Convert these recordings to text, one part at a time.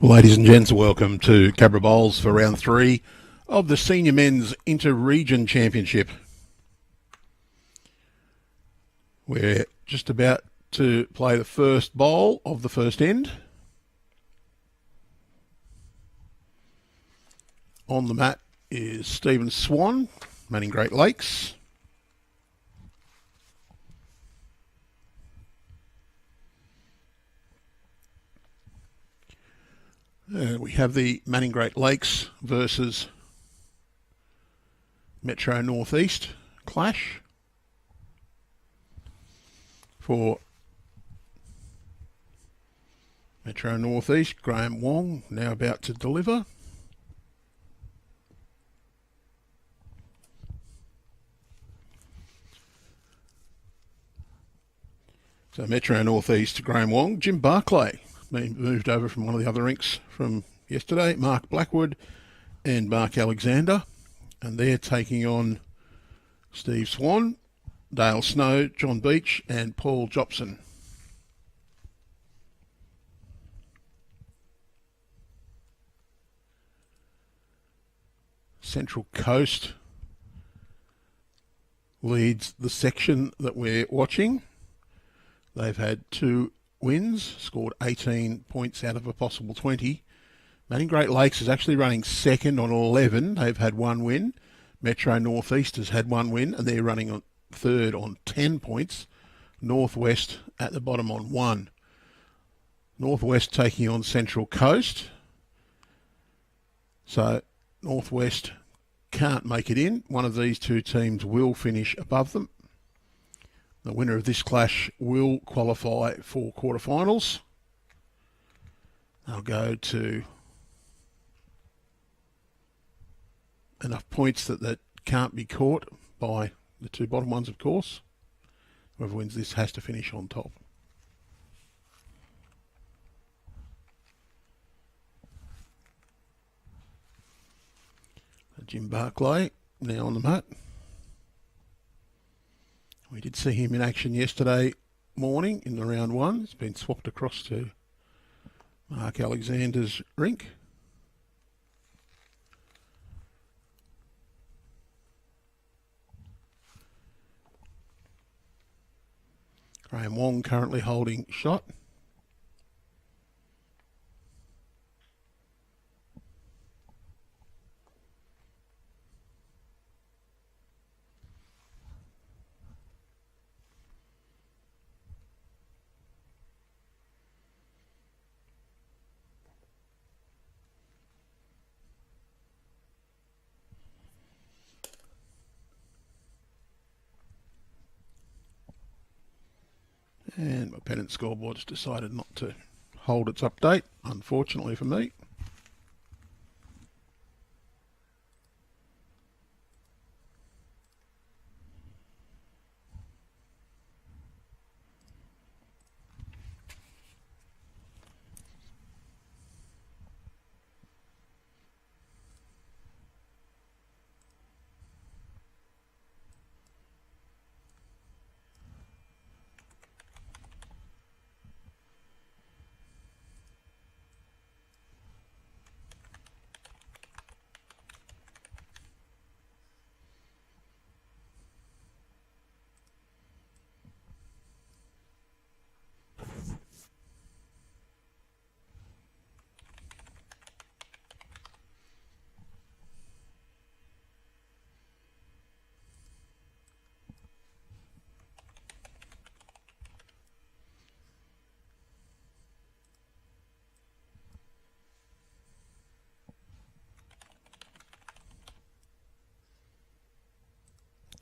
Ladies and gents, welcome to Cabra Bowls for round 3 of the Senior Men's Inter-Region Championship. We're just about to play the first bowl of the first end. On the mat is Stephen Swan, manning Great Lakes. We have the Manning Great Lakes versus Metro Northeast clash. For Metro Northeast, Graeme Wong now about to deliver. So Metro Northeast, Graeme Wong, Jim Barclay, been moved over from one of the other rinks from yesterday, Mark Blackwood and Mark Alexander, and they're taking on Steve Swan, Dale Snow, John Beach and Paul Jopson. Central Coast leads the section that we're watching. They've had 2 wins, scored 18 points out of a possible 20. Manning Great Lakes is actually running second on 11. They've had 1 win. Metro Northeast has had 1 win, and they're running on third on 10 points. Northwest at the bottom on 1. Northwest taking on Central Coast. So Northwest can't make it in. One of these 2 teams will finish above them. The winner of this clash will qualify for quarterfinals. They'll go to enough points that can't be caught by the 2 bottom ones, of course. Whoever wins this has to finish on top. Jim Barclay now on the mat. We did see him in action yesterday morning in the round 1. It's been swapped across to Mark Alexander's rink. Graeme Wong currently holding shot. And my pennant scoreboard's decided not to hold its update, unfortunately for me.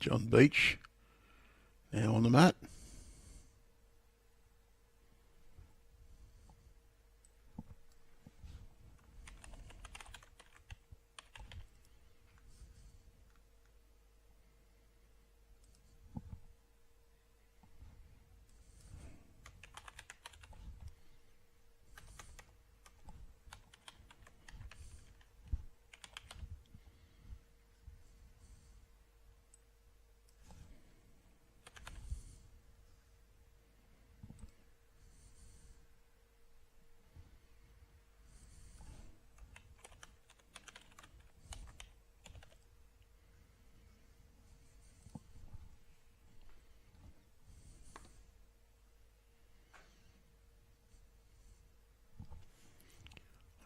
John Beach now on the mat.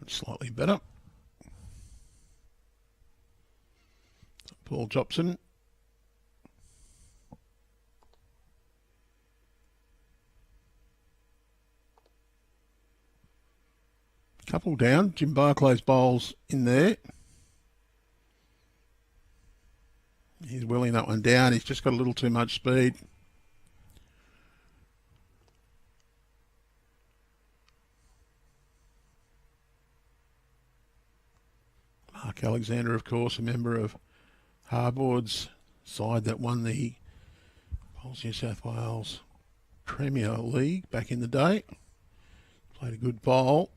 Slightly better. Paul Jopson. Couple down. Jim Barclay's bowls in there. He's wheeling that one down. He's just got a little too much speed. Mark Alexander, of course, a member of Harbord's side that won the New South Wales Premier League back in the day. Played a good bowl.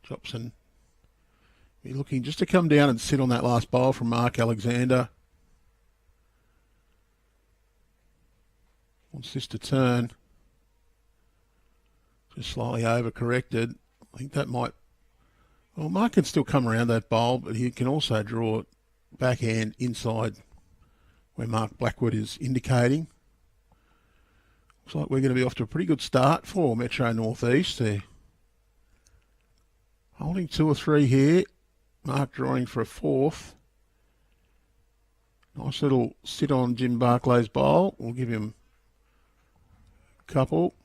Jopson be looking just to come down and sit on that last bowl from Mark Alexander. Wants this to turn. Just slightly overcorrected. I think that might... Well, Mark can still come around that bowl, but he can also draw backhand inside where Mark Blackwood is indicating. Looks like we're going to be off to a pretty good start for Metro North East there. Holding 2 or 3 here. Mark drawing for a 4th. Nice little sit on Jim Barclay's bowl. We'll give him a couple.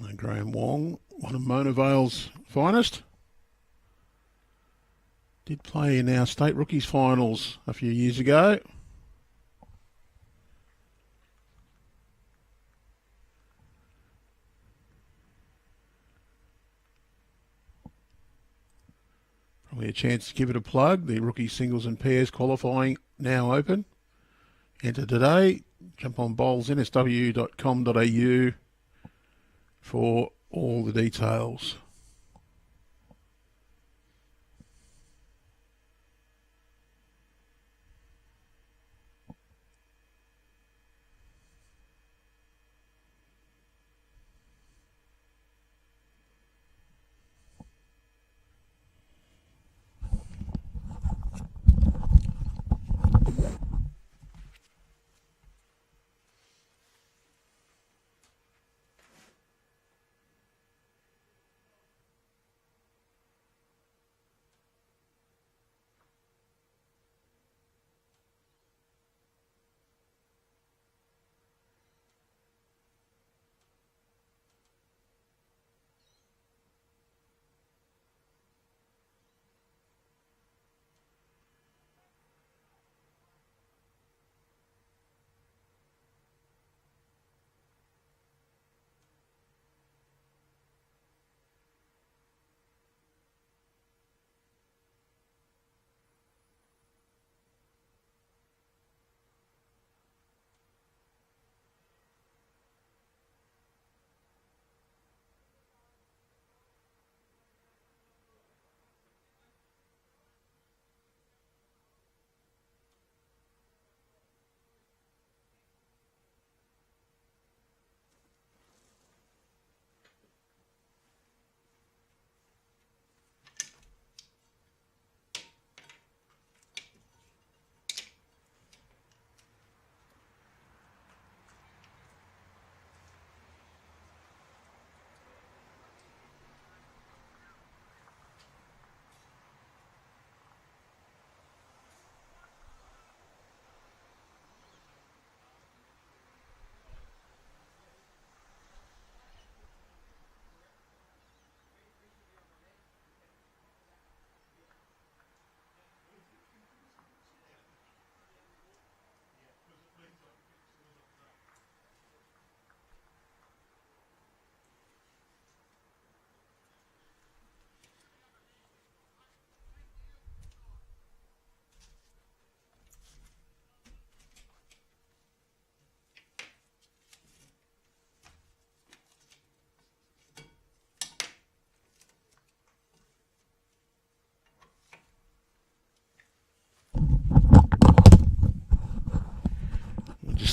And Graeme Wong, one of Mona Vale's finest. Did play in our state rookies finals a few years ago. Probably a chance to give it a plug. The rookie singles and pairs qualifying now open. Enter today. Jump on bowlsnsw.com.au for all the details.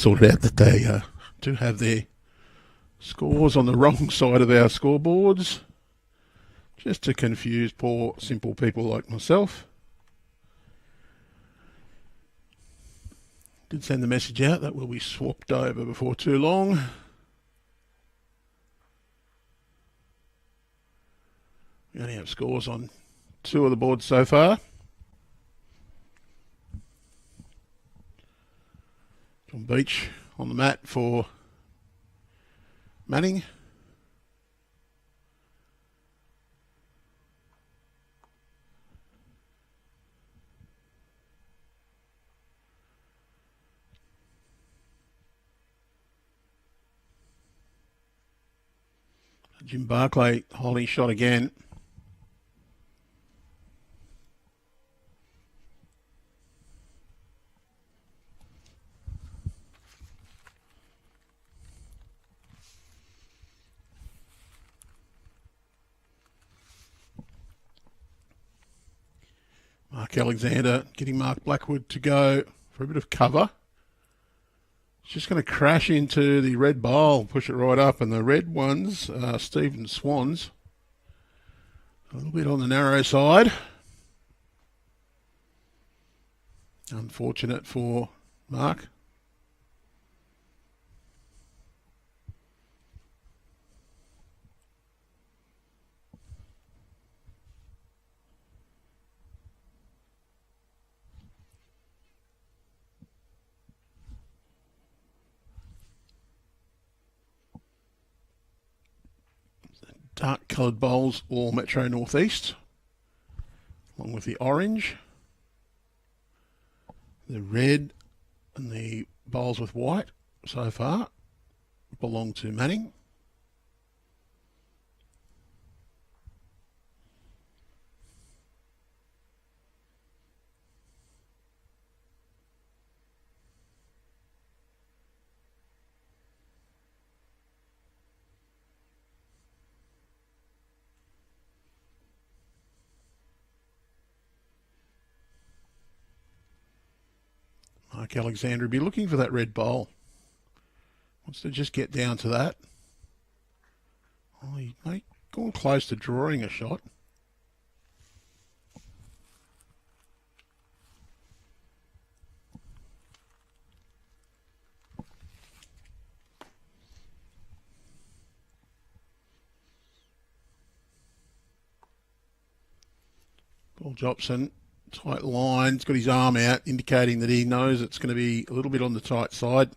sorted out that they do have their scores on the wrong side of our scoreboards, just to confuse poor, simple people like myself. Did send the message out that will be swapped over before too long. We only have scores on 2 of the boards so far. John Beach on the mat for Manning. Jim Barclay holding shot again. Mark Alexander getting Mark Blackwood to go for a bit of cover. It's just going to crash into the red bowl, push it right up, and the red ones are Stephen Swan's. A little bit on the narrow side. Unfortunate for Mark. Dark coloured bowls all Metro Northeast, along with the orange, the red and the bowls with white so far belong to Manning. Mark Alexander will be looking for that red bowl. Wants to just get down to that. Oh, he may gone close to drawing a shot. Paul Jopson, tight line. He's got his arm out, indicating that he knows it's going to be a little bit on the tight side.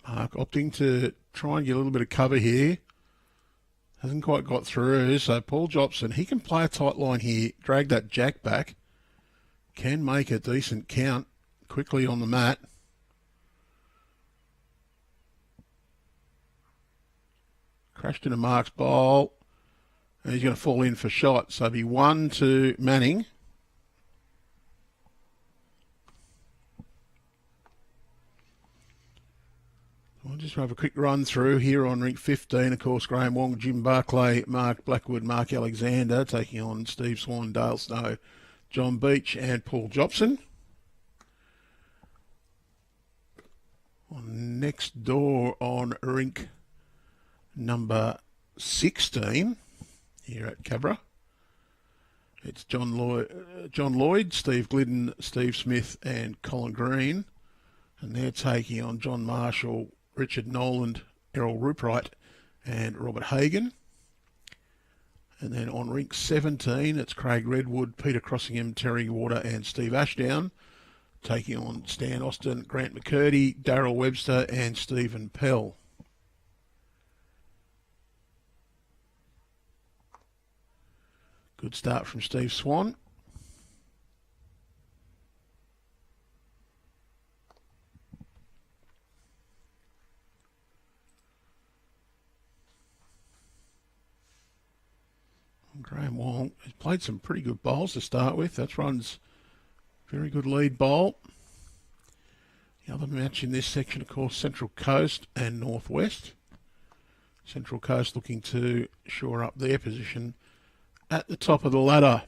Mark opting to try and get a little bit of cover here. Hasn't quite got through, so Paul Jopson, he can play a tight line here, drag that jack back, can make a decent count quickly on the mat. Crashed into Mark's bowl, and he's going to fall in for shot. So it'll be 1 to Manning. I'll just have a quick run through here on rink 15. Of course, Graeme, Wong, Jim Barclay, Mark Blackwood, Mark Alexander taking on Steve Swan, Dale Snow, John Beach and Paul Jopson. Next door on rink number 16 here at Cabra. It's John Lloyd, Steve Glidden, Steve Smith and Colin Green. And they're taking on John Marshall, Richard Noland, Errol Rupright and Robert Hagan. And then on rink 17, it's Craig Redwood, Peter Crossingham, Terry Water and Steve Ashdown, taking on Stan Austin, Grant McCurdy, Darryl Webster and Stephen Pell. Good start from Steve Swan. Graeme Wong has played some pretty good bowls to start with. That's runs very good lead bowl. The other match in this section, of course, Central Coast and Northwest. Central Coast looking to shore up their position at the top of the ladder.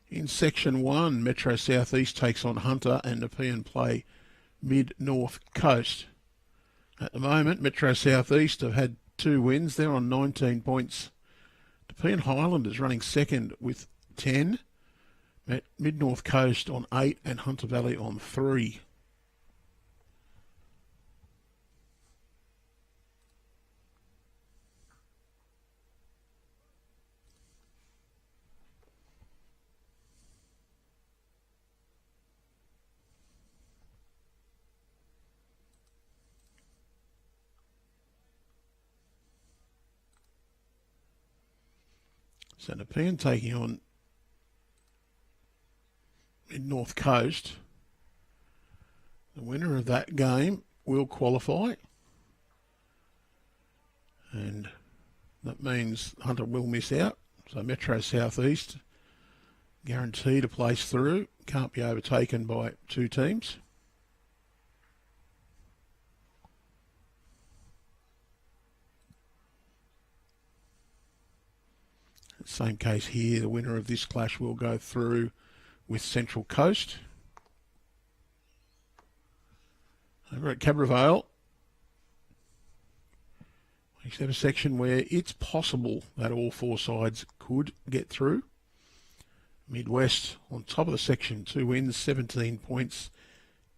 In section 1, Metro South East takes on Hunter and Nepean play Mid-North Coast. At the moment, Metro South East have had 2 wins. They're on 19 points. Nepean Highlanders running second with 10. Mid-North Coast on 8 and Hunter Valley on 3. So Nepean taking on Mid-North Coast. The winner of that game will qualify. And that means Hunter will miss out. So Metro South East guaranteed a place through. Can't be overtaken by 2 teams. Same case here, the winner of this clash will go through with Central Coast. Over at Cabramatta, we have a section where it's possible that all 4 sides could get through. Midwest on top of the section, 2 wins, 17 points.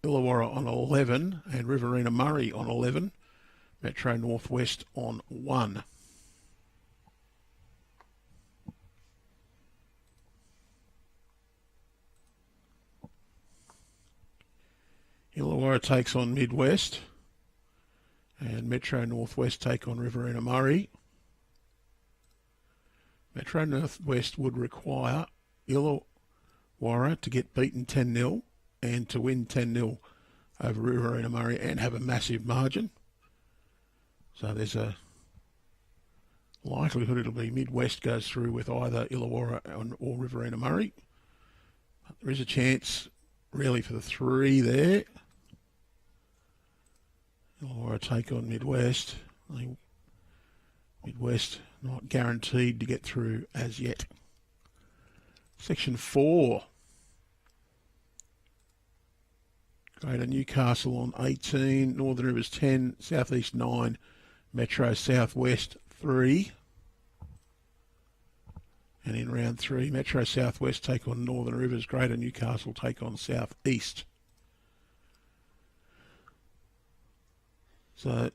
Illawarra on 11 and Riverina Murray on 11. Metro Northwest on 1. Illawarra takes on Midwest and Metro Northwest take on Riverina Murray. Metro Northwest would require Illawarra to get beaten 10-0 and to win 10-0 over Riverina Murray and have a massive margin. So there's a likelihood it'll be Midwest goes through with either Illawarra or Riverina Murray. But there is a chance really for the 3 there. Illawarra take on Midwest. Midwest not guaranteed to get through as yet. Section 4. Greater Newcastle on 18, Northern Rivers 10, South East 9, Metro Southwest 3. And in round 3, Metro Southwest take on Northern Rivers, Greater Newcastle take on South East. So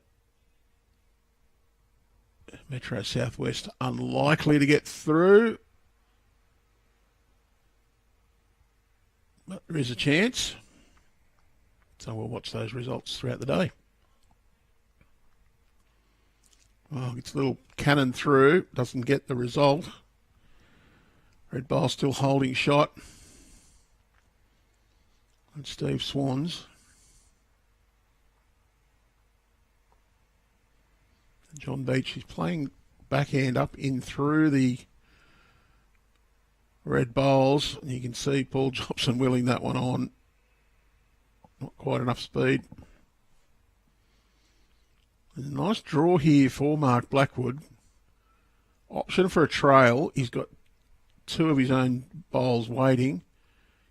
Metro Southwest unlikely to get through, but there is a chance. So we'll watch those results throughout the day. Well, gets a little cannon through, doesn't get the result. Red Bowl still holding shot. And Steve Swans. John Beach is playing backhand up in through the red bowls. And you can see Paul Jopson willing that one on. Not quite enough speed. There's a nice draw here for Mark Blackwood. Option for a trail. He's got 2 of his own bowls waiting.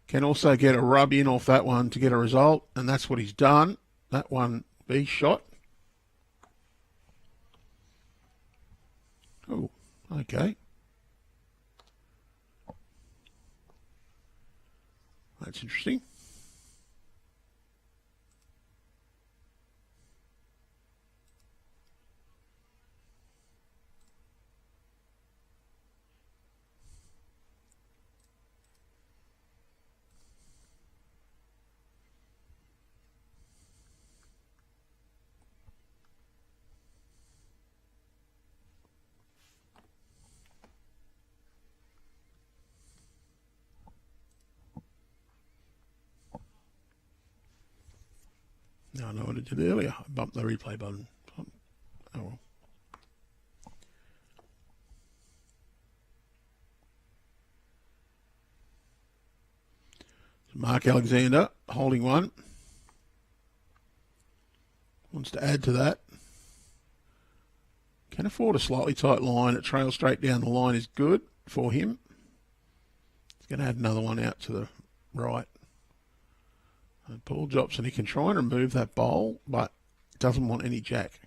Can also get a rub in off that one to get a result. And that's what he's done. That one be shot. Oh, okay. That's interesting. Now I know what I did earlier. I bumped the replay button. Oh well. Mark Alexander holding one. Wants to add to that. Can afford a slightly tight line. A trail straight down the line is good for him. He's going to add another one out to the right. And Paul Jopson, he can try and remove that bowl, but doesn't want any jack.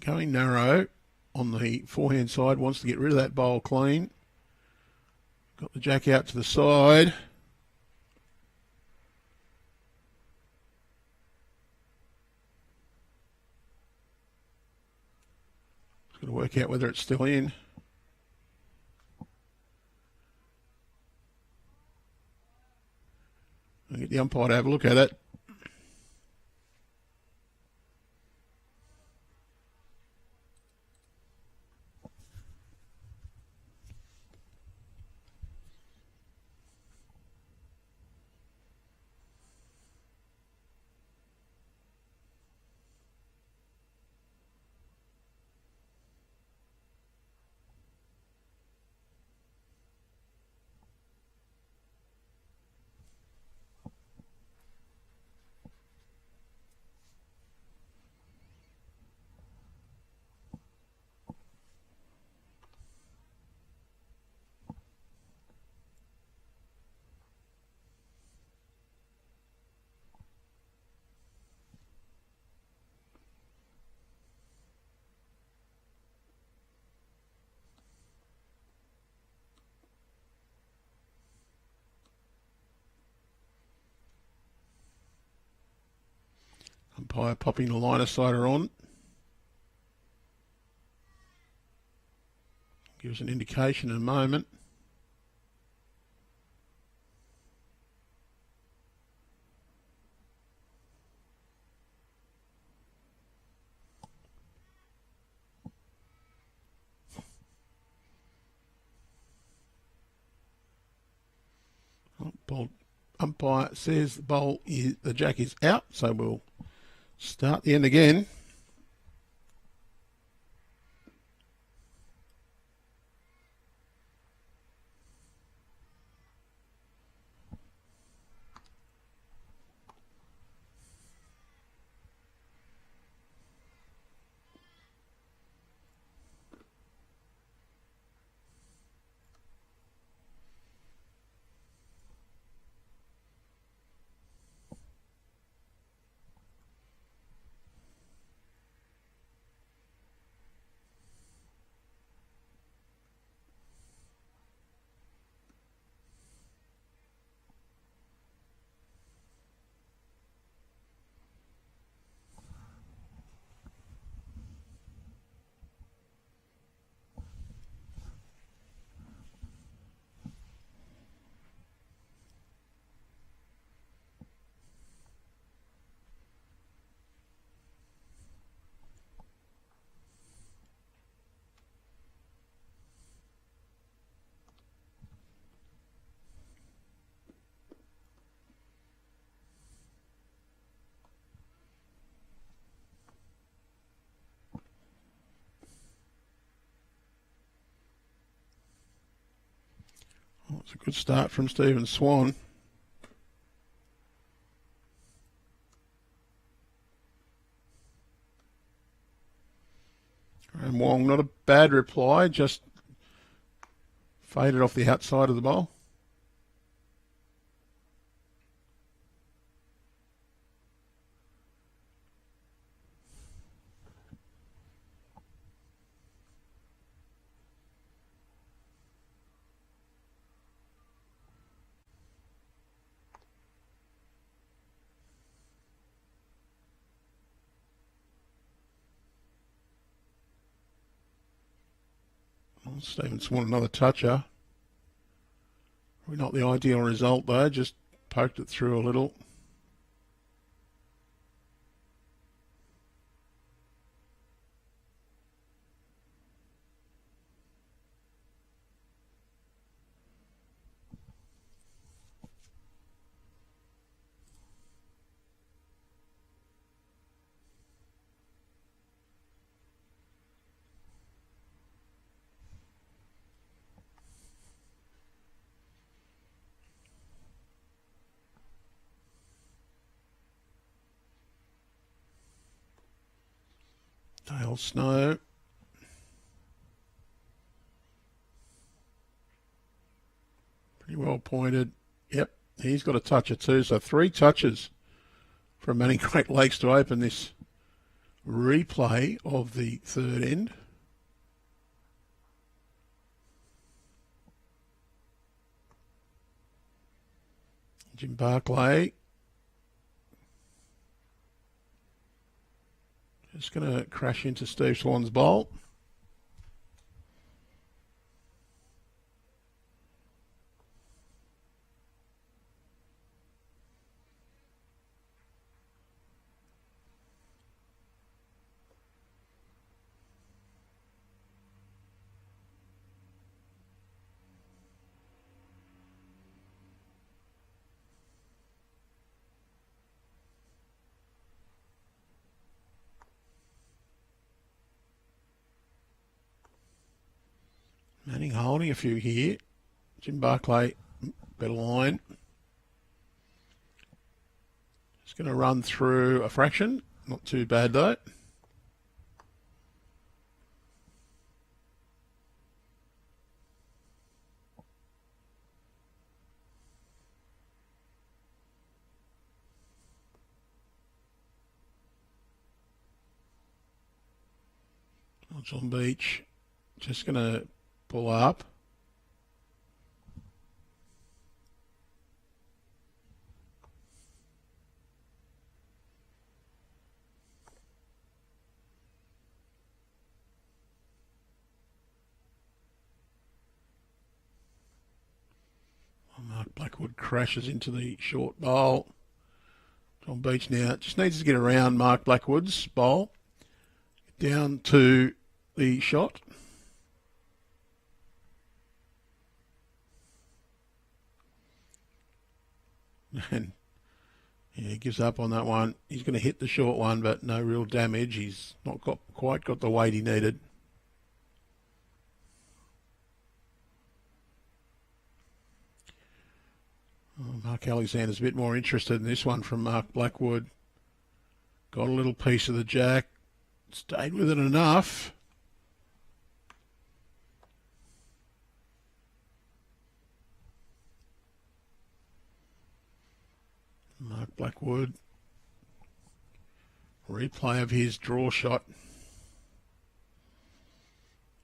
Going narrow on the forehand side, wants to get rid of that bowl clean. Got the jack out to the side. Just got to work out whether it's still in. I'll get the umpire to have a look at it. Umpire popping the line sider on. Gives an indication in a moment. Umpire says the jack is out, so we'll start the end again. Well, it's a good start from Stephen Swan. Graeme Wong, not a bad reply, just faded off the outside of the bowl. Stephen Swan, another toucher. Probably not the ideal result though, just poked it through a little. Dale Snow. Pretty well pointed. Yep, he's got a toucher too. So 3 touches from Manning Great Lakes to open this replay of the third end. Jim Barclay. Just going to crash into Steve Swan's bowl. Manning holding a few here. Jim Barclay, better line. Just going to run through a fraction. Not too bad though. On beach. Just going to pull up. Mark Blackwood crashes into the short bowl. On beach now. Just needs to get around Mark Blackwood's bowl. Down to the shot. And yeah, he gives up on that one. He's going to hit the short one, but no real damage. He's not quite got the weight he needed. Oh, Mark Alexander's a bit more interested in this one from Mark Blackwood. Got a little piece of the jack. Stayed with it enough. Mark Blackwood. Replay of his draw shot.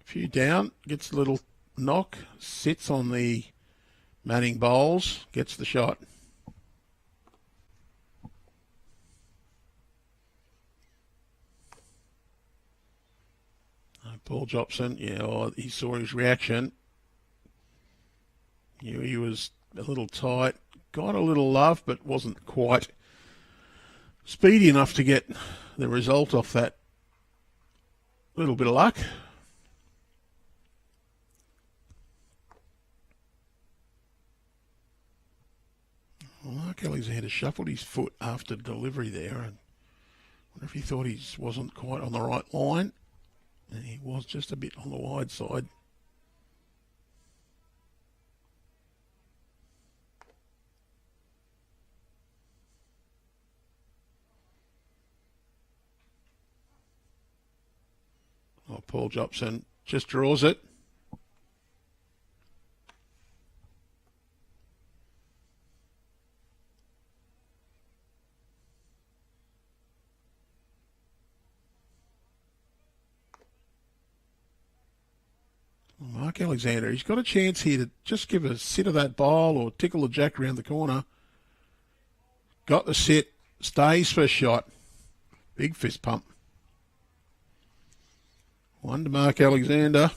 A few down. Gets a little knock. Sits on the Manning bowls. Gets the shot. Paul Jopson. Yeah, he saw his reaction. He was a little tight. Got a little love, but wasn't quite speedy enough to get the result off that little bit of luck. Well, Mark Alexander shuffled his foot after delivery there, and I wonder if he thought he wasn't quite on the right line, and he was just a bit on the wide side. Oh, Paul Jopson just draws it. Mark Alexander, he's got a chance here to just give a sit of that bowl or tickle the jack around the corner. Got the sit, stays for a shot. Big fist pump. One to Mark Alexander.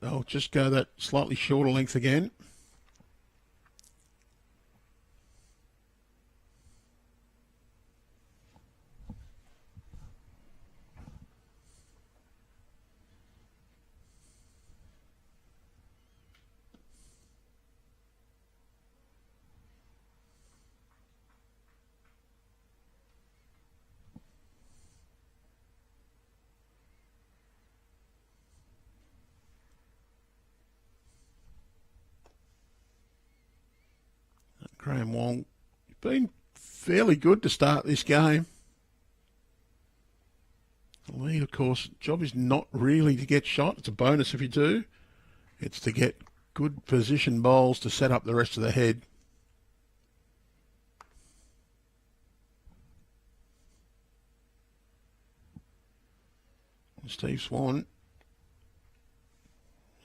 I'll just go that slightly shorter length again. Graeme Wong, been fairly good to start this game. The lead, of course, job is not really to get shot. It's a bonus if you do. It's to get good position bowls to set up the rest of the head. And Steve Swan,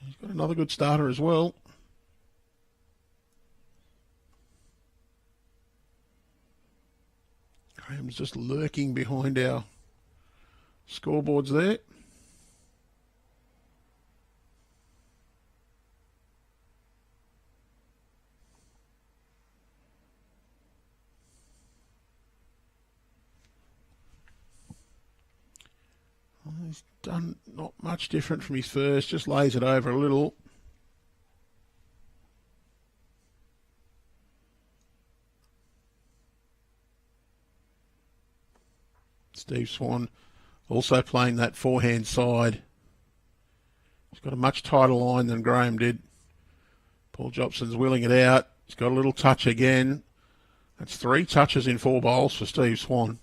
he's got another good starter as well. Graham's just lurking behind our scoreboards there. Well, he's done not much different from his first, just lays it over a little. Steve Swan also playing that forehand side. He's got a much tighter line than Graeme did. Paul Jopson's wheeling it out. He's got a little touch again. That's 3 touches in 4 bowls for Steve Swan.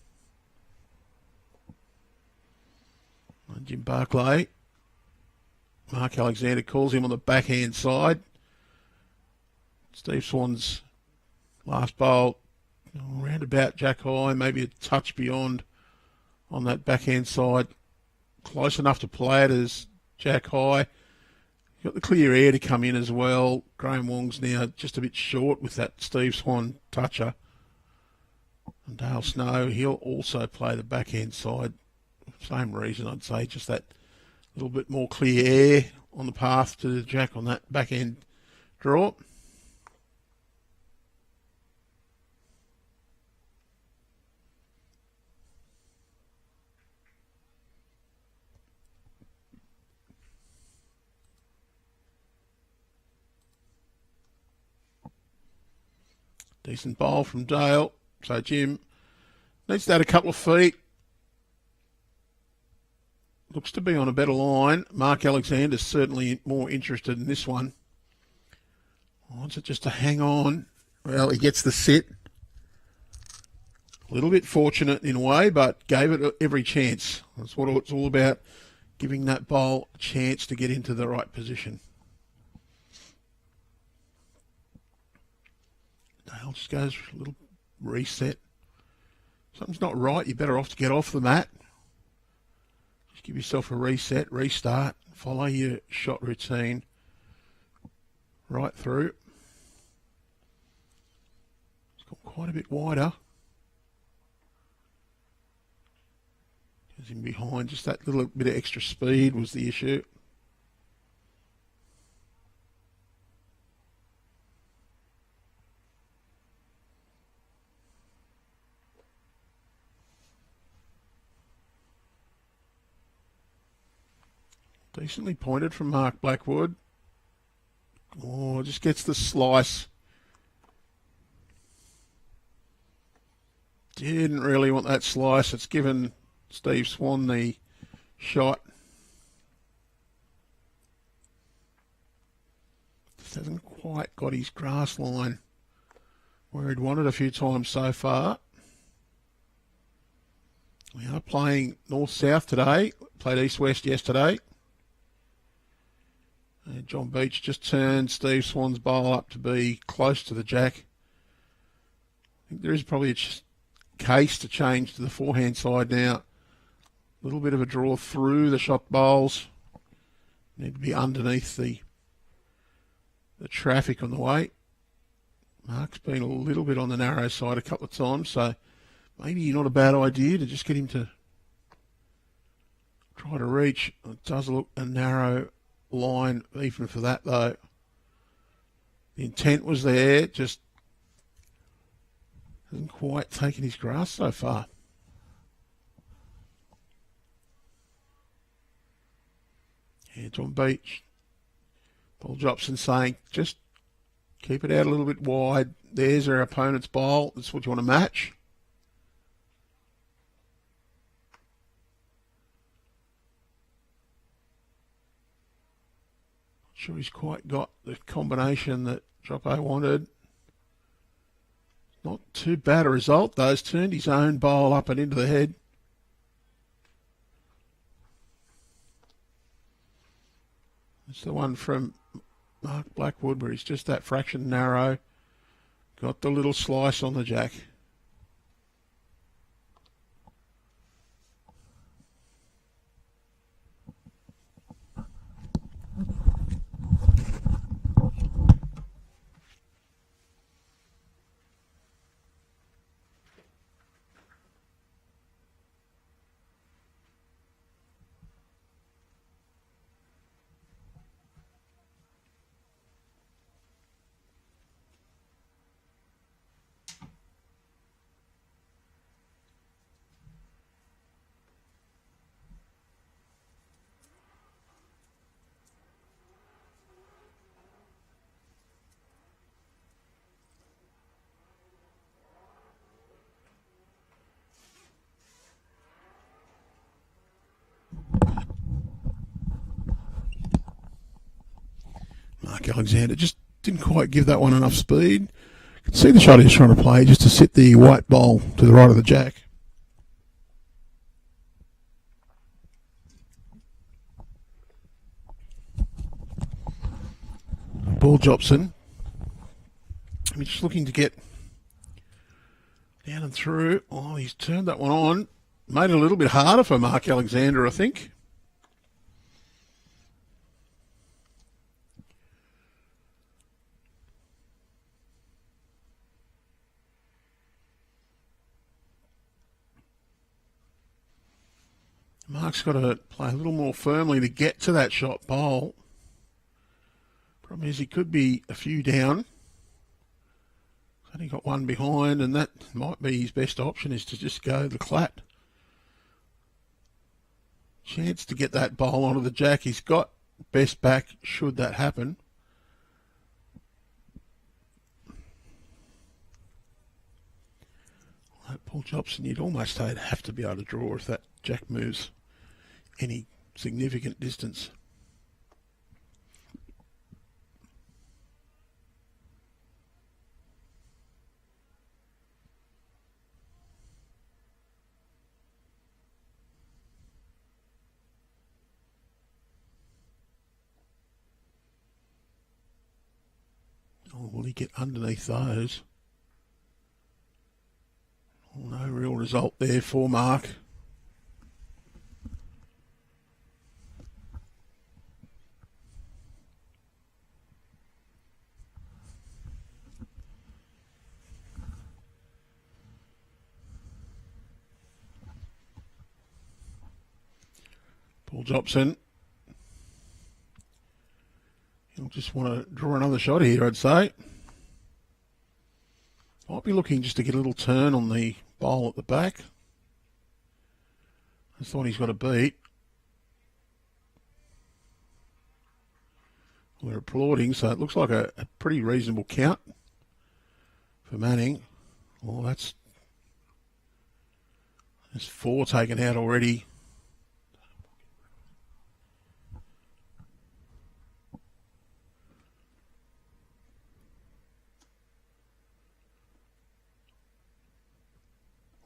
And Jim Barclay. Mark Alexander calls him on the backhand side. Steve Swan's last bowl, around about jack high, maybe a touch beyond on that backhand side. Close enough to play it as jack high. You've got the clear air to come in as well. Graeme Wong's now just a bit short with that Steve Swan toucher. And Dale Snow, he'll also play the backhand side. Same reason, I'd say, just that little bit more clear air on the path to the jack on that backhand draw. Decent bowl from Dale. So Jim needs to add a couple of feet. Looks to be on a better line. Mark Alexander's certainly more interested in this one. Wants it just to hang on. Well, he gets the sit. A little bit fortunate in a way, but gave it every chance. That's what it's all about, giving that bowl a chance to get into the right position. Dale just goes for a little reset. Something's not right. You're better off to get off the mat. Just give yourself a reset, restart, follow your shot routine right through. It's got quite a bit wider. Goes in behind. Just that little bit of extra speed was the issue. Decently pointed from Mark Blackwood. Oh, just gets the slice. Didn't really want that slice. It's given Steve Swan the shot. Just hasn't quite got his grass line where he'd wanted a few times so far. We are playing north-south today. Played east-west yesterday. John Beach just turned Steve Swan's bowl up to be close to the jack. I think there is probably a case to change to the forehand side now. A little bit of a draw through the shot bowls. Need to be underneath the traffic on the way. Mark's been a little bit on the narrow side a couple of times, so maybe not a bad idea to just get him to try to reach. It does look a narrow line even for that, though. The intent was there, just hasn't quite taken his grass so far. Hands on beach. Paul Jopson saying, just keep it out a little bit wide. There's our opponent's bowl. That's what you want to match. Not sure he's quite got the combination that Jopo wanted. Not too bad a result, though. He's turned his own bowl up and into the head. It's the one from Mark Blackwood where he's just that fraction narrow. Got the little slice on the jack. Mark Alexander just didn't quite give that one enough speed. You can see the shot he's trying to play just to sit the white bowl to the right of the jack. Paul Jopson. He's just looking to get down and through. Oh, he's turned that one on. Made it a little bit harder for Mark Alexander, I think. Mark's got to play a little more firmly to get to that shot bowl. Problem is he could be a few down. He's only got one behind, and that might be his best option, is to just go the clat. Chance to get that bowl onto the jack. He's got best back should that happen. Like Paul Jopson, you'd almost say he'd have to be able to draw if that jack moves any significant distance. Oh, will he get underneath those? Oh, no real result there for Mark. Paul Jopson. He'll just want to draw another shot here, I'd say. Might be looking just to get a little turn on the bowl at the back. That's the one he's got to beat. We're applauding, so it looks like a pretty reasonable count for Manning. Well, there's 4 taken out already.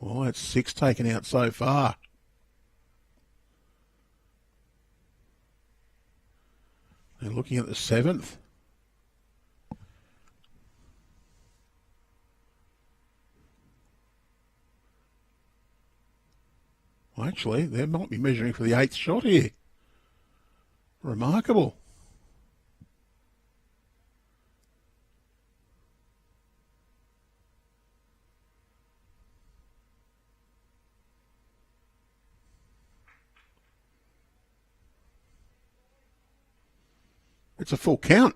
Well, that's 6 taken out so far. They're looking at the 7th. Well, actually, they might be measuring for the 8th shot here. Remarkable. It's a full count.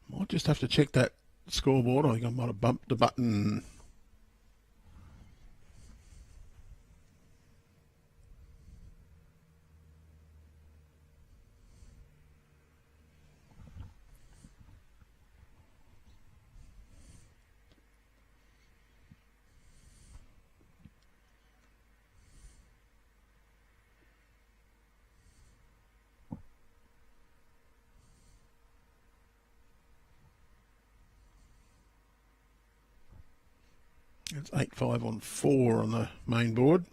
Might just have to check that scoreboard. I think I might have bumped the button. It's 8-5 on 4 on the main board.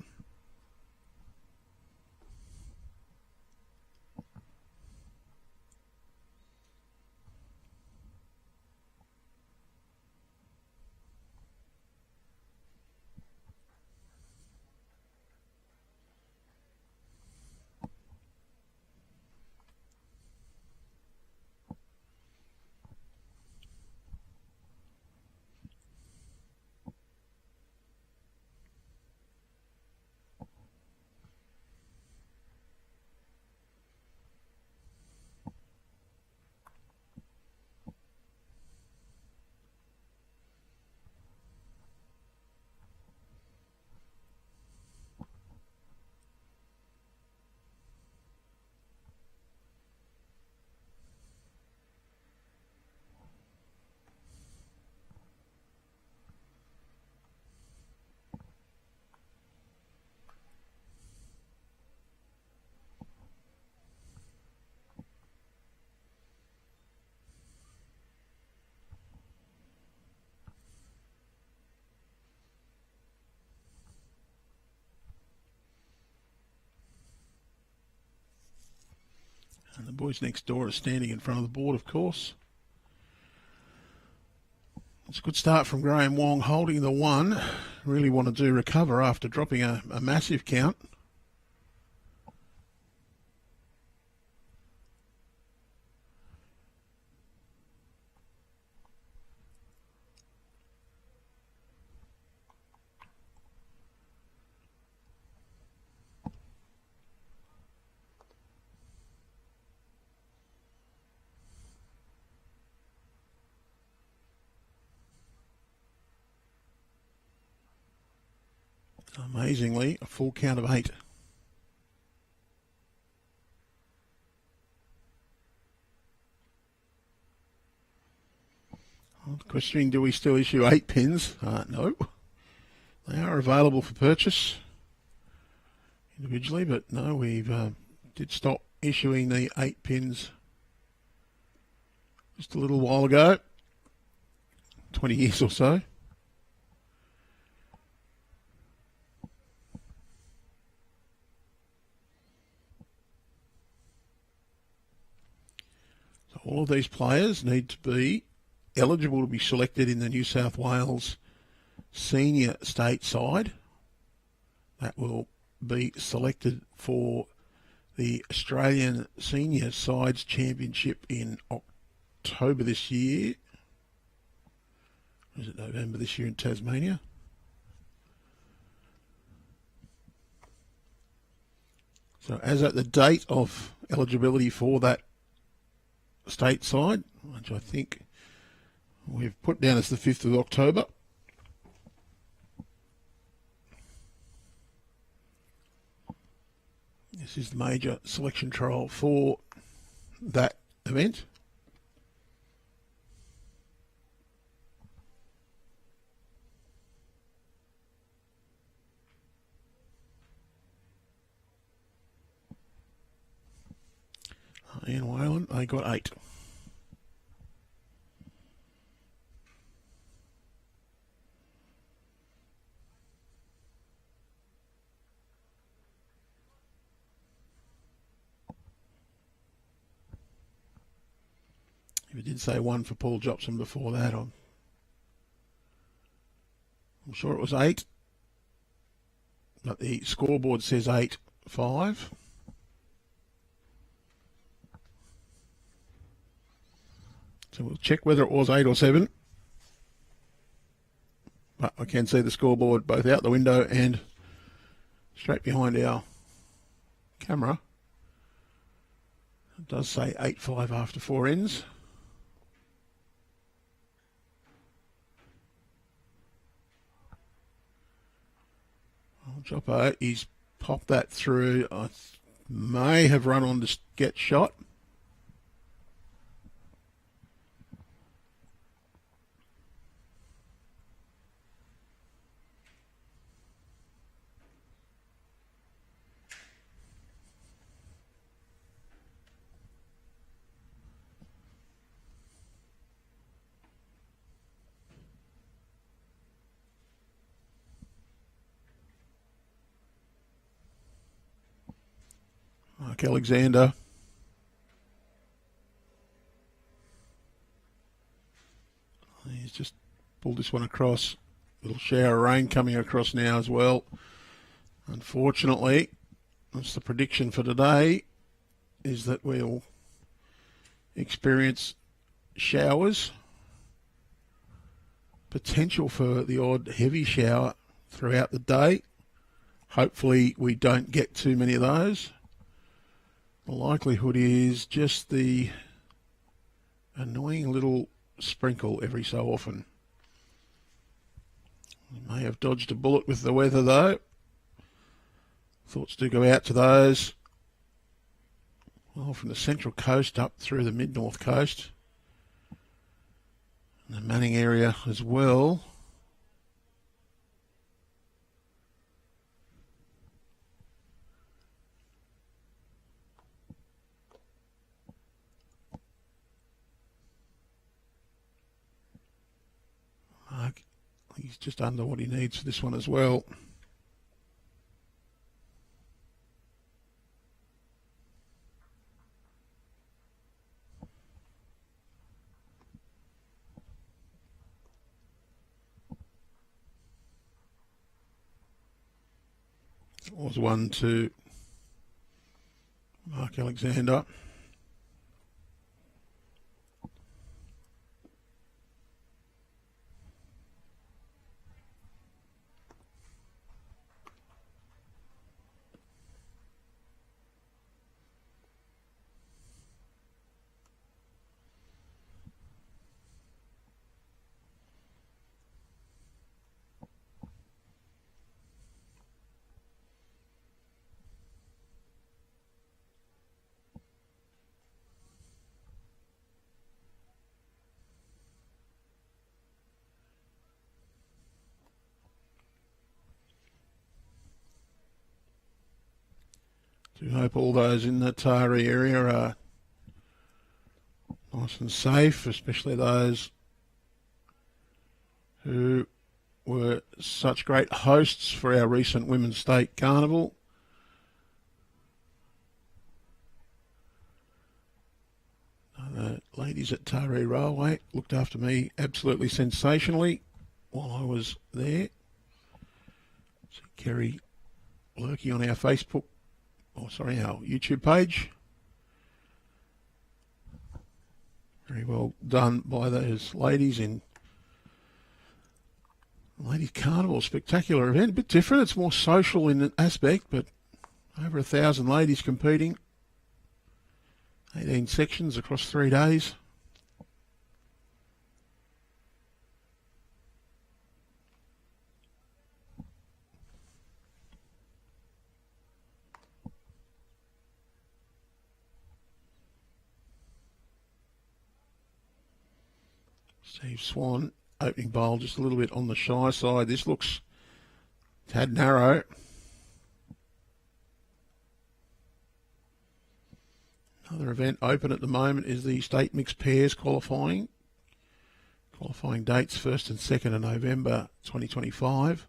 And the boys next door are standing in front of the board, of course. It's a good start from Graeme Wong, holding the 1. Really wanted to recover after dropping a massive count. Amazingly, a full count of 8. Questioning, do we still issue 8 pins? No. They are available for purchase individually, but no, we've did stop issuing the 8 pins just a little while ago, 20 years or so. So all of these players need to be eligible to be selected in the New South Wales senior state side. That will be selected for the Australian Senior Sides Championship in October this year. Or is it November this year in Tasmania? So as at the date of eligibility for that state side, which I think we've put down as the 5th of October. This is the major selection trial for that event. Ian Whalen, they got 8. If it did say 1 for Paul Jopson before that, I'm sure it was 8. but the scoreboard says 8-5. So we'll check whether it was 8 or 7. But I can see the scoreboard both out the window and straight behind our camera. It does say 8-5 after 4 ends. Joppo, he's popped that through. I may have run on to get shot. Mark Alexander. He's just pulled this one across. Little shower of rain coming across now as well. Unfortunately, that's the prediction for today, is that we'll experience showers. Potential for the odd heavy shower throughout the day. Hopefully we don't get too many of those. The likelihood is just the annoying little sprinkle every so often. We may have dodged a bullet with the weather though. Thoughts do go out to those, well, from the central coast up through the mid-north coast. And the Manning area as well. He's just under what he needs for this one as well. It was one to Mark Alexander. We hope all those in the Taree area are nice and safe, especially those who were such great hosts for our recent Women's State Carnival. The ladies at Taree Railway looked after me absolutely sensationally while I was there. See Kerry lurking on our Facebook, our YouTube page. Very well done by those ladies in Ladies Carnival. Spectacular event, a bit different. It's more social in an aspect, but over 1,000 ladies competing. 18 sections across 3 days. Swan, opening bowl just a little bit on the shy side. This looks a tad narrow. Another event open at the moment is the State Mixed Pairs qualifying. Qualifying dates 1st and 2nd of November 2025.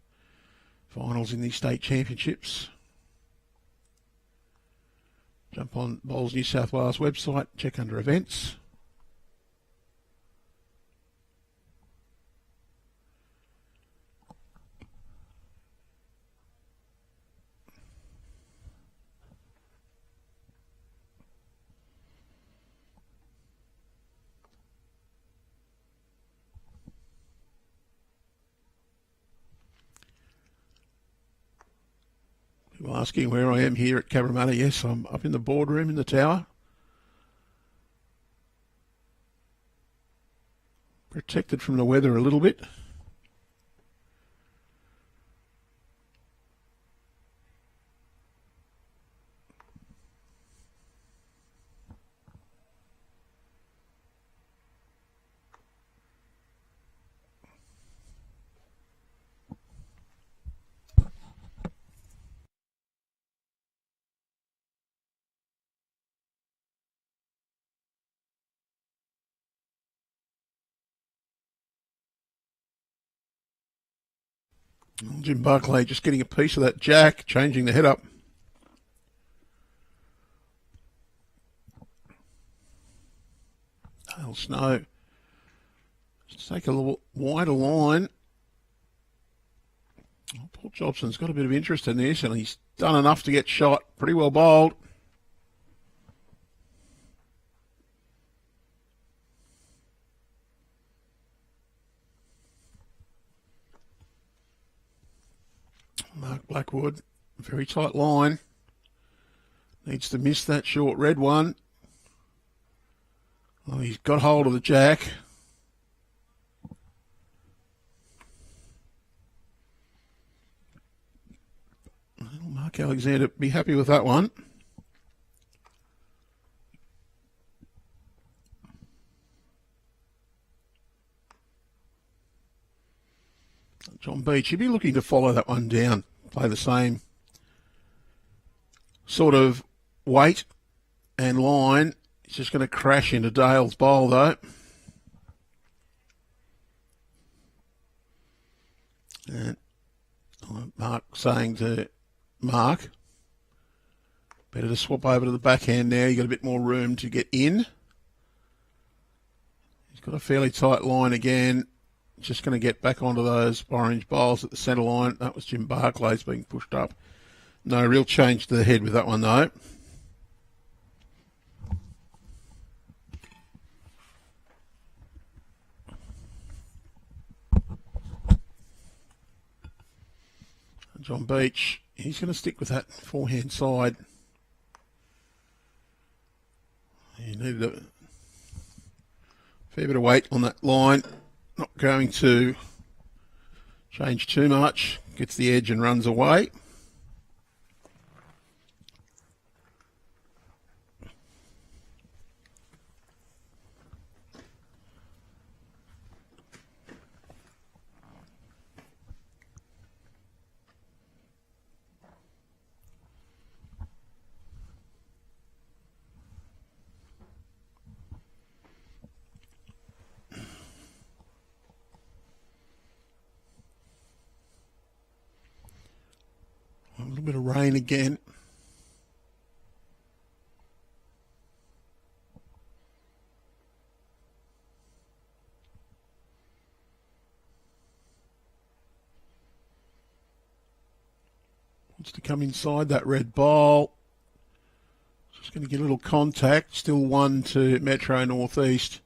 Finals in the State Championships. Jump on Bowls New South Wales website, check under events. asking where I am here at Cabramatta. Yes, I'm up in the boardroom in the tower. Protected from the weather a little bit. Jim Barclay just getting a piece of that jack, changing the head up. Hail Snow. Let's take a little wider line. Oh, Paul Jopson's got a bit of interest in this, and he's done enough to get shot. Pretty well bowled. Mark Blackwood, very tight line. Needs to miss that short red one. Oh, he's got hold of the jack. Mark Alexander be happy with that one. John Beach, he'd be looking to follow that one down, play the same sort of weight and line. He's just going to crash into Dale's bowl, though. And Mark saying to Mark, better to swap over to the backhand now. You've got a bit more room to get in. He's got a fairly tight line again. Just going to get back onto those orange bowls at the centre line. That was Jim Barclay's being pushed up. No real change to the head with that one, though. John Beach, he's going to stick with that forehand side. He needed a fair bit of weight on that line. Not going to change too much. Gets the edge and runs away. A little bit of rain again. Wants to come inside that red ball. Just going to get a little contact. Still 1 to Metro Northeast.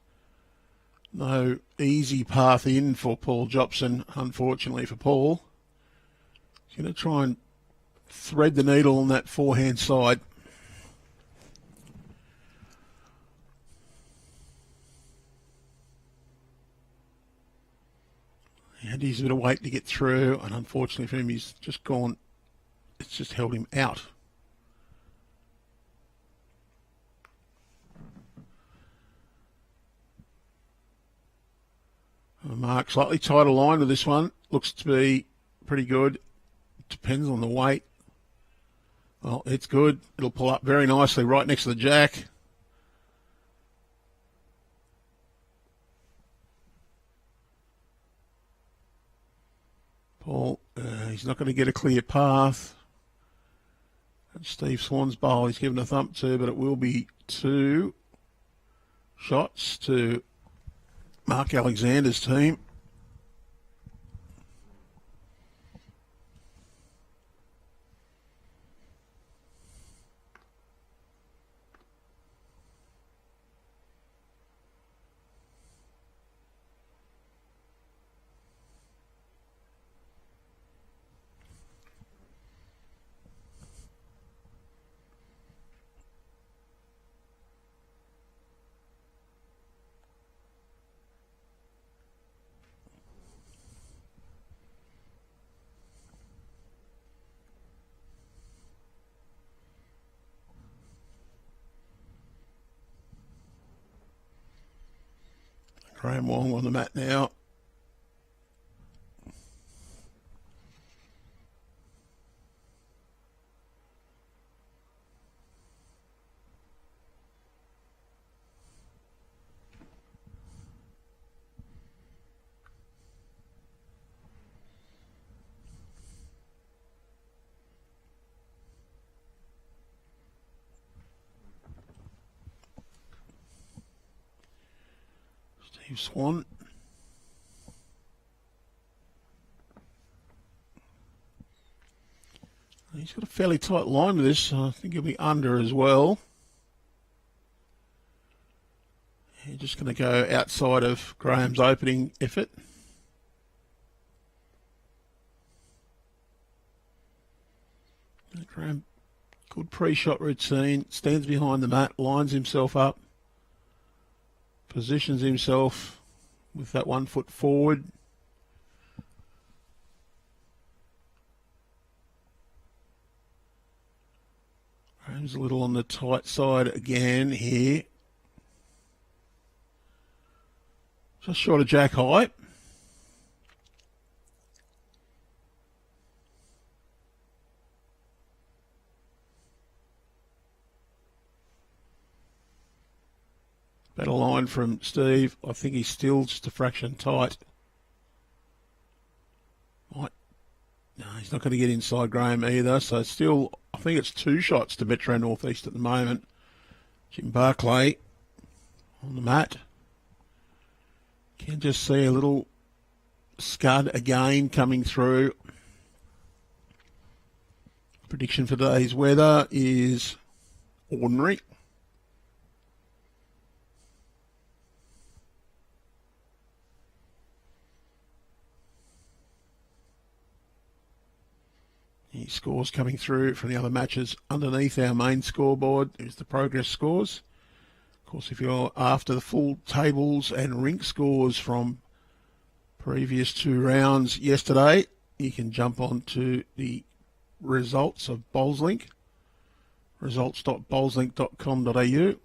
No easy path in for Paul Jopson, unfortunately for Paul. He's going to try and thread the needle on that forehand side. He had to use a bit of weight to get through, and unfortunately for him, he's just gone. It's just held him out. Mark, slightly tighter line with this one. Looks to be pretty good. Depends on the weight. Well, it's good. It'll pull up very nicely right next to the jack. Paul, he's not going to get a clear path. And Steve Swan's bowl he's given a thump to, but it will be 2 shots to Mark Alexander's team. Graeme Wong on the mat now. Swan. He's got a fairly tight line with this. I think he'll be under as well. He's just going to go outside of Graham's opening effort. Graham, good pre-shot routine. Stands behind the mat, lines himself up. Positions himself with that 1 foot forward. Graham's a little on the tight side again here. Just short of jack height. Better line from Steve. I think he's still just a fraction tight. No, he's not going to get inside Graeme either. So still, I think it's 2 shots to Metro Northeast at the moment. Jim Barclay on the mat. Can just see a little scud again coming through. Prediction for today's weather is ordinary. Scores coming through from the other matches underneath our main scoreboard. There's the progress scores. Of course, if you're after the full tables and rink scores from previous 2 rounds yesterday, you can jump on to the results of BowlsLink, results.bowlslink.com.au.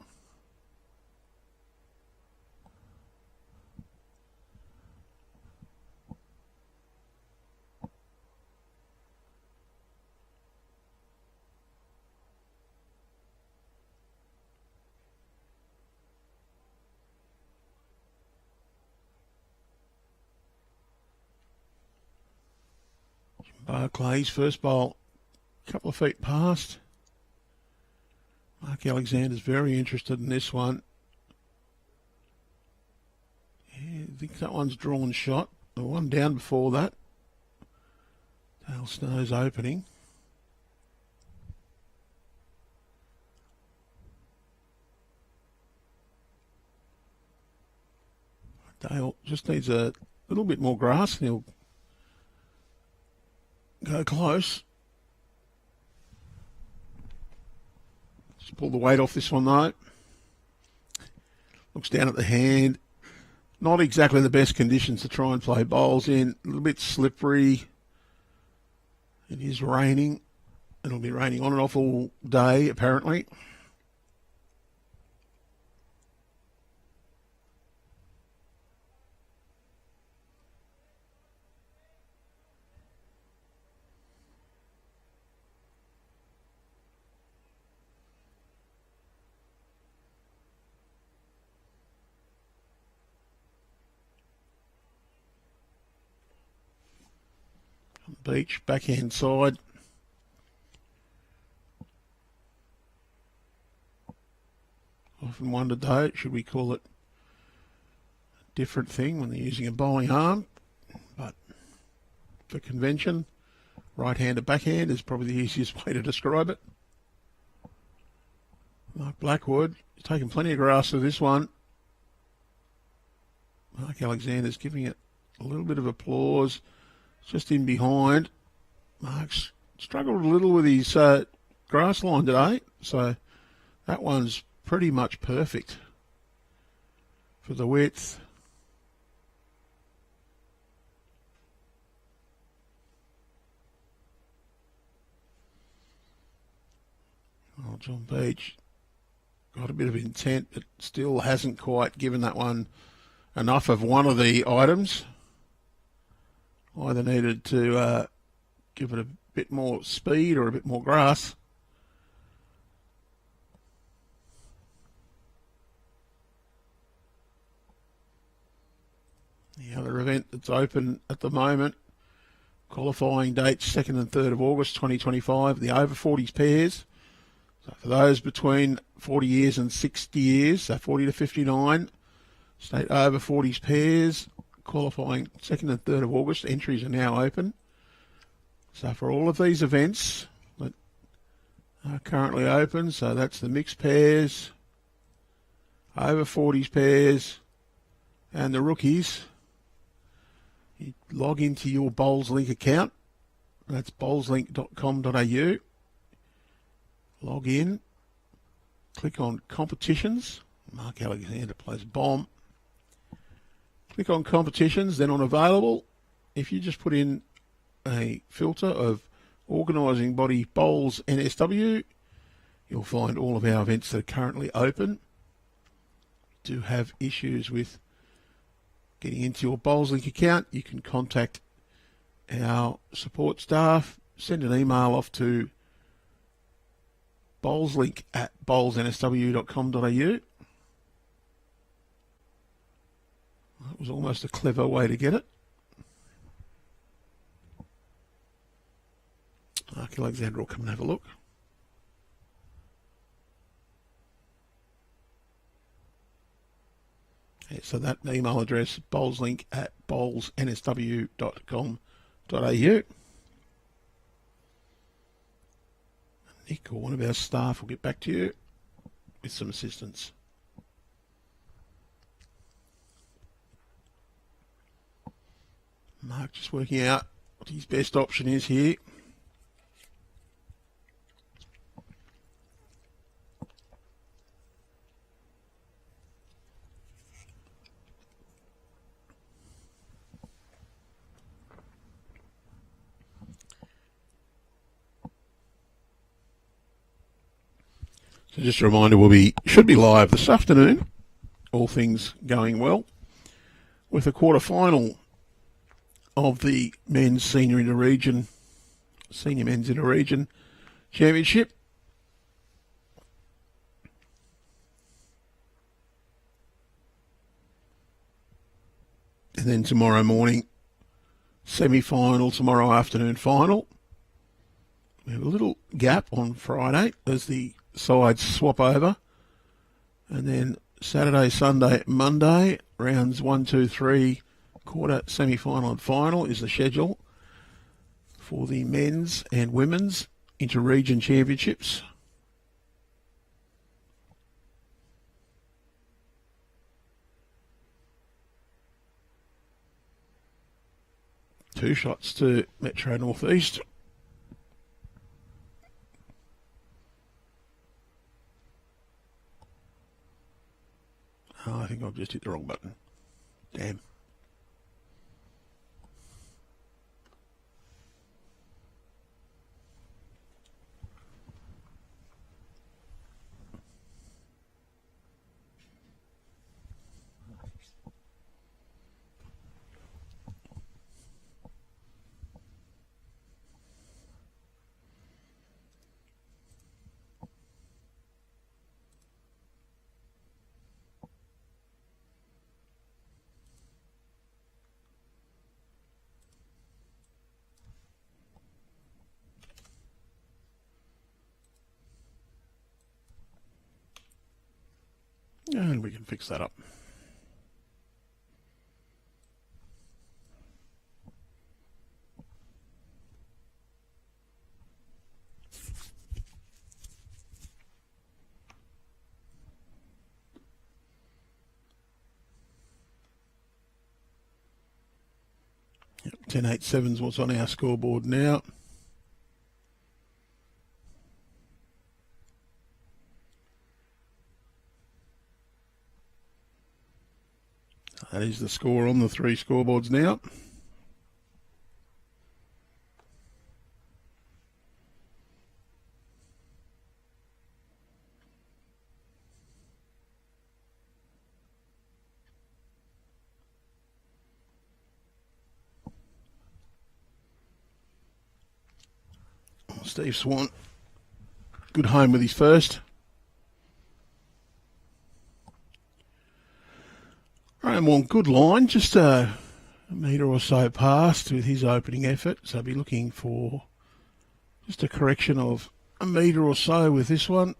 Barclay's first bowl, a couple of feet past. Mark Alexander's very interested in this one. Yeah, I think that one's drawn shot. The one down before that. Dale Snow's opening. Dale just needs a little bit more grass and he'll go close. Just pull the weight off this one though. Looks down at the hand. Not exactly the best conditions to try and play bowls in. A little bit slippery. It is raining. It'll be raining on and off all day apparently. Beach, backhand side. Often wondered though, should we call it a different thing when they're using a bowling arm? But for convention, right-handed backhand is probably the easiest way to describe it. Like Blackwood, he's taken plenty of grass with this one. Mark Alexander's giving it a little bit of applause. Just in behind. Mark's struggled a little with his grass line today, so that one's pretty much perfect for the width. Oh, John Beach got a bit of intent, but still hasn't quite given that one enough of one of the items. Either needed to give it a bit more speed or a bit more grass. The other event that's open at the moment, qualifying dates 2nd and 3rd of August 2025, the over 40s pairs. So for those between 40 years and 60 years, so 40 to 59, state over 40s pairs, qualifying 2nd and 3rd of August. Entries are now open. So for all of these events that are currently open, so that's the mixed pairs, over 40s pairs, and the rookies, you log into your BowlsLink account. That's bowlslink.com.au. Log in, click on competitions. Mark Alexander plays bomb. Click on competitions, then on available. If you just put in a filter of organising body bowls NSW, you'll find all of our events that are currently open. Do have issues with getting into your BowlsLink account, you can contact our support staff, send an email off to bowlslink@bowlsnsw.com.au. That was almost a clever way to get it. Mark Alexander will come and have a look. Yeah, so that email address, bowlslink@bowlsnsw.com.au. Nick or one of our staff will get back to you with some assistance. Mark just working out what his best option is here. So just a reminder, should be live this afternoon, all things going well, with a quarter final of the men's senior men's inter-region championship. And then tomorrow morning, semi-final, tomorrow afternoon final. We have a little gap on Friday as the sides swap over. And then Saturday, Sunday, Monday, rounds 1, 2, 3, quarter, semi-final and final is the schedule for the men's and women's inter-region championships. Two shots to Metro North East. Oh, I think I've just hit the wrong button. Damn. And we can fix that up. Yep, 10-8-7's what's on our scoreboard now. That is the score on the three scoreboards now. Steve Swan, good home with his first. Graeme Wong, good line, just a metre or so past with his opening effort, so I'll be looking for just a correction of a metre or so with this one.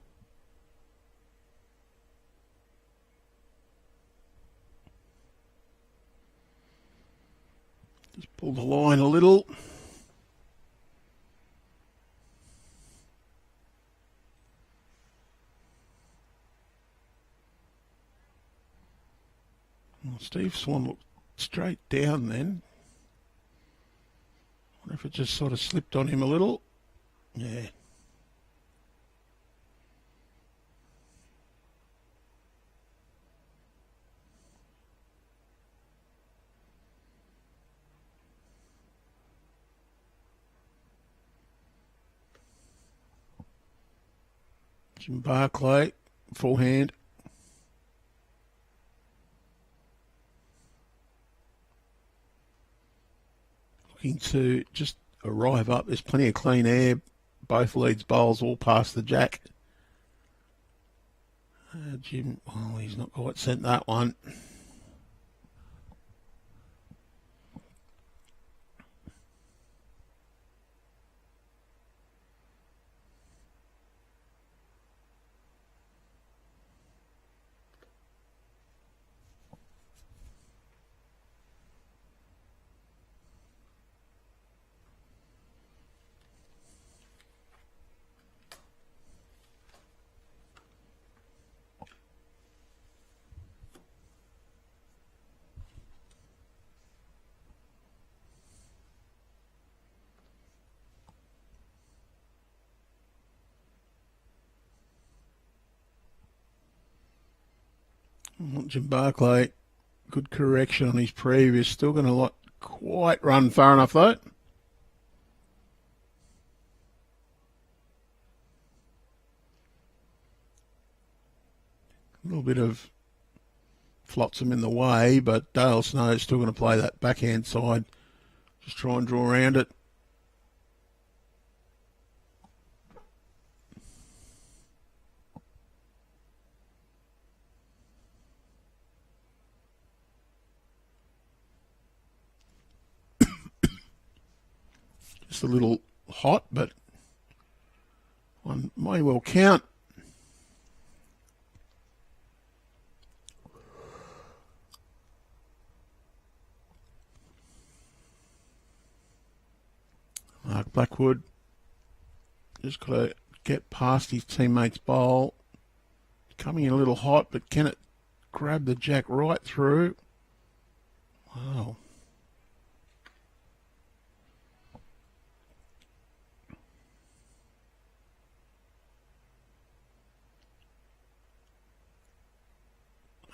Just pull the line a little. Well, Steve Swan looked straight down then. I wonder if it just sort of slipped on him a little. Yeah. Jim Barclay, forehand. Looking to just arrive up. There's plenty of clean air. Both leads bowls all past the jack. Jim, oh, he's not quite sent that one. Jim Barclay, good correction on his previous. Still going to not quite run far enough though. A little bit of flotsam in the way, but Dale Snow's still going to play that backhand side. Just try and draw around it. Just a little hot, but one may well count. Blackwood just got to get past his teammate's bowl. Coming in a little hot, but can it grab the jack right through? Wow.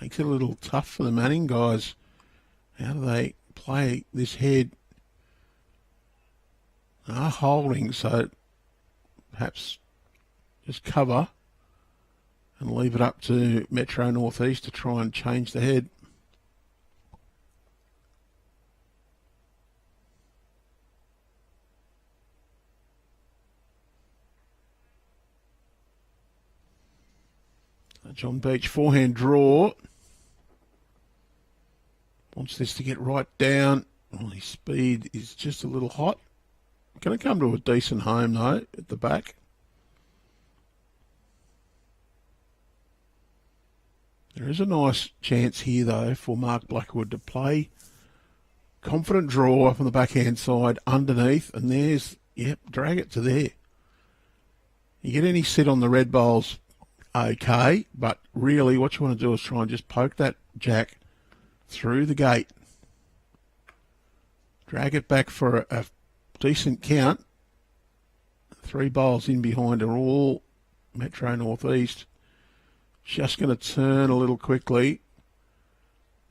Makes it a little tough for the Manning guys. How do they play this head? Are holding, so perhaps just cover and leave it up to Metro Northeast to try and change the head. John Beach, forehand draw. Wants this to get right down. Well, his speed is just a little hot. Going to come to a decent home, though, at the back. There is a nice chance here, though, for Mark Blackwood to play. Confident draw up on the backhand side underneath, and there's, yep, drag it to there. You get any sit on the red bowls, okay, but really what you want to do is try and just poke that jack through the gate. Drag it back for a decent count. 3 bowls in behind are all Metro Northeast. Just going to turn a little quickly.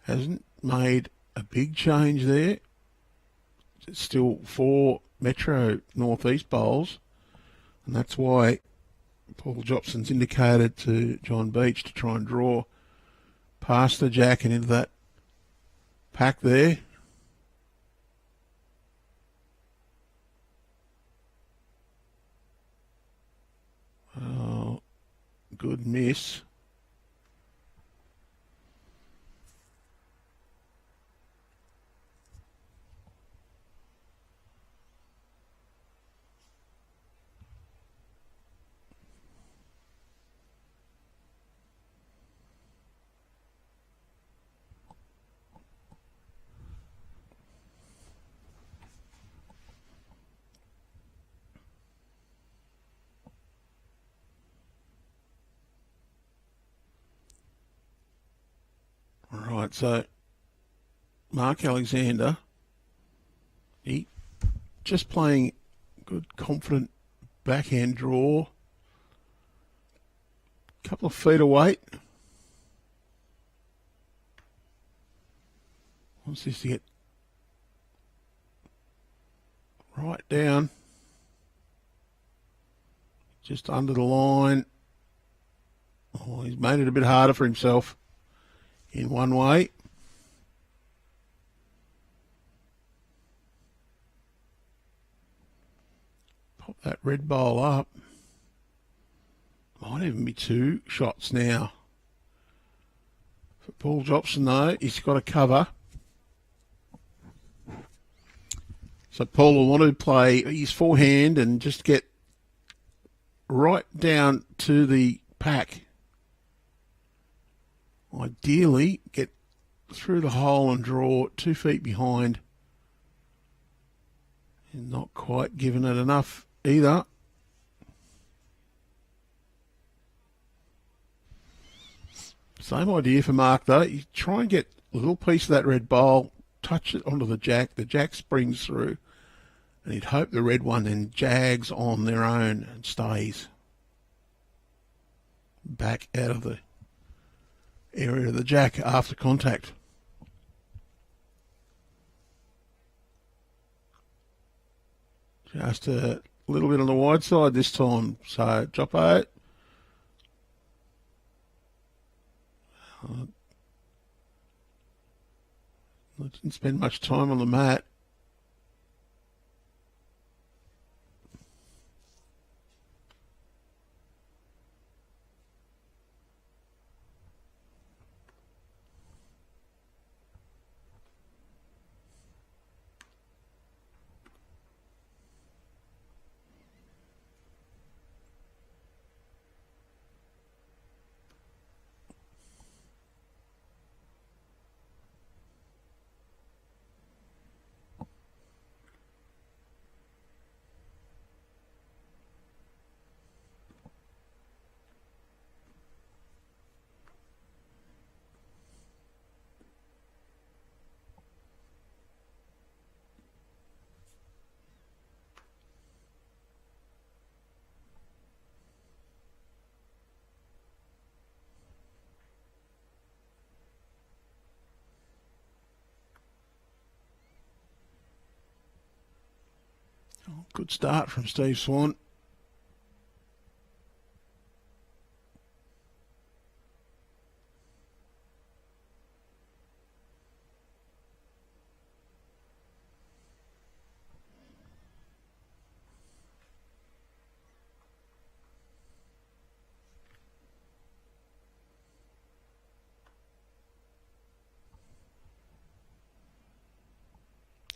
Hasn't made a big change there. It's still 4 Metro Northeast bowls. And that's why Paul Jopson's indicated to John Beach to try and draw past the jack and into that pack there. good miss. All right, so Mark Alexander, he just playing good, confident backhand draw. Couple of feet of weight. Wants this to get right down. Just under the line. Oh, he's made it a bit harder for himself in one way. Pop that red bowl up. Might even be 2 shots now. For Paul Jopson, though, he's got a cover. So Paul will want to play his forehand and just get right down to the pack. Ideally, get through the hole and draw 2 feet behind. And not quite giving it enough either. Same idea for Mark, though. You try and get a little piece of that red bowl, touch it onto the jack. The jack springs through. And you'd hope the red one then jags on their own and stays back out of the area of the jack after contact. Just a little bit on the wide side this time. So Joppo. I didn't spend much time on the mat. Oh, good start from Steve Swan.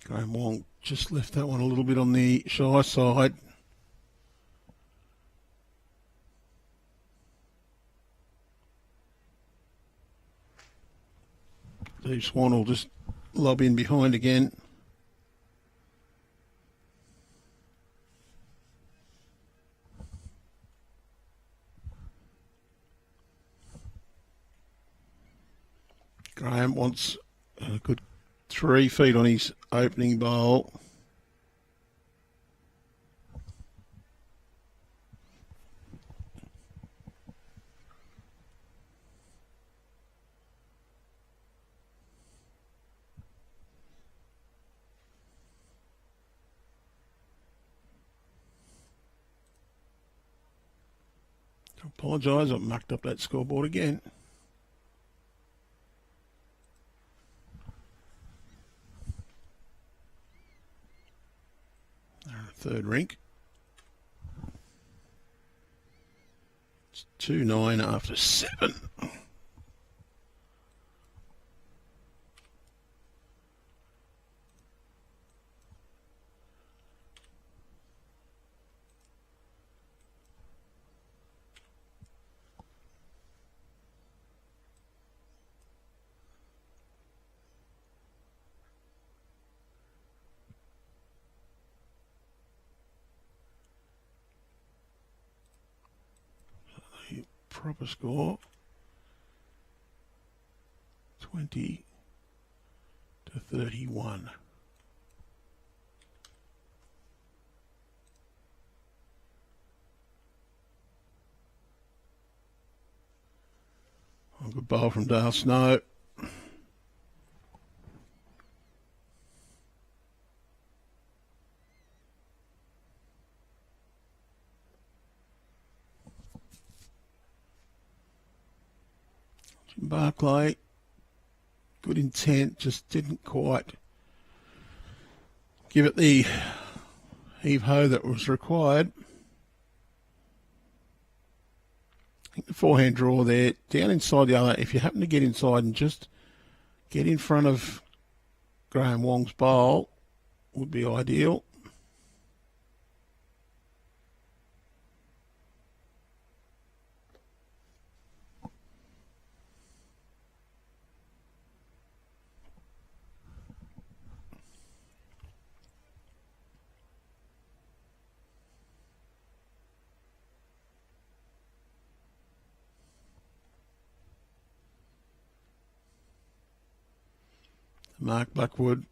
Graeme Wong just left that one a little bit on the shy side. Steve Swan will just lob in behind again. Graeme wants a good 3 feet on his opening bowl. I apologise, I've mucked up that scoreboard again. Third rink. 2-9 after 7. Proper score 20 to 31. Oh, good bowl from Dale Snow. Barclay, good intent, just didn't quite give it the heave-ho that was required. I think the forehand draw there, down inside the other, if you happen to get inside and just get in front of Graeme Wong's bowl, would be ideal. Mark Blackwood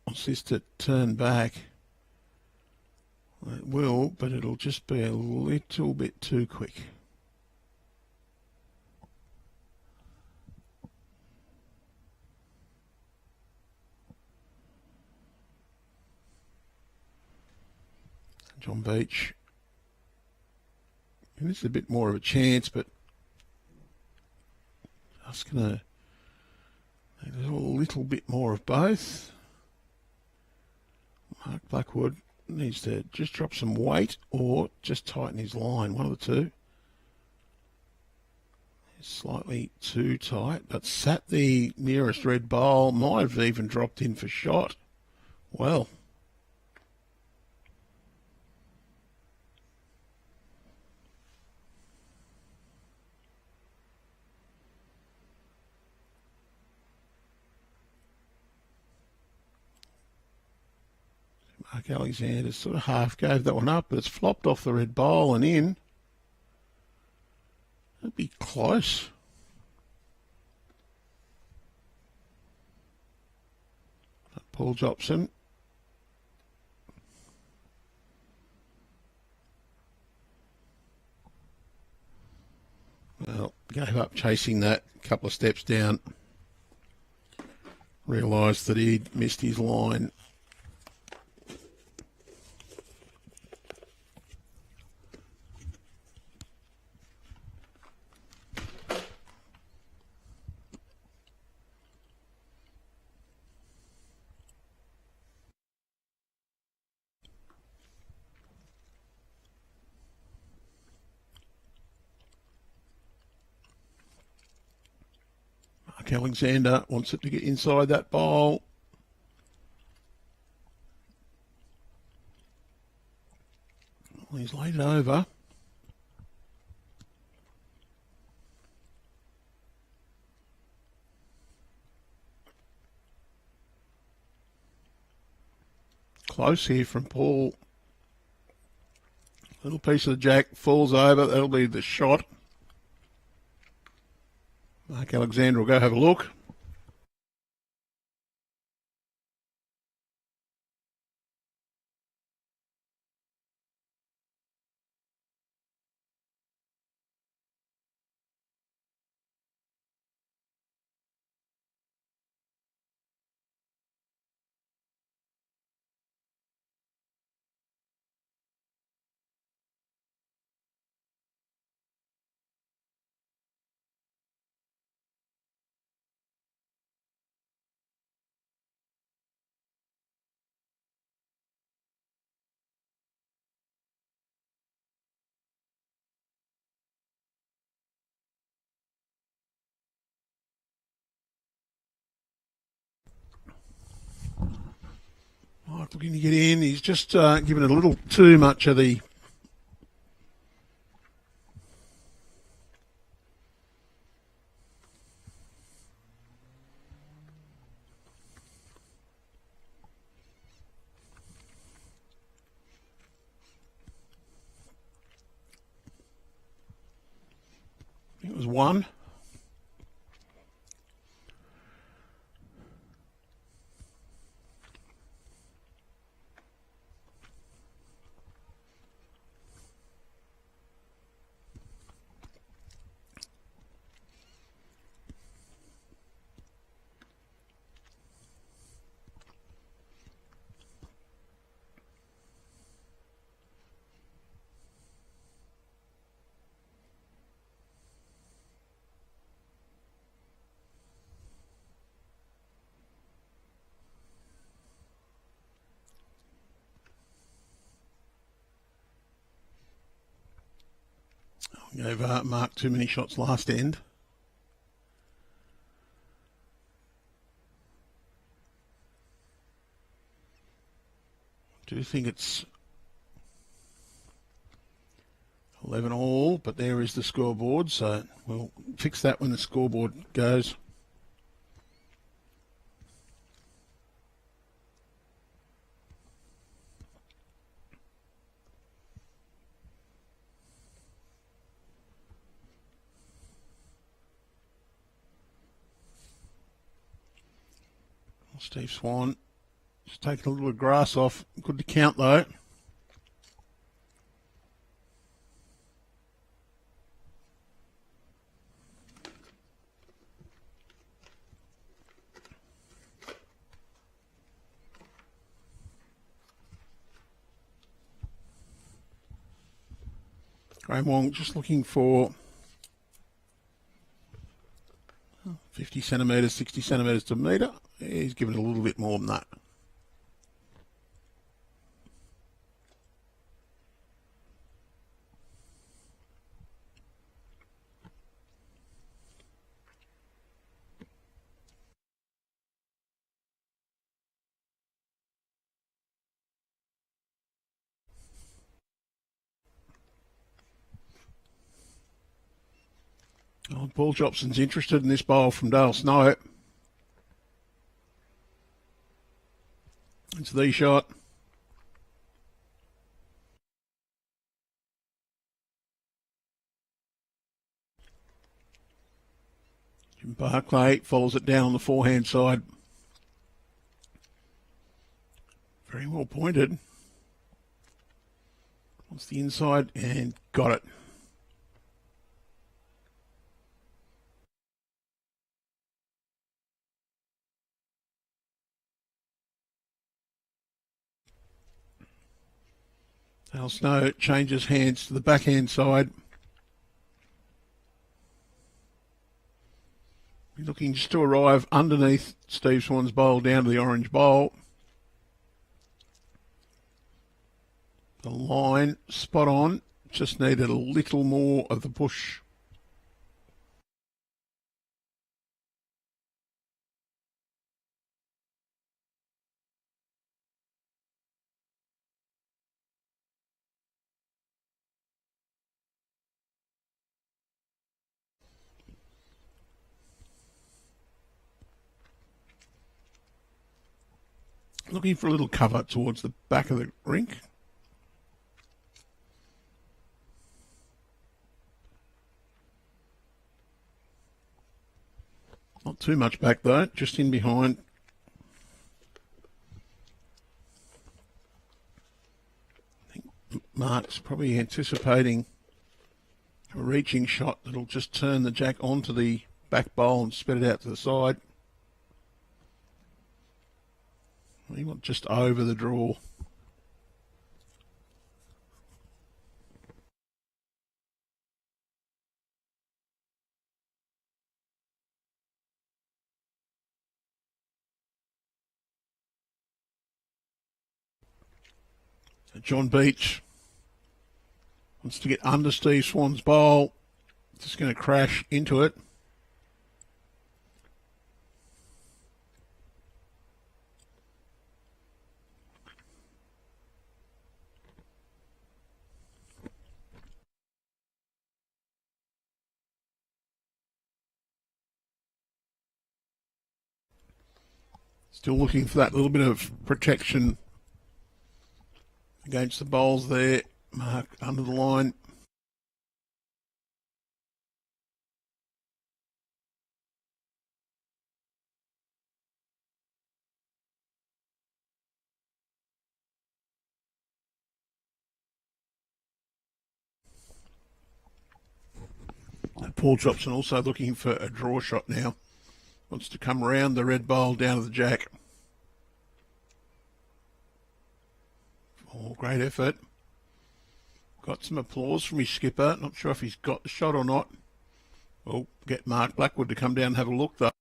wants this to turn back. It will, but it'll just be a little bit too quick. John Beach. And this is a bit more of a chance, but just going to a little bit more of both. Mark Blackwood needs to just drop some weight or just tighten his line, one of the two. It's slightly too tight, but sat the nearest red bowl, might have even dropped in for shot. Well, Mark Alexander sort of half gave that one up, but it's flopped off the red bowl and in. That'd be close. Paul Jopson. Well, gave up chasing that, a couple of steps down. Realised that he'd missed his line. Alexander wants it to get inside that bowl. Well, he's laid it over. Close here from Paul. Little piece of the jack falls over. That'll be the shot. Mark Alexander will go have a look. Mike looking to get in. He's just given it a little too much of the... I think it was one. Gave Mark too many shots last end. I do think it's 11 all, but there is the scoreboard, so we'll fix that when the scoreboard goes. Steve Swan just taking a little of grass off. Good to count though. Graeme Wong just looking for 50 centimetres, 60 centimetres to metre. He's given it a little bit more than that. Oh, Paul Jopson's interested in this bowl from Dale Snow. It's the shot. Barclay follows it down on the forehand side. Very well pointed. Wants the inside and got it. Al Snow changes hands to the backhand side. He's looking just to arrive underneath Steve Swan's bowl down to the orange bowl. The line spot on, just needed a little more of the push. Looking for a little cover towards the back of the rink. Not too much back though, just in behind. I think Mark's probably anticipating a reaching shot that'll just turn the jack onto the back bowl and spit it out to the side. He went just over the draw. So John Beach wants to get under Steve Swan's bowl. Just going to crash into it. Still looking for that little bit of protection against the bowls there. Mark under the line. Paul Jopson also looking for a draw shot now. Wants to come around the red bowl down to the jack. Oh, great effort. Got some applause from his skipper. Not sure if he's got the shot or not. We'll get Mark Blackwood to come down and have a look though.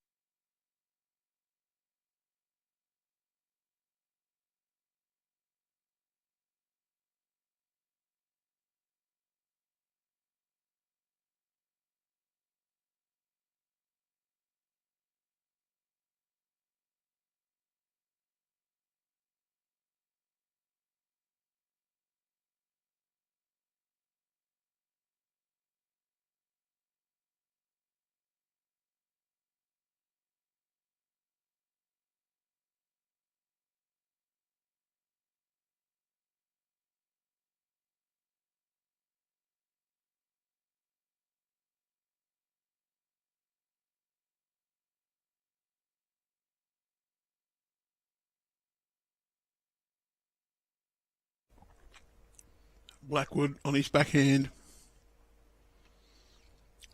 Blackwood on his backhand.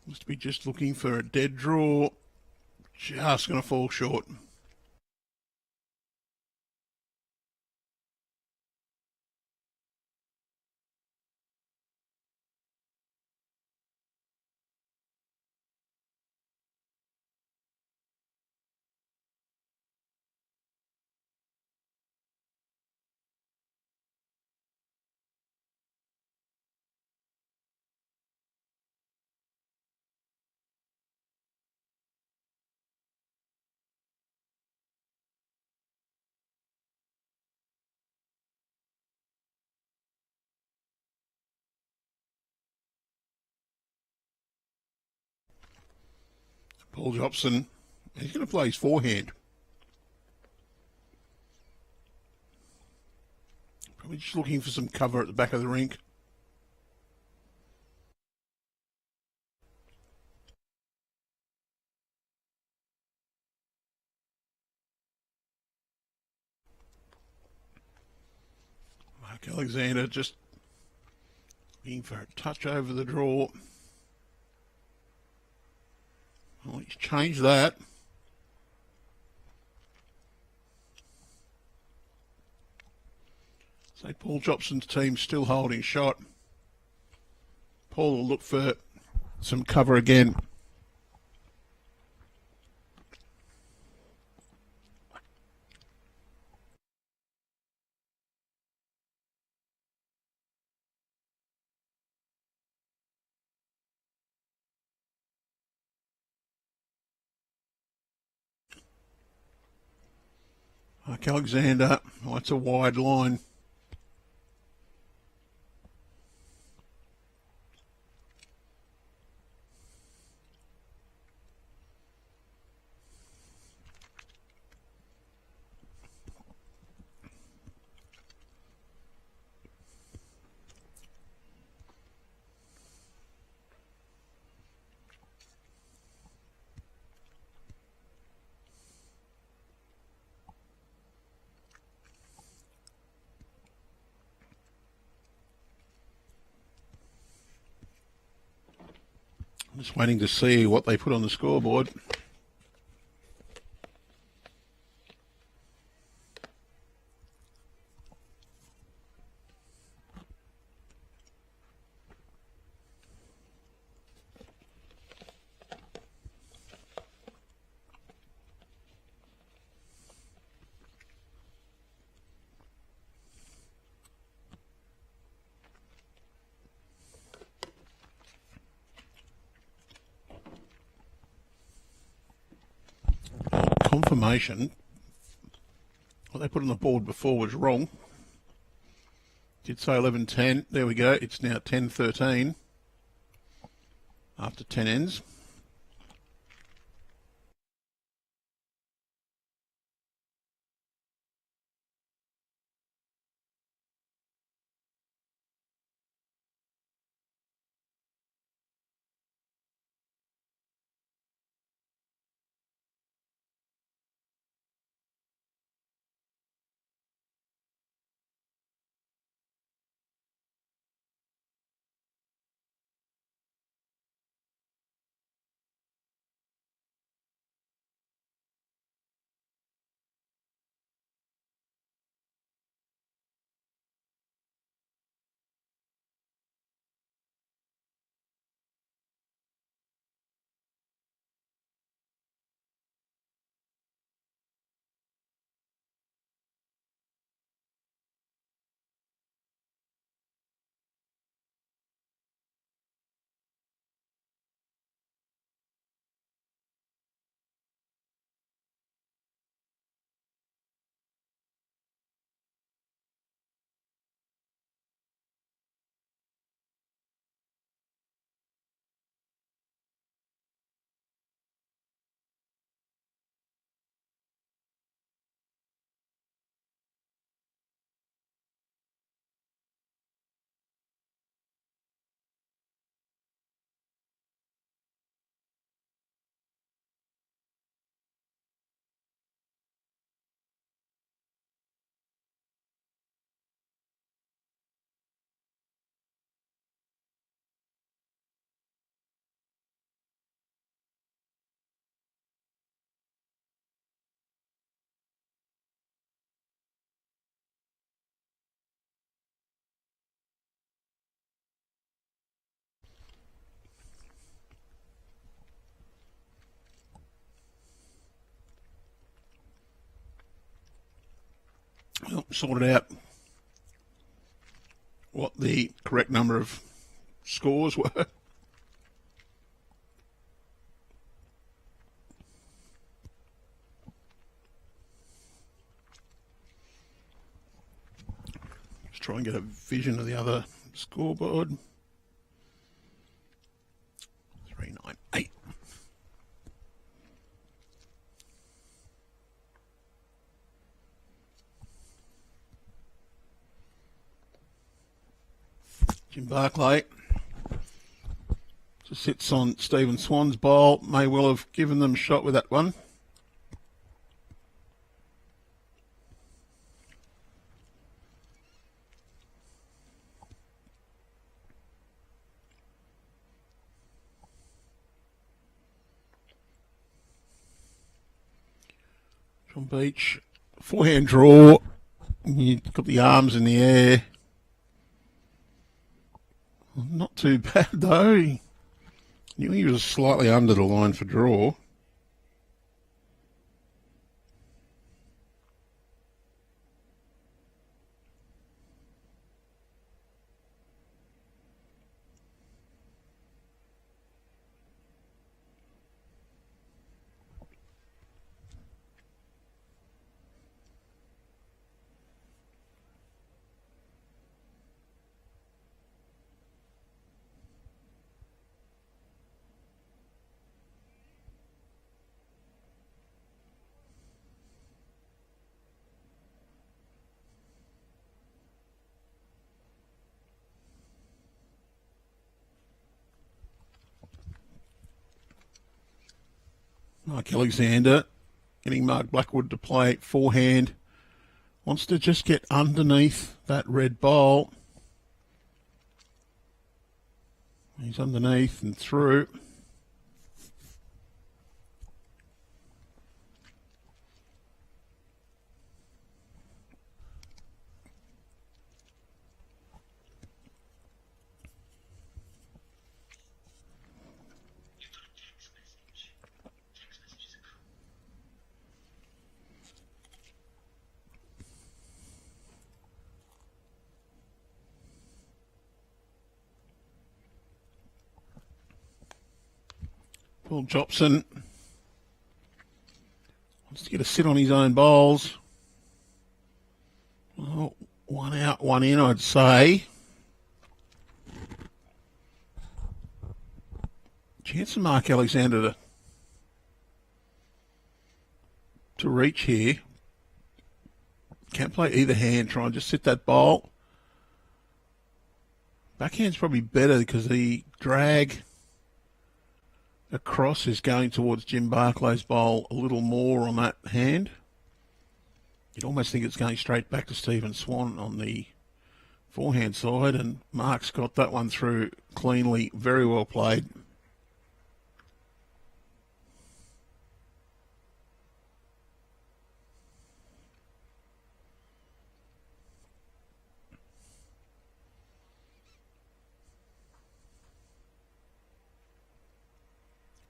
Must be just looking for a dead draw. Just going to fall short. Paul Jopson, he's going to play his forehand. Probably just looking for some cover at the back of the rink. Mark Alexander just looking for a touch over the draw. Well, he's changed that. So Paul Jopson's team still holding shot. Paul will look for some cover again. Mark Alexander, oh, it's a wide line. I'm just waiting to see what they put on the scoreboard. Confirmation. What they put on the board before was wrong. Did say 11:10. There we go. It's now 10:13 after 10 ends. sorted out what the correct number of scores were. Just try and get a vision of the other scoreboard. 398. Jim Barclay just sits on Stephen Swan's bowl. May well have given them a shot with that one. John Beach, forehand draw. You've got the arms in the air. Not too bad though. Knew he was slightly under the line for draw. Mark Alexander getting Mark Blackwood to play forehand. Wants to just get underneath that red bowl. He's underneath and through. Paul Jopson wants to get a sit on his own bowls. Well, one out, one in, I'd say. Chance for Mark Alexander to reach here. Can't play either hand, try and just sit that bowl. Backhand's probably better because the drag across is going towards Jim Barclay's bowl a little more on that hand. You'd almost think it's going straight back to Stephen Swan on the forehand side, and Mark's got that one through cleanly. Very well played.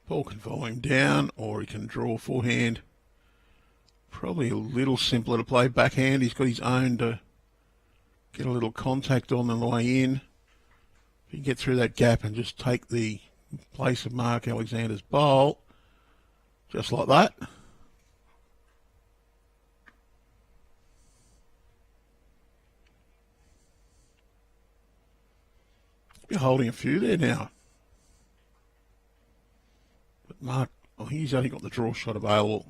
Paul can follow him down, or he can draw forehand. Probably a little simpler to play backhand. He's got his own to get a little contact on the way in. If you can get through that gap and just take the place of Mark Alexander's bowl, just like that. You're holding a few there now. Mark, oh, he's only got the draw shot available.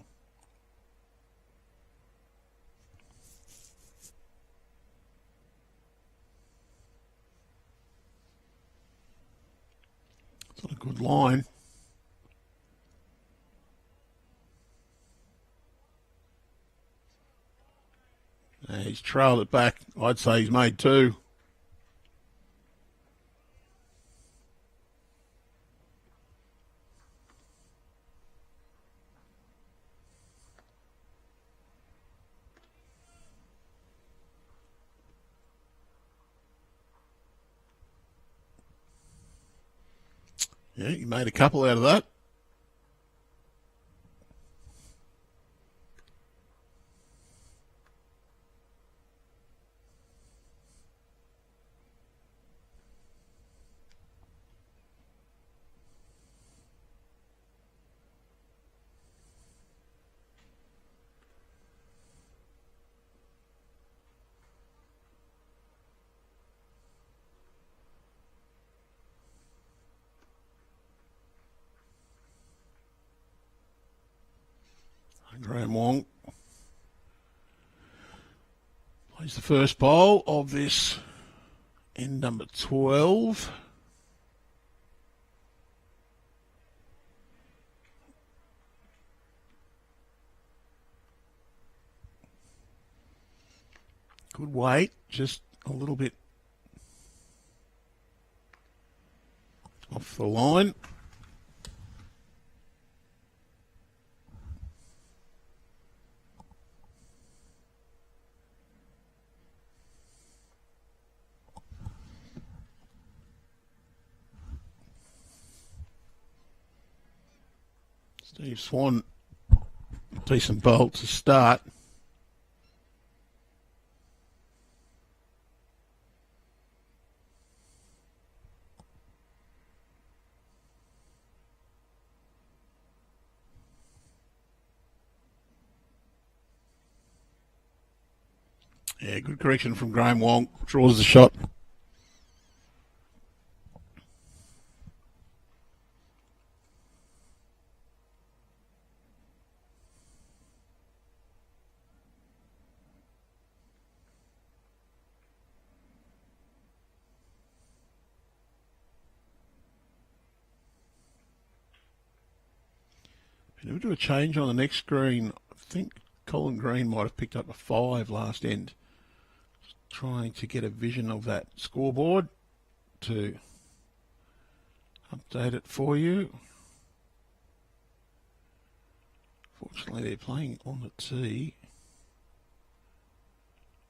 It's not a good line. He's trailed it back. I'd say he's made two. Yeah, you made a couple out of that. Graeme Wong plays the first bowl of this end number 12. Good weight, just a little bit off the line. Steve Swan, decent bowl to start. Yeah, good correction from Graeme Wong. Draws the shot. We'll do a change on the next green. I think Colin Green might have picked up a 5 last end. Just trying to get a vision of that scoreboard to update it for you. Fortunately, they're playing on the tee.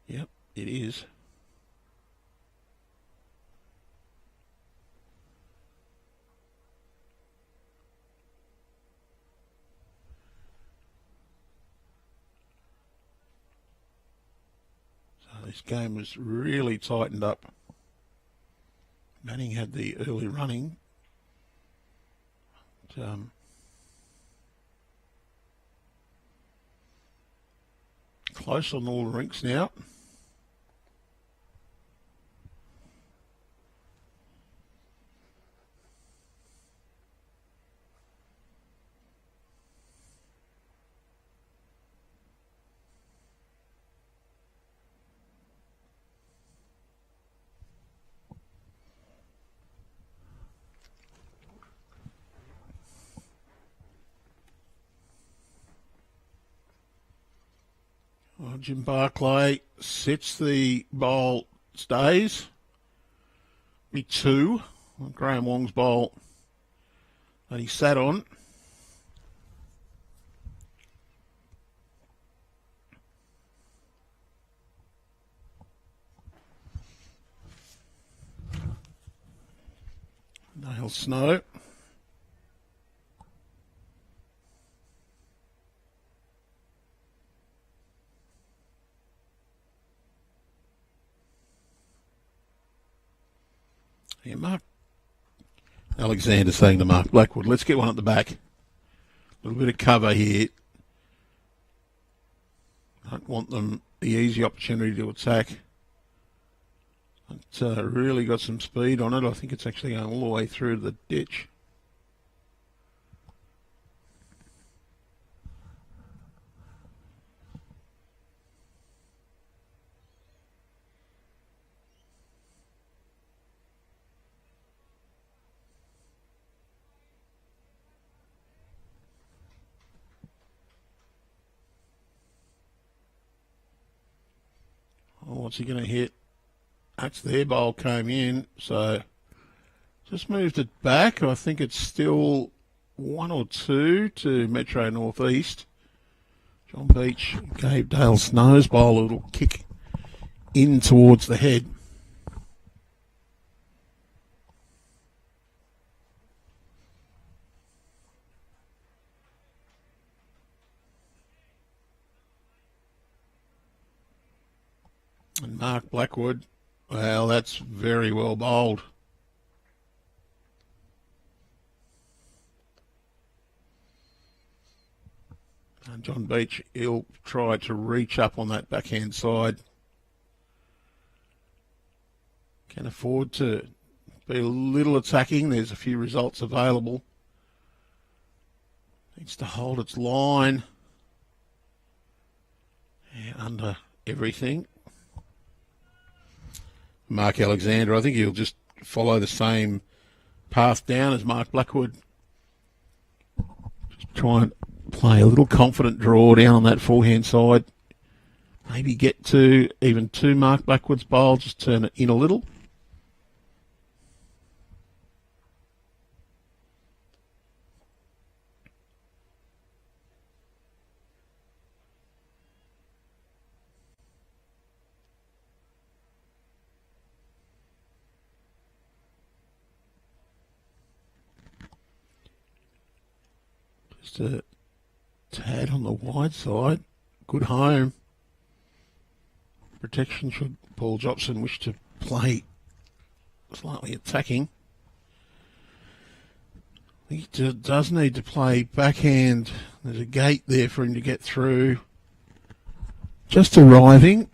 Yep, it is. This game was really tightened up. Manning had the early running. Close on all the rinks now. Jim Barclay sets the bowl, stays. Be 2 on Graeme Wong's bowl that he sat on. Nail Snow. Yeah, Mark Alexander saying to Mark Blackwood, let's get one at the back. A little bit of cover here. Don't want them the easy opportunity to attack. It's really got some speed on it. I think it's actually going all the way through the ditch. Oh, what's he going to hit? That's their bowl came in, so just moved it back. I think it's still 1 or 2 to Metro Northeast. John Beach gave Dale Snow's bowl a little kick in towards the head. And Mark Blackwood, well, that's very well bowled. And John Beach, he'll try to reach up on that backhand side. Can afford to be a little attacking. There's a few results available. Needs to hold its line. Yeah, under everything. Mark Alexander, I think he'll just follow the same path down as Mark Blackwood. Just try and play a little confident draw down on that forehand side. Maybe get to even two Mark Blackwood's bowl, just turn it in a little. Just a tad on the wide side. Good home. Protection should Paul Jopson wish to play slightly attacking. He does need to play backhand. There's a gate there for him to get through. Just arriving.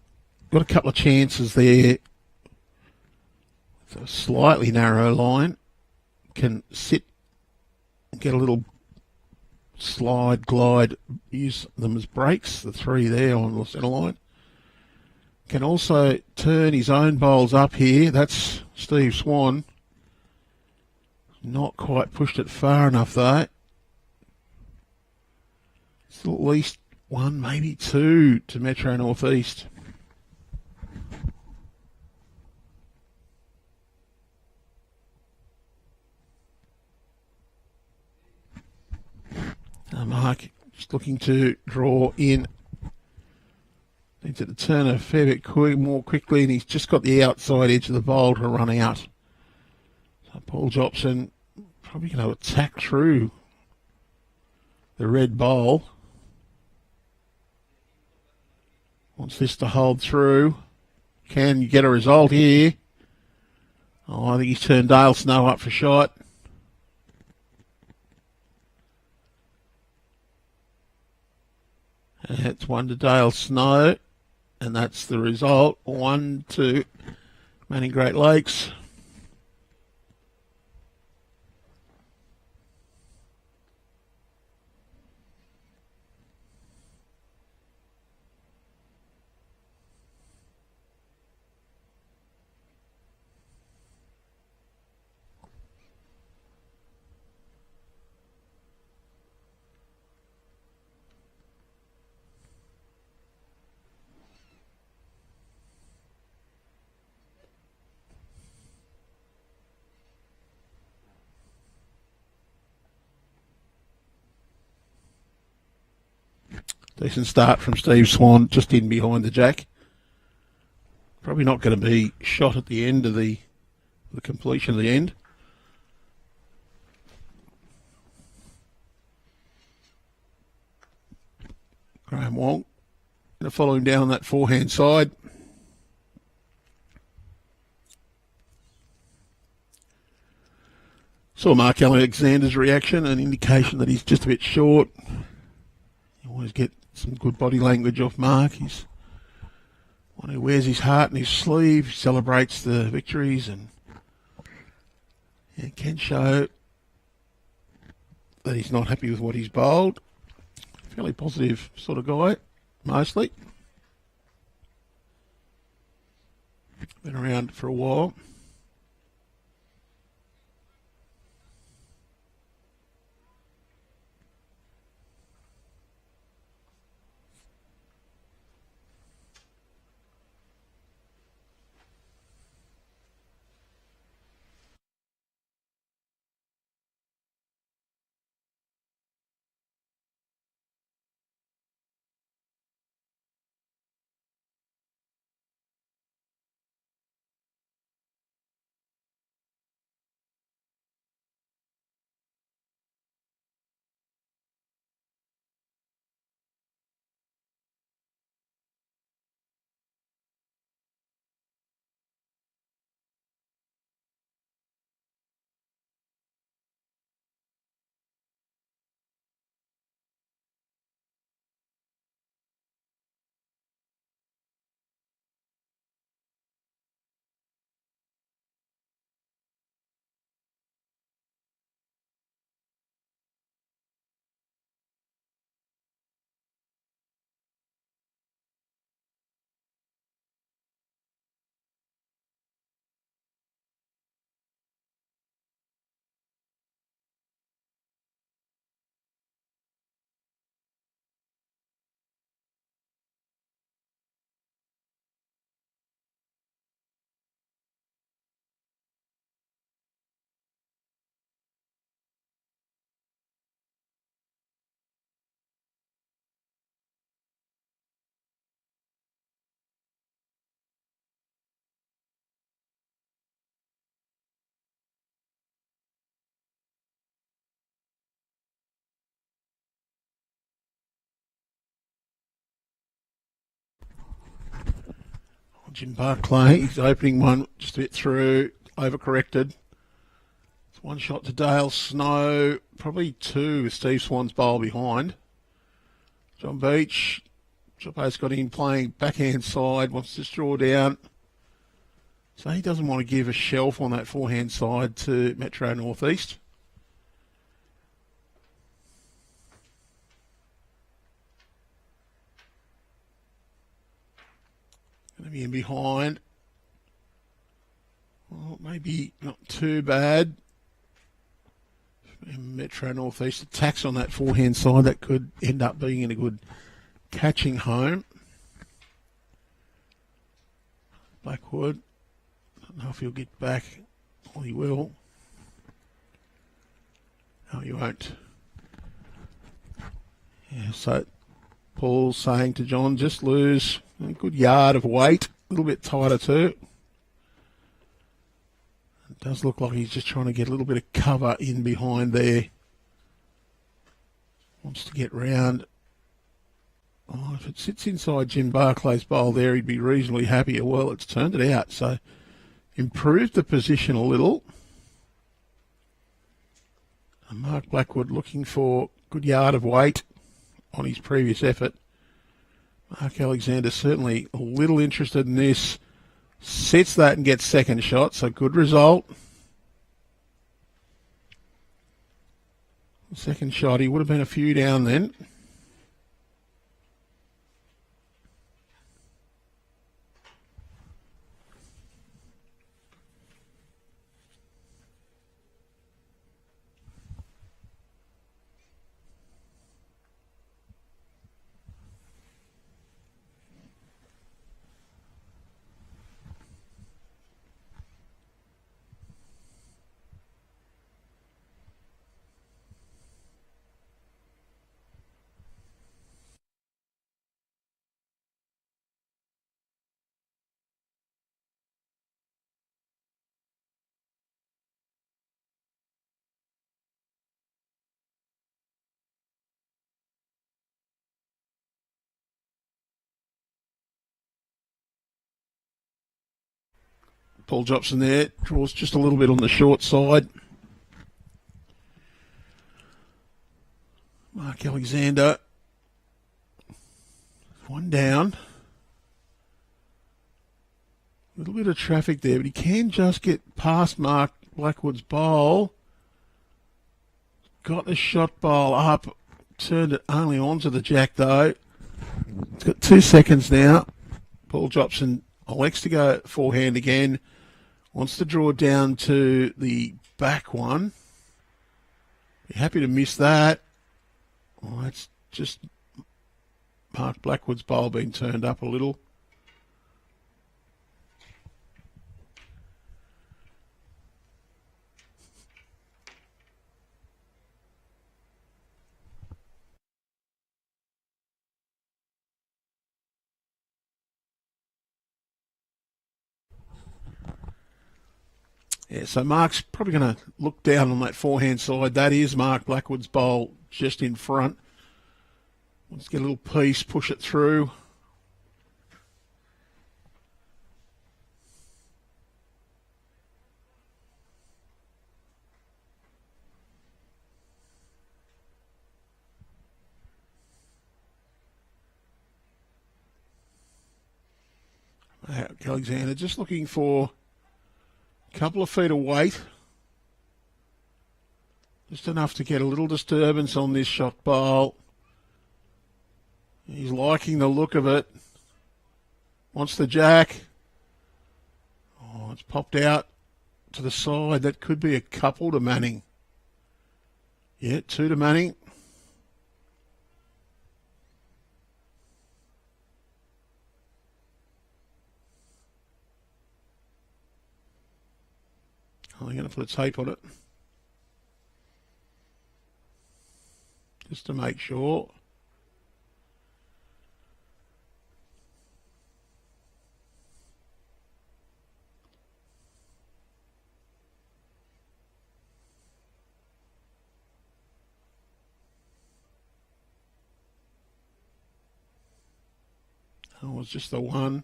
Got a couple of chances there. With a slightly narrow line. Can sit, get a little slide, glide, use them as brakes. The three there on the centre line. Can also turn his own bowls up here. That's Steve Swan. Not quite pushed it far enough though. Still at least one, maybe two to Metro North East. Mark just looking to draw in. Needs it to turn a fair bit more quickly, and he's just got the outside edge of the bowl to run out. So Paul Jopson probably going to attack through the red bowl. Wants this to hold through. Can you get a result here? Oh, I think he's turned Dale Snow up for shot. And that's one to Dale Snow. And that's the result. 1-2. Manning Great Lakes. Decent start from Steve Swan, just in behind the jack. Probably not going to be shot at the end of the completion of the end. Graeme Wong going to follow him down that forehand side. Saw Mark Alexander's reaction, an indication that he's just a bit short. You always get some good body language off Mark. He's one who wears his heart in his sleeve, celebrates the victories, and can show that he's not happy with what he's bowled. Fairly positive sort of guy, mostly. Been around for a while. Jim Barclay, he's opening one just a bit through, overcorrected. It's one shot to Dale Snow, probably two with Steve Swan's bowl behind. John Beach, Jopo's got him playing backhand side, wants to draw down. So he doesn't want to give a shelf on that forehand side to Metro Northeast. Going to be in behind. Well, maybe not too bad. Metro Northeast attacks on that forehand side. That could end up being in a good catching home. Blackwood. I don't know if he'll get back. Well, he will. No, he won't. Yeah, so Paul's saying to John, just lose a good yard of weight. A little bit tighter too. It does look like he's just trying to get a little bit of cover in behind there. Wants to get round. Oh, if it sits inside Jim Barclay's bowl there, he'd be reasonably happy. Well, it's turned it out, so improved the position a little. And Mark Blackwood looking for a good yard of weight on his previous effort. Mark Alexander certainly a little interested in this. Sets that and gets second shot, so good result. Second shot, he would have been a few down then. Paul Jopson there, draws just a little bit on the short side. Mark Alexander, one down. A little bit of traffic there, but he can just get past Mark Blackwood's bowl. Got the shot bowl up, turned it only onto the jack though. It's got 2 seconds now. Paul Jopson elects to go forehand again. Wants to draw down to the back one. Be happy to miss that. Oh, that's just Mark Blackwood's bowl being turned up a little. Yeah, so Mark's probably going to look down on that forehand side. That is Mark Blackwood's bowl just in front. Let's get a little piece, push it through. Alexander just looking for couple of feet of weight, just enough to get a little disturbance on this shot bowl. He's liking the look of it. Wants the jack. Oh, it's popped out to the side. That could be a couple to Manning. Yeah, 2 to Manning. I'm going to put a tape on it just to make sure. Oh, it was just the one.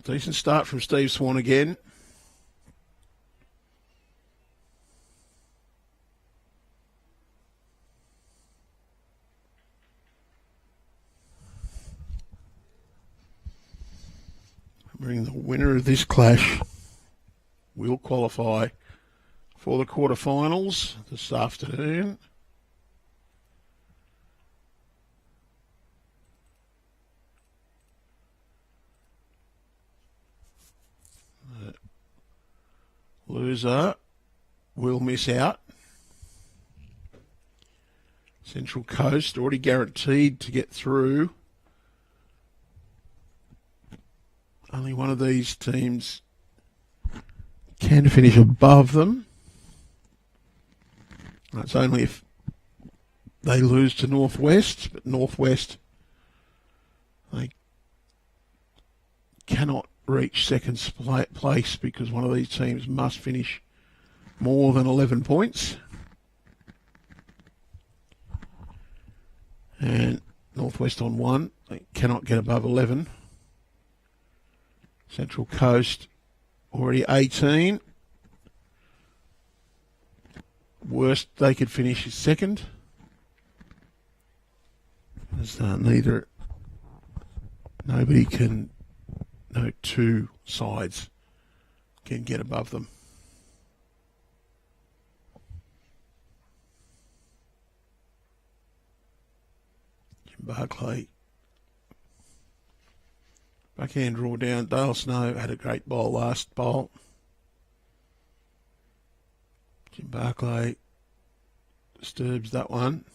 Decent start from Steve Swan again. Remembering the winner of this clash will qualify for the quarterfinals this afternoon. Loser will miss out. Central Coast already guaranteed to get through. Only one of these teams can finish above them. That's only if they lose to Northwest, but Northwest, they cannot reach second place because one of these teams must finish more than 11 points. And Northwest on 1, they cannot get above 11. Central Coast already 18. Worst they could finish is second. As nobody can, no two sides can get above them. Barclay. Backhand draw down. Dale Snow had a great bowl last bowl. Jim Barclay disturbs that one.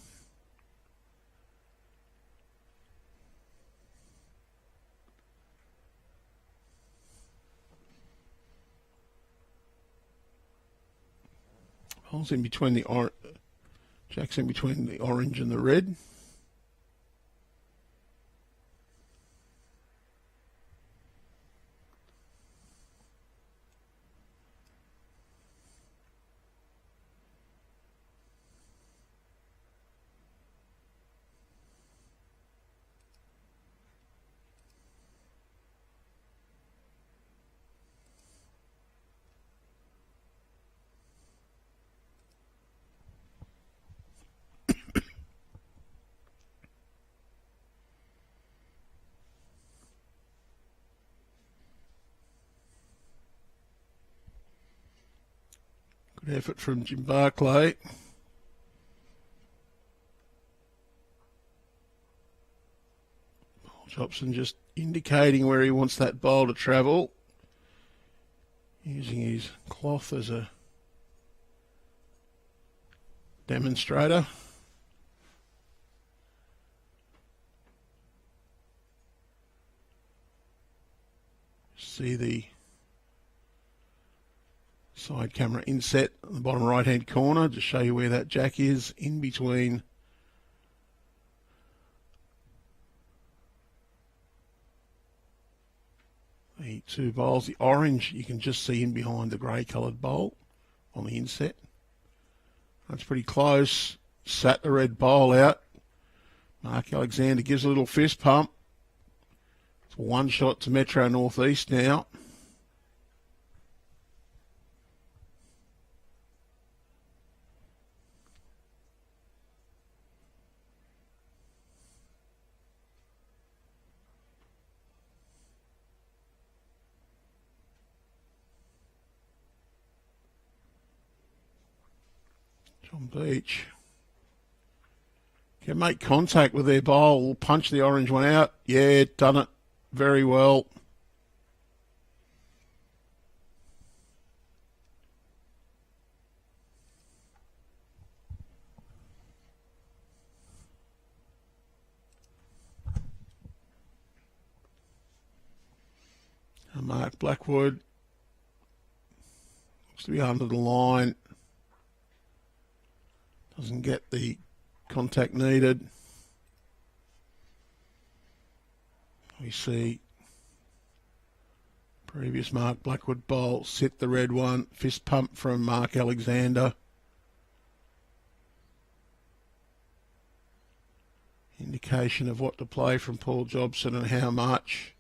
Holes in between the Jack's in between the orange and the red. Good effort from Jim Barclay. Jopson just indicating where he wants that bowl to travel, using his cloth as a demonstrator. See the side camera inset at the bottom right hand corner to show you where that jack is in between the two bowls. The orange you can just see in behind the grey coloured bowl on the inset. That's pretty close. Sat the red bowl out. Mark Alexander gives a little fist pump. It's one shot to Metro North East now. John Beach can make contact with their bowl, punch the orange one out. Yeah, done it very well. And Mark Blackwood looks to be under the line. Doesn't get the contact needed. We see previous Mark Blackwood bowl sit the red one. Fist pump from Mark Alexander. Indication of what to play from Paul Jopson and how much.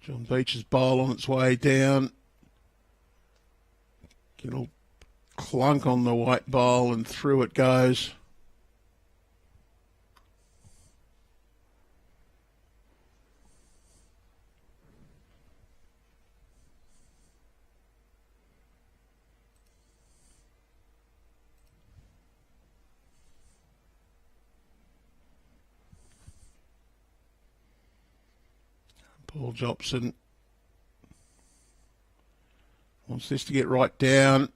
John Beach's bowl on its way down. It'll clunk on the white bowl and through it goes. Paul Jopson wants this to get right down.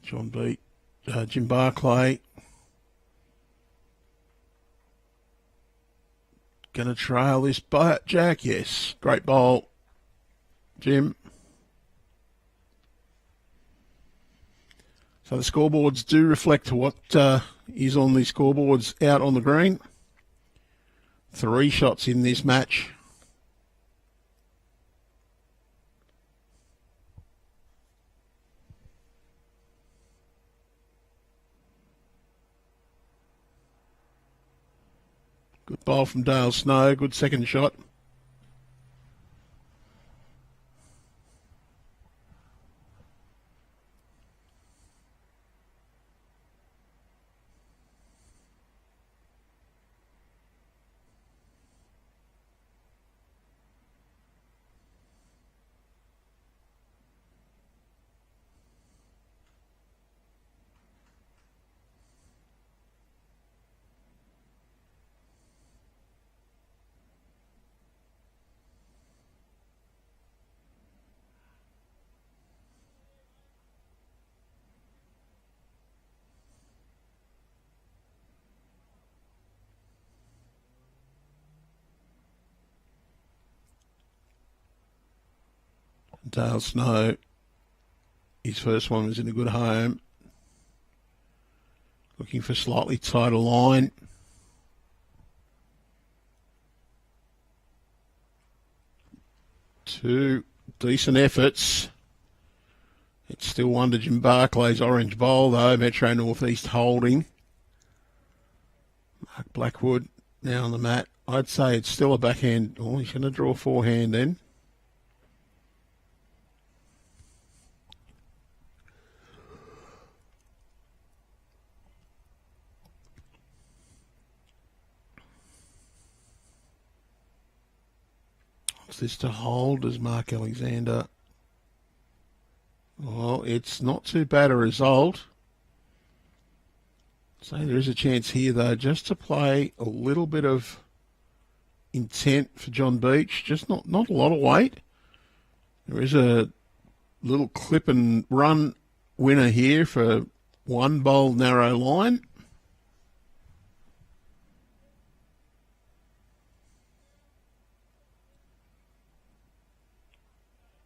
Jim Barclay. Going to trail this Jack, yes. Great bowl, Jim. So the scoreboards do reflect to what is on the scoreboards out on the green. 3 shots in this match. Good bowl from Dale Snow. Good second shot. Dale Snow, his first one was in a good home. Looking for slightly tighter line. Two decent efforts. It's still under Jim Barclay's orange bowl though. Metro North East holding. Mark Blackwood now on the mat. I'd say it's still a backhand. Oh, he's going to draw forehand then. What's this to hold as Mark Alexander? Well, it's not too bad a result. So there is a chance here, though, just to play a little bit of intent for John Beach. Just not a lot of weight. There is a little clip and run winner here for one bold narrow line.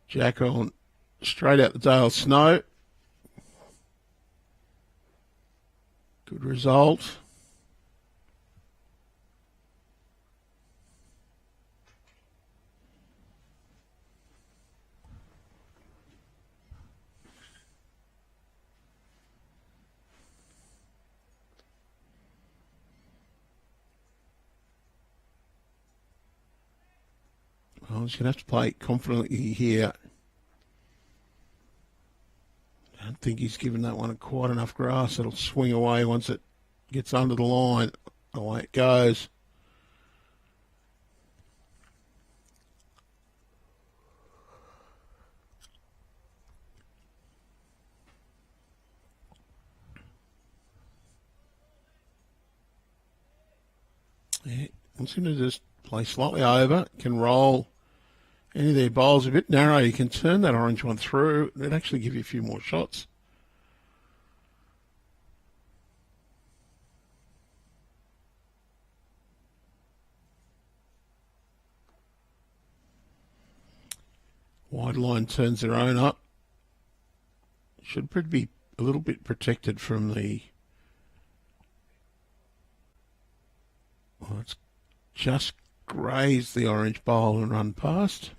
Jack on straight out the Dale Snow. Good result. Well, he's going to have to play confidently here. I don't think he's given that one quite enough grass. It'll swing away once it gets under the line. Away it goes. Yeah, wants him to just play slightly over. Can roll any of their bowls a bit narrow. You can turn that orange one through. It'd actually give you a few more shots. Wide line turns their own up. Should be a little bit protected from the... Well, it's just grazed the orange bowl and run past.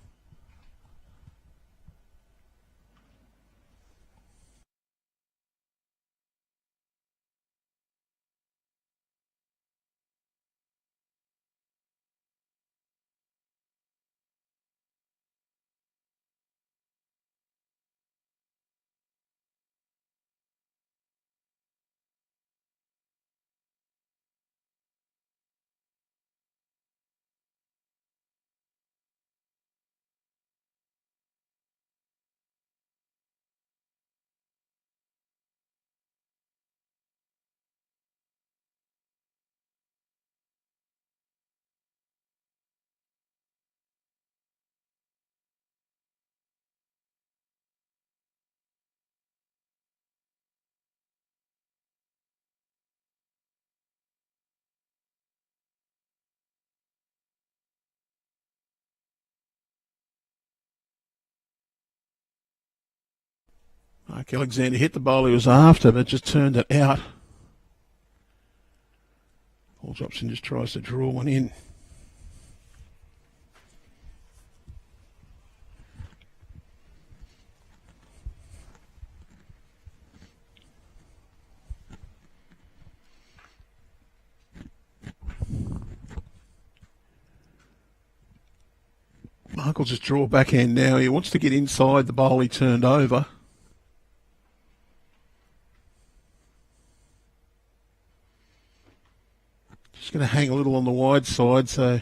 Mark Alexander hit the ball he was after, but just turned it out. Paul Jopson just tries to draw one in. Mark will just draw backhand now. He wants to get inside the bowl he turned over. Just going to hang a little on the wide side, so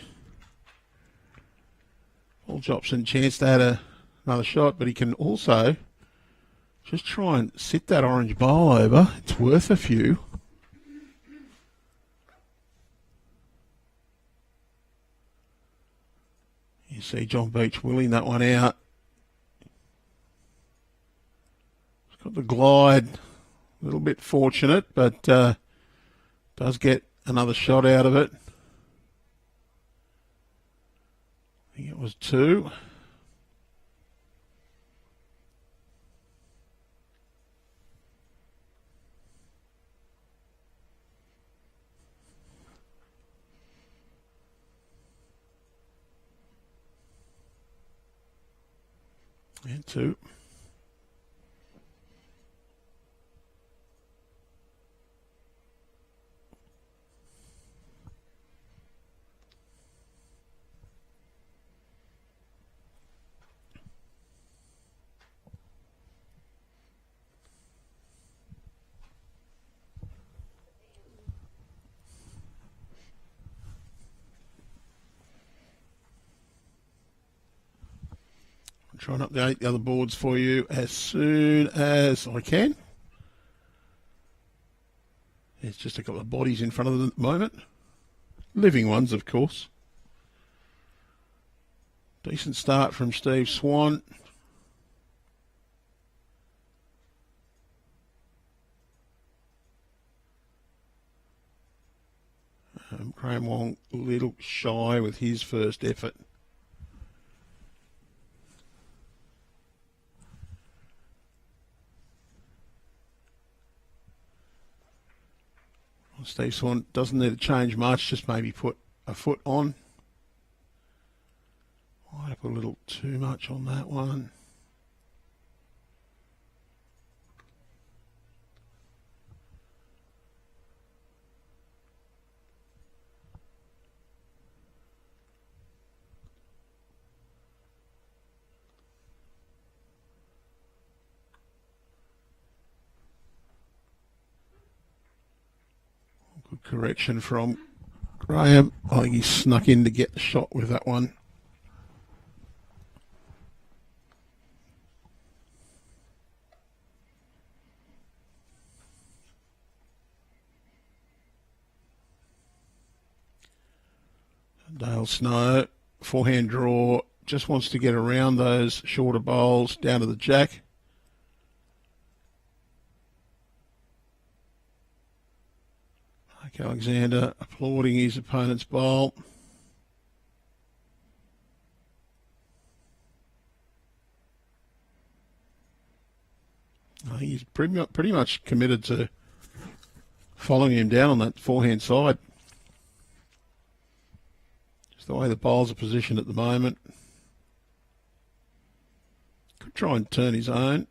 Paul Jopson chance to add another shot, but he can also just try and sit that orange bowl over. It's worth a few. You see John Beach willing that one out. He's got the glide, a little bit fortunate, but does get another shot out of it. I think it was 2. And 2. Try and update the other boards for you as soon as I can. There's just a couple of bodies in front of them at the moment. Living ones, of course. Decent start from Steve Swan. Graeme Wong a little shy with his first effort. Steve Swan doesn't need to change much, just maybe put a foot on. Might have put a little too much on that one. Good correction from Graeme. I think he snuck in to get the shot with that one. Dale Snow, forehand draw, just wants to get around those shorter bowls down to the jack. Mark Alexander applauding his opponent's bowl. He's pretty much committed to following him down on that forehand side. Just the way the bowls are positioned at the moment. Could try and turn his own.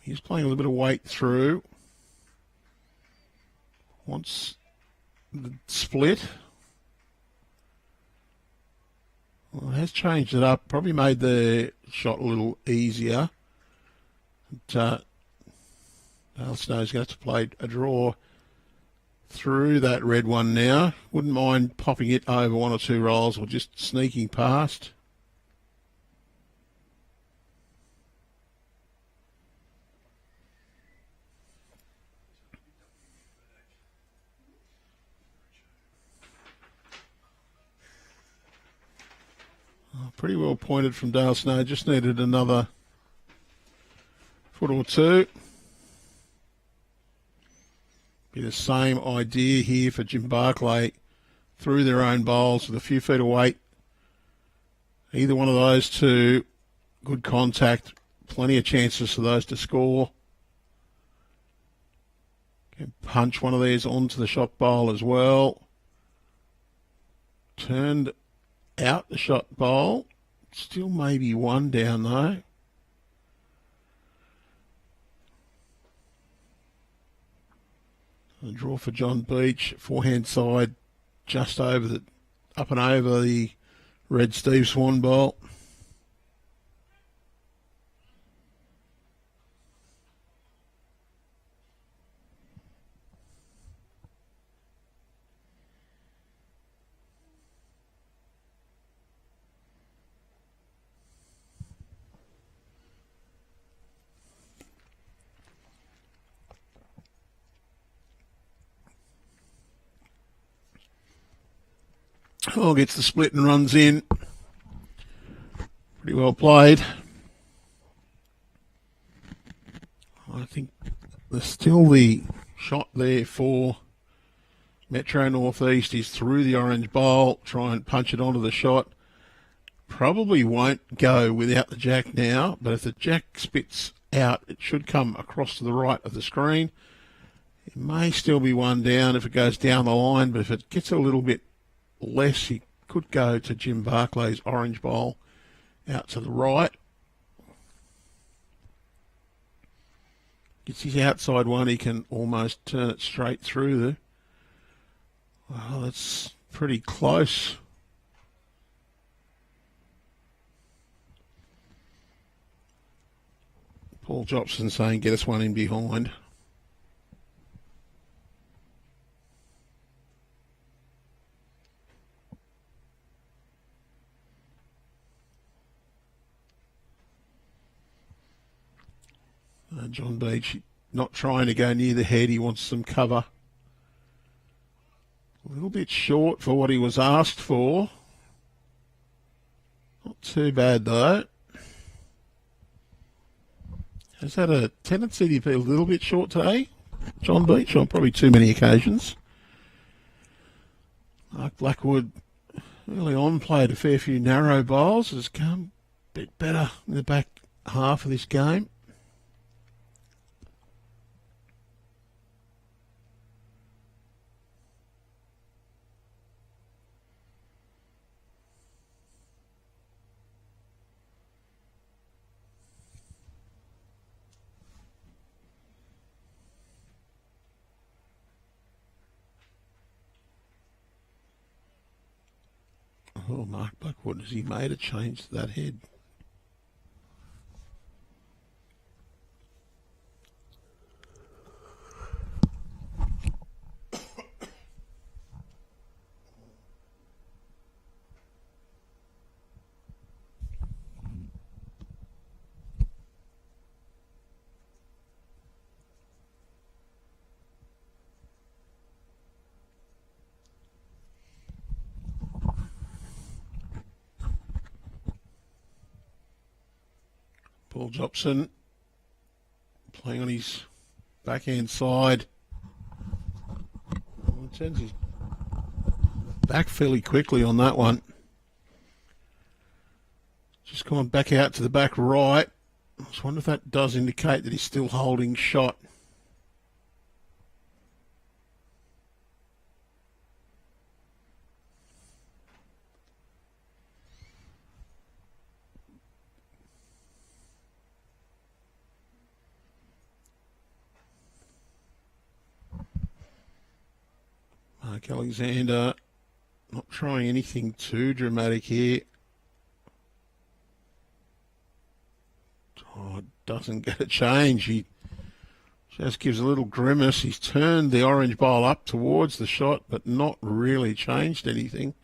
He's playing a little bit of weight through. Wants the split. Well, it has changed it up. Probably made the shot a little easier. But, Dale Snow's going to have to play a draw through that red one now. Wouldn't mind popping it over one or two rolls or just sneaking past. Pretty well pointed from Dale Snow. Just needed another foot or two. Be the same idea here for Jim Barclay. Through their own bowls with a few feet of weight. Either one of those two, good contact, plenty of chances for those to score. Can punch one of these onto the shot bowl as well. Turned out the shot bowl. Still maybe one down though. A draw for John Beach, forehand side, just over the, up and over the red Steve Swan bowl. Oh, gets the split and runs in. Pretty well played. I think there's still the shot there for Metro Northeast. He's through the orange bowl, try and punch it onto the shot. Probably won't go without the jack now, but if the jack spits out, it should come across to the right of the screen. It may still be one down if it goes down the line, but if it gets a little bit less, he could go to Jim Barclay's orange bowl out to the right. Gets his outside one, he can almost turn it straight through there. Well, that's pretty close. Paul Jopson saying get us one in behind. John Beach not trying to go near the head. He wants some cover. A little bit short for what he was asked for. Not too bad though. Has had a tendency to be a little bit short today, John Beach, on probably too many occasions. Mark Blackwood early on played a fair few narrow bowls. Has come a bit better in the back half of this game. Oh, Mark Blackwood, has he made a change to that head? Paul Jopson playing on his backhand side. Well, he turns his back fairly quickly on that one. Just coming back out to the back right. I just wonder if that does indicate that he's still holding shot. Mark Alexander not trying anything too dramatic here. Oh, doesn't get a change. He just gives a little grimace. He's turned the orange bowl up towards the shot, but not really changed anything.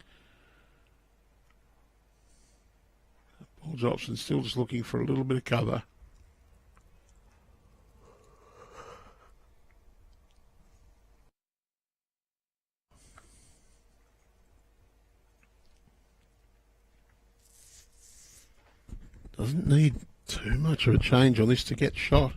Paul Jopson still just looking for a little bit of cover. Doesn't need too much of a change on this to get shot.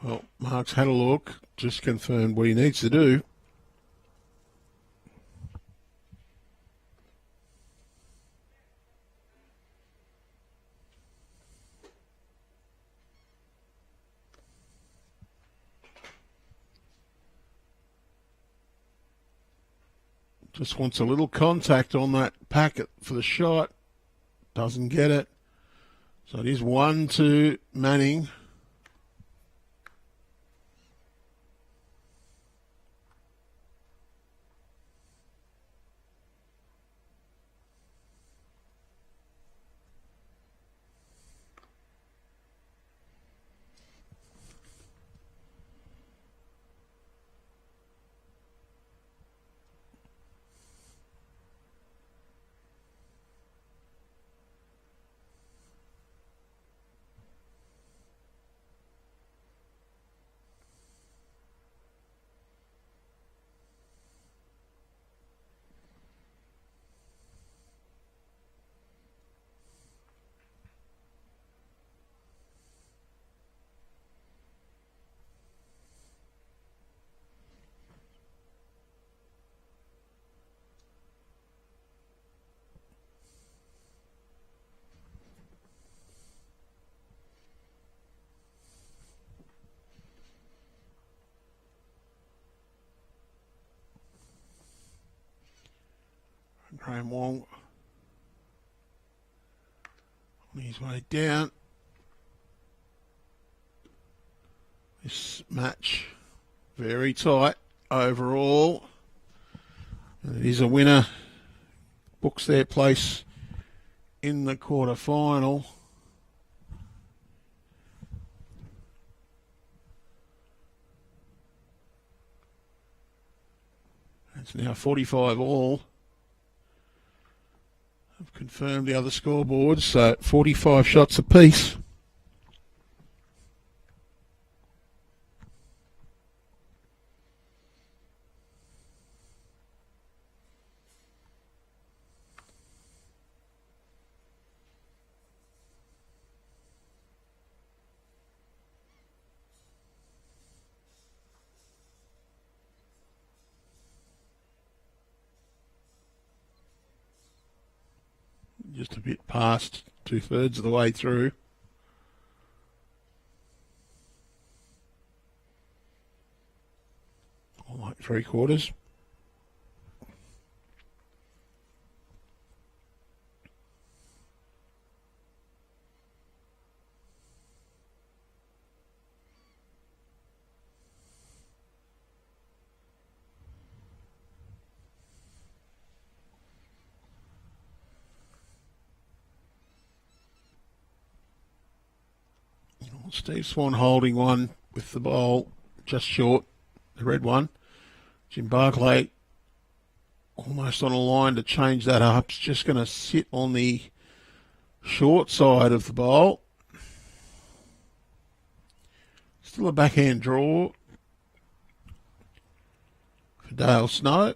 Well, Mark's had a look, just confirmed what he needs to do. Just wants a little contact on that packet for the shot. Doesn't get it. So it is 1-2 Manning. Graeme Wong on his way down. This match very tight overall. And it is a winner. Books their place in the quarter final. It's now 45 all. I've confirmed the other scoreboards, so 45 shots apiece. Just a bit past 2/3 of the way through. Or like 3/4. Steve Swan holding one with the bowl just short, the red one. Jim Barclay almost on a line to change that up. It's just going to sit on the short side of the bowl. Still a backhand draw for Dale Snow.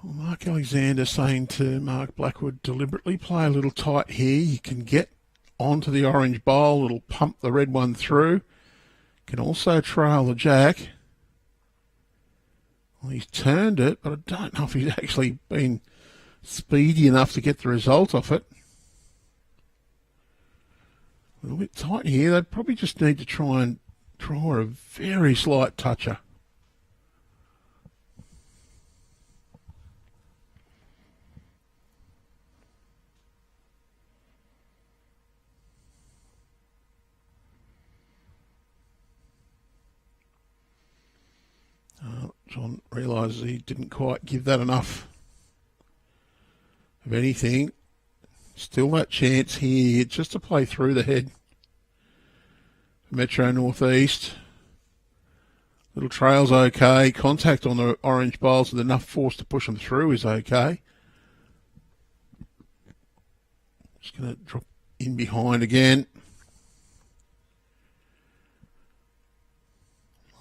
Mark Alexander saying to Mark Blackwood, deliberately play a little tight here. You can get onto the orange bowl. It'll pump the red one through. Can also trail the jack. Well, he's turned it, but I don't know if he's actually been speedy enough to get the result off it. A little bit tight here. They probably just need to try and draw a very slight toucher. John realises he didn't quite give that enough of anything. Still that chance here just to play through the head. Metro Northeast. Little trail's okay. Contact on the orange bowls with enough force to push them through is okay. Just going to drop in behind again.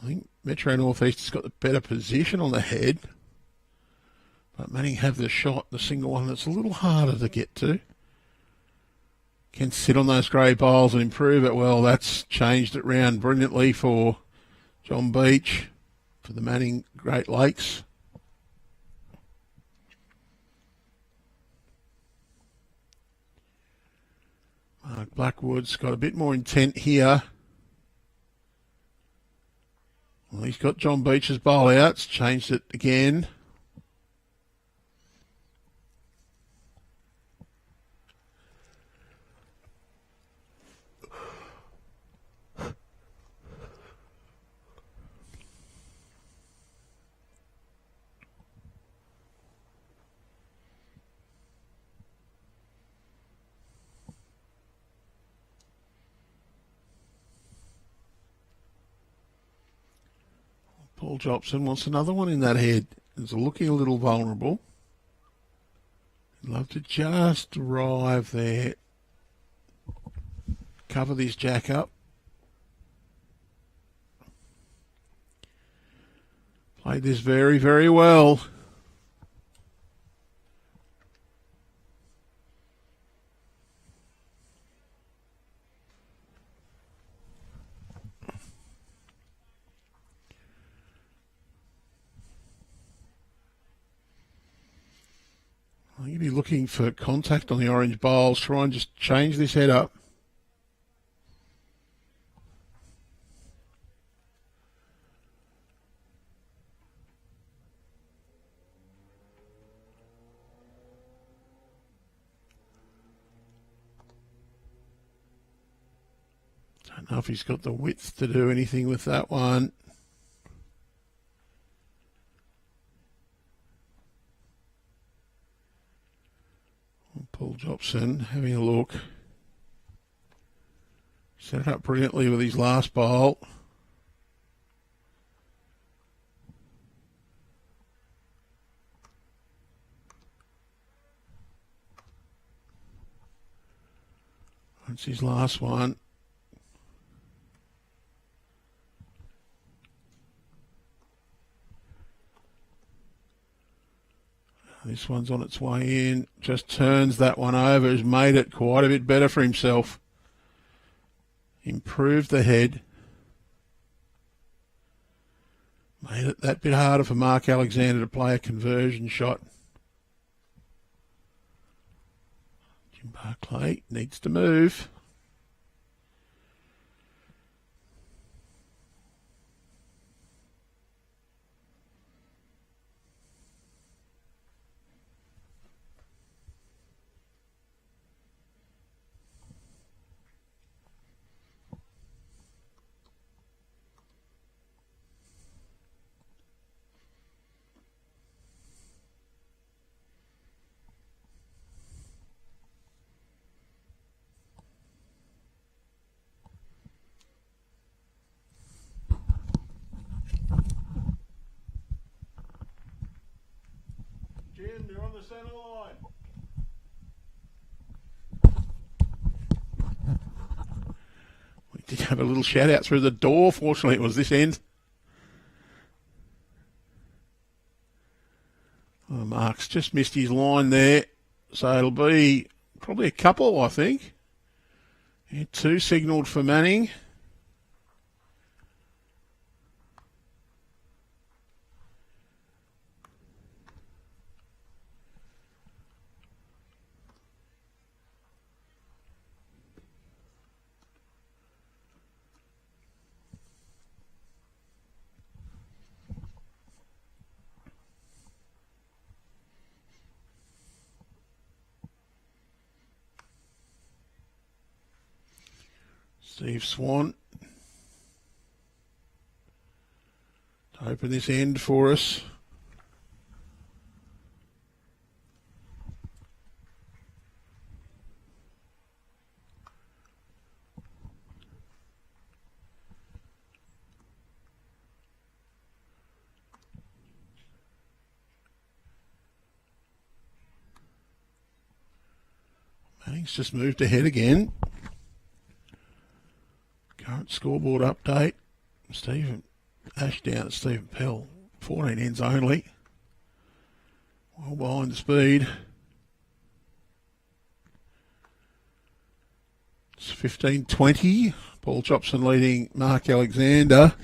I think Metro Northeast has got the better position on the head. But Manning have the shot, the single one that's a little harder to get to. Can sit on those grey bowls and improve it. Well, that's changed it round brilliantly for John Beach, for the Manning Great Lakes. Mark Blackwood's got a bit more intent here. Well, he's got John Beach's bowl out. It's changed it again. Paul Jopson wants another one in that head. It's looking a little vulnerable. He'd love to just arrive there. Cover this jack up. Played this very, very well. I think you'd be looking for contact on the orange bowls. Try and just change this head up. Don't know if he's got the width to do anything with that one. Paul Jopson having a look. Set it up brilliantly with his last bowl. That's his last one. This one's on its way in. Just turns that one over. Has made it quite a bit better for himself. Improved the head. Made it that bit harder for Mark Alexander to play a conversion shot. Jim Barclay needs to move. You're on the centre line. We did have a little shout out through the door. Fortunately, it was this end. Oh, Mark's just missed his line there. So it'll be probably a couple, I think. Yeah, 2 signalled for Manning. Steve Swan to open this end for us. Rinks just moved ahead again. Current scoreboard update. Stephen Ashdown at Stephen Pell. 14 ends only. Well behind the speed. It's 15.20. Paul Jopson leading Mark Alexander.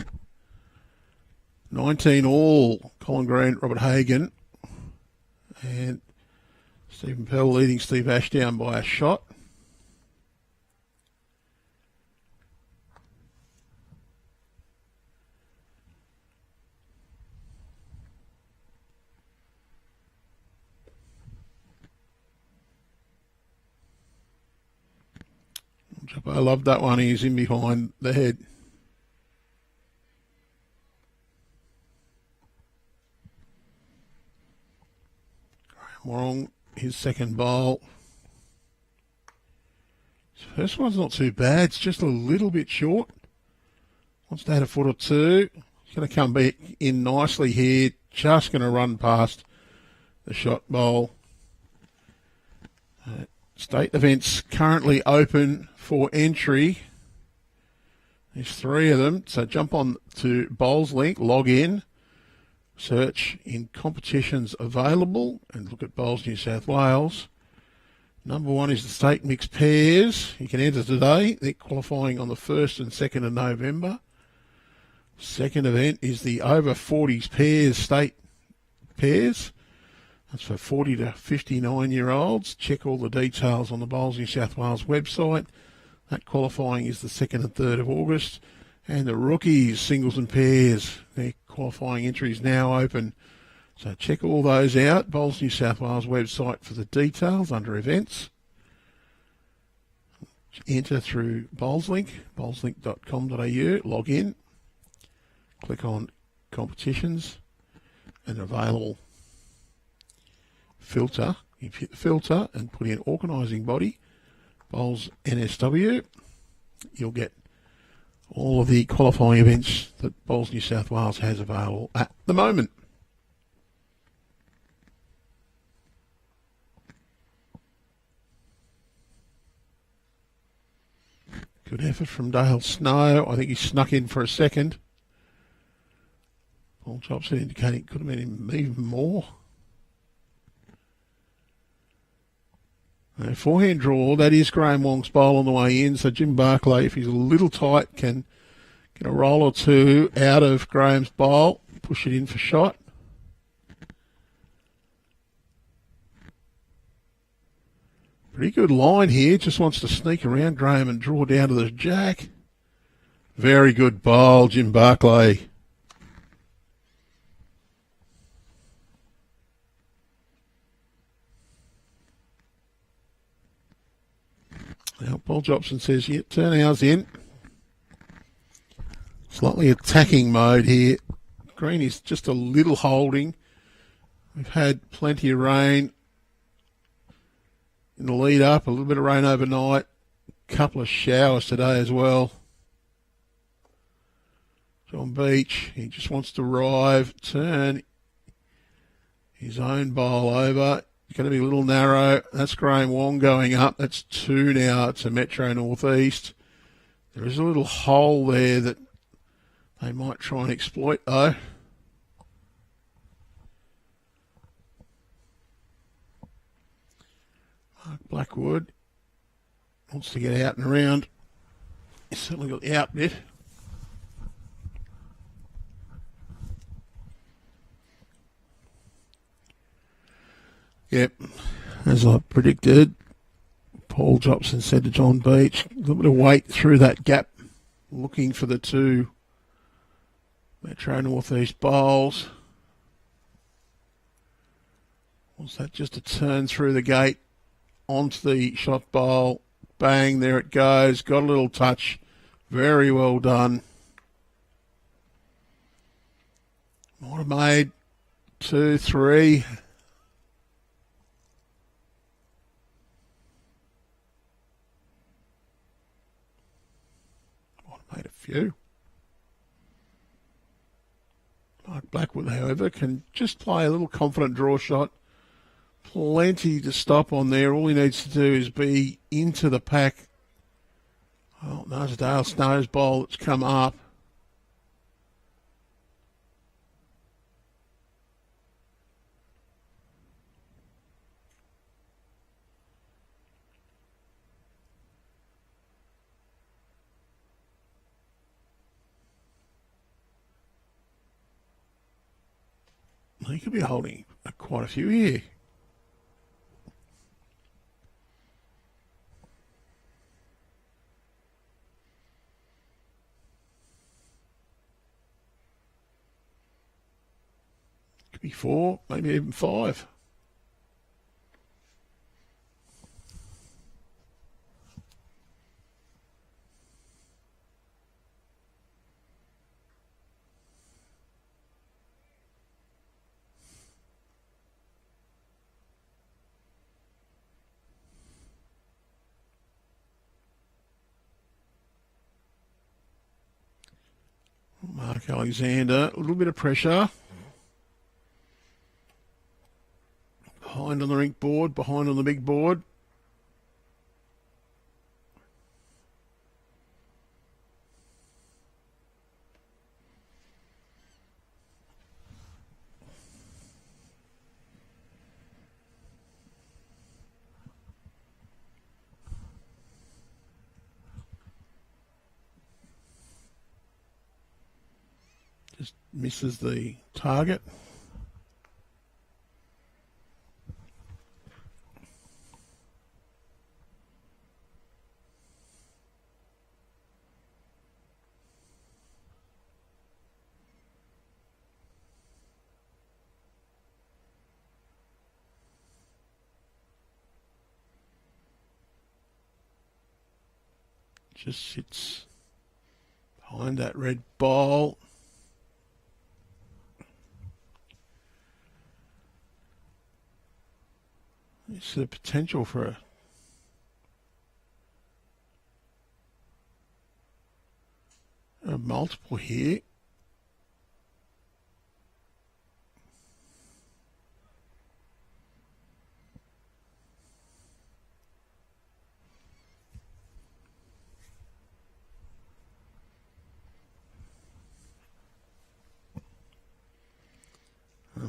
19 all. Colin Green, Robert Hagan. And Stephen Pell leading Steve Ashdown by a shot. I loved that one. He's in behind the head. Wong, his second bowl. His first one's not too bad. It's just a little bit short. Wants to add a foot or two. He's going to come back in nicely here. Just going to run past the shot bowl. State events currently open for entry. There's 3 of them. So jump on to Bowls Link, log in, search in competitions available, and look at Bowls New South Wales. Number 1 is the state mixed pairs. You can enter today. They're qualifying on the 1st and 2nd of November. Second event is the over 40s pairs, state pairs. That's for 40 to 59-year-olds. Check all the details on the Bowls New South Wales website. That qualifying is the 2nd and 3rd of August. And the rookies, singles and pairs, their qualifying entries now open. So check all those out. Bowls New South Wales website for the details under events. Enter through BowlsLink, bowlslink.com.au, log in, click on competitions, and available filter. If you hit the filter and put in organising body, Bowls NSW, you'll get all of the qualifying events that Bowls New South Wales has available at the moment. Good effort from Dale Snow. I think he snuck in for a second. Paul Jopson indicating it could have been even more. Forehand draw, that is Graeme Wong's bowl on the way in. So Jim Barclay, if he's a little tight, can get a roll or two out of Graham's bowl, push it in for shot. Pretty good line here. Just wants to sneak around Graeme and draw down to the jack. Very good bowl, Jim Barclay. Now, Paul Jopson says, yeah, turn ours in. Slightly attacking mode here. Green is just a little holding. We've had plenty of rain in the lead up, a little bit of rain overnight, a couple of showers today as well. John Beach, he just wants to arrive, turn his own bowl over. It's going to be a little narrow. That's Graeme Wong going up. That's 2 now to Metro Northeast. There is a little hole there that they might try and exploit, though. Mark Blackwood wants to get out and around. He's certainly got the out bit. Yep, as I predicted, Paul Jopson said to John Beach, a little bit of weight through that gap, looking for the 2 Metro Northeast bowls. Was that just a turn through the gate onto the shot bowl? Bang, there it goes. Got a little touch. Very well done. Might have made 2, 3. Made a few. Mark Blackwood, however, can just play a little confident draw shot. Plenty to stop on there. All he needs to do is be into the pack. Oh, there's a Dale Snow's bowl that's come up. He could be holding quite a few here. Could be 4, maybe even 5. Mark Alexander, a little bit of pressure. Behind on the rink board, behind on the big board. Just misses the target. Just sits behind that red ball. It's the potential for a multiple here.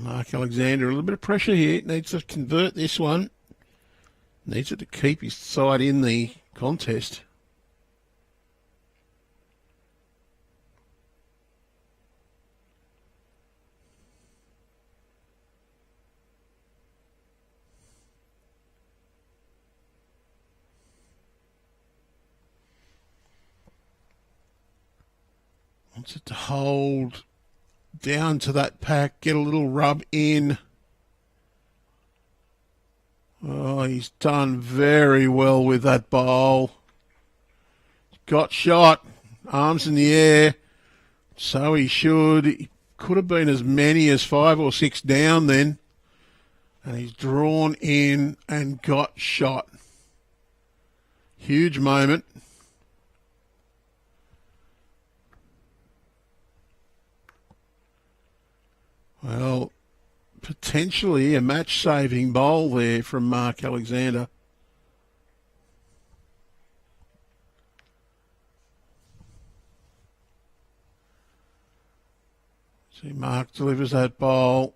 Mark Alexander, a little bit of pressure here. Needs to convert this one. Needs it to keep his side in the contest. Wants it to hold down to that pack, get a little rub in. Oh, he's done very well with that bowl. Got shot, arms in the air, so he should. He could have been as many as 5 or 6 down then. And he's drawn in and got shot. Huge moment. Well, potentially a match-saving bowl there from Mark Alexander. See, Mark delivers that bowl.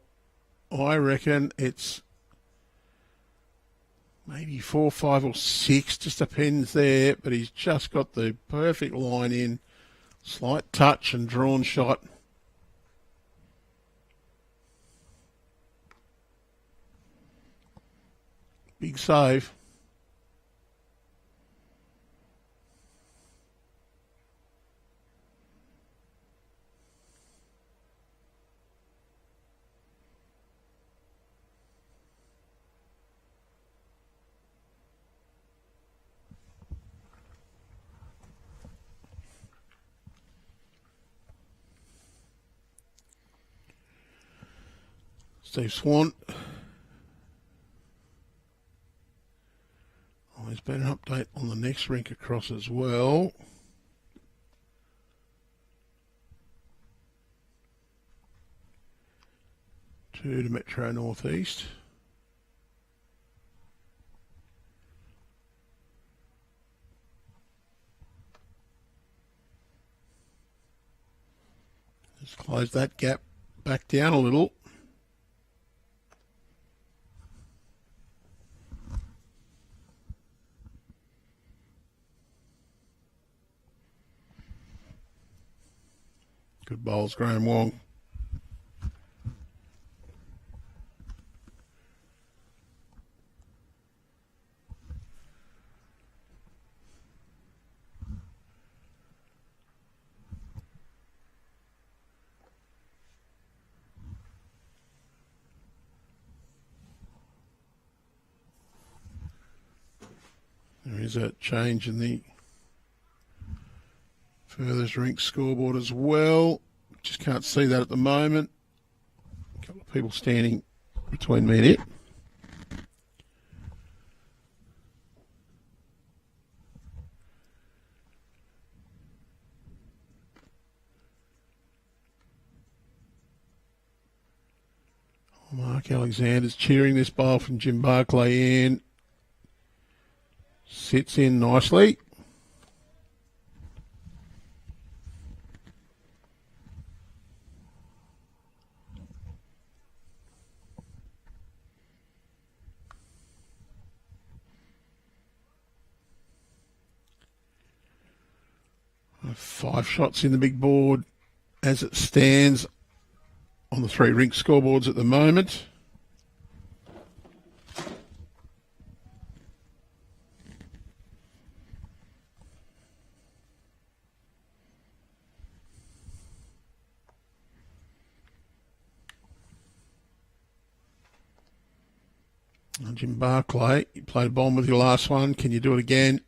I reckon it's maybe 4, 5 or 6, just depends there, but he's just got the perfect line in. Slight touch and drawn shot. Big save. Steve Swan. There's been an update on the next rink across as well. To Metro Northeast. Just close that gap back down a little. Good bowls, Graeme Wong. There is a change in the furthest rinks scoreboard as well. Just can't see that at the moment. A couple of people standing between me and it. Mark Alexander's cheering this bowl from Jim Barclay in. Sits in nicely. Five shots in the big board as it stands on the three rink scoreboards at the moment. And Jim Barclay, you played a bomb with your last one. Can you do it again?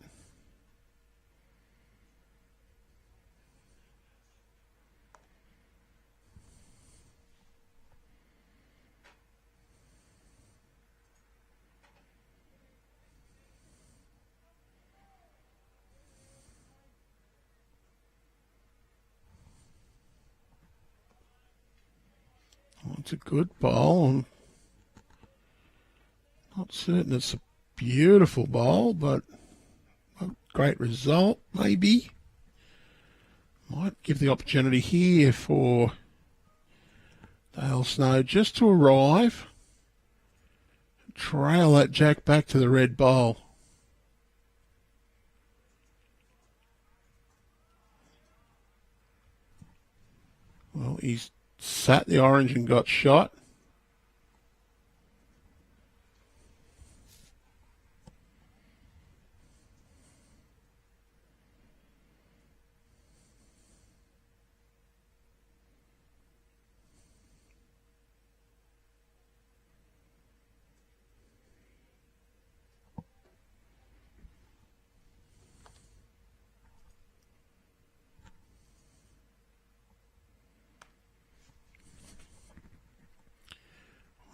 Oh, it's a good bowl. I'm not certain it's a beautiful bowl, but a great result, maybe. Might give the opportunity here for Dale Snow just to arrive, trail that jack back to the red bowl. Well, he's sat the orange and got shot.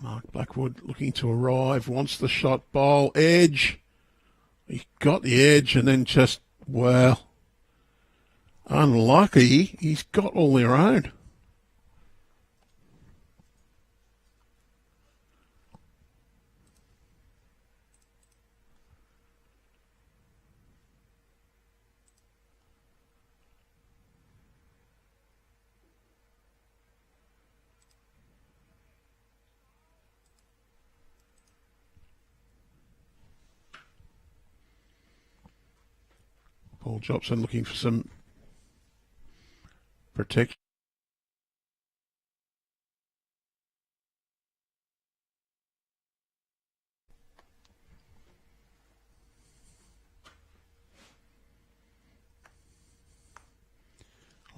Mark Blackwood looking to arrive, wants the shot bowl, edge. He got the edge and then just, well, unlucky. He's got all their own. Paul Jopson looking for some protection.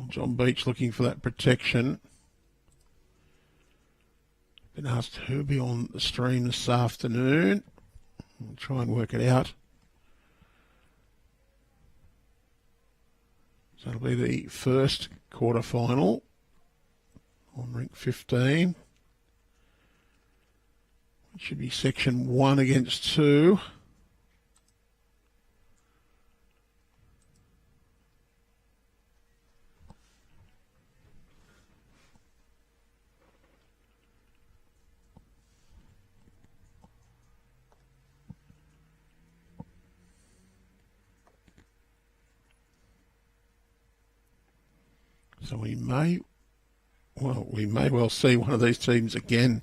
John Beach looking for that protection. Been asked who'll be on the stream this afternoon. We'll try and work it out. So it'll be the first quarter-final on rink 15. It should be section 1 against 2. So we may well, we may well see one of these teams again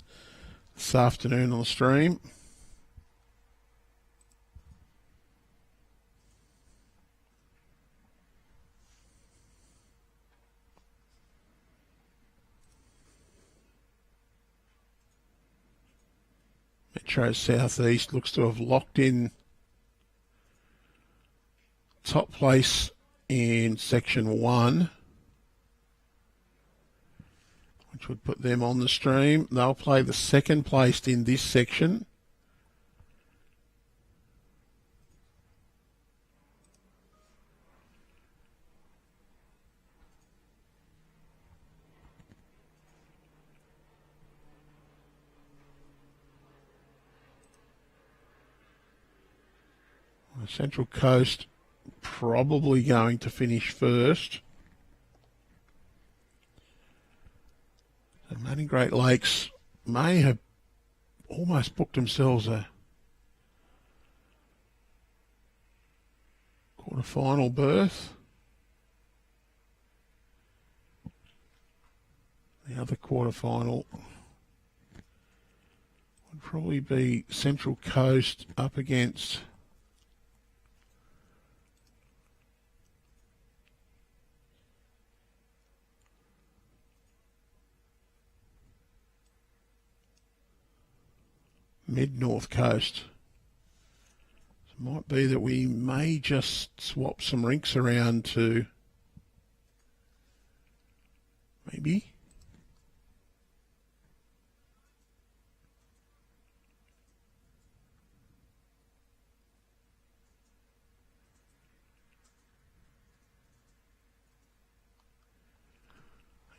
this afternoon on the stream. Metro Southeast looks to have locked in top place in section 1, which would put them on the stream. They'll play the second placed in this section. Central Coast probably going to finish first. So Manning Great Lakes may have almost booked themselves a quarter-final berth. The other quarter-final would probably be Central Coast up against Mid-North Coast. So it might be that we may just swap some rinks around to maybe.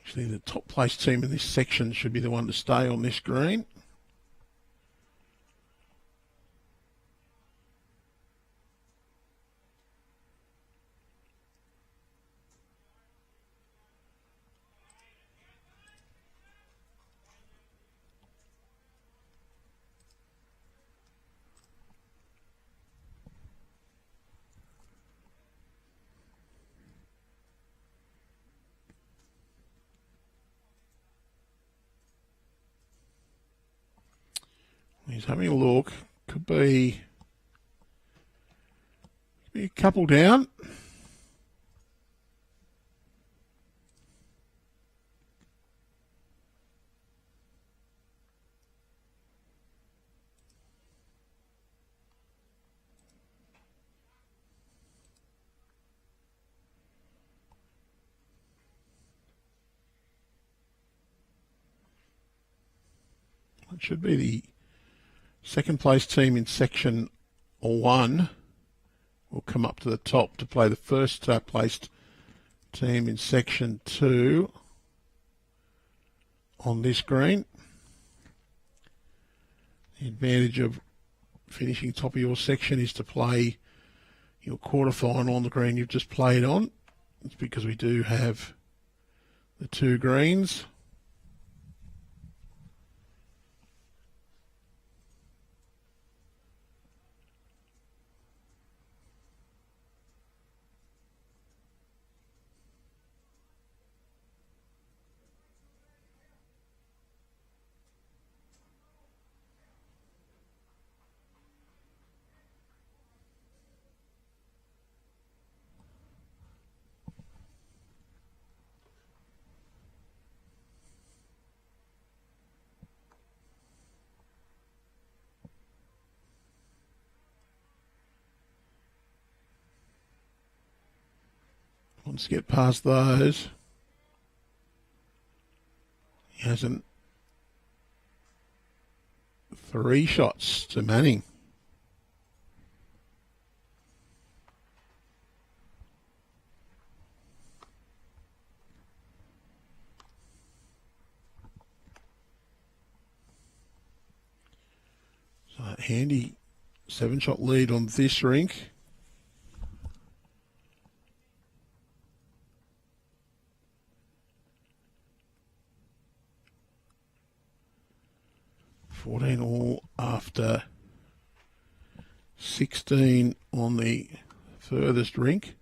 Actually, the top place team in this section should be the one to stay on this green. He's having a look. Could be a couple down. It should be the second place team in section 1 will come up to the top to play the first placed team in section 2 on this green. The advantage of finishing top of your section is to play your quarter-final on the green you've just played on. It's because we do have the two greens. Once you get past those, he hasn't. 3 shots to Manning. So handy 7-shot lead on this rink. All after 16 on the furthest rink.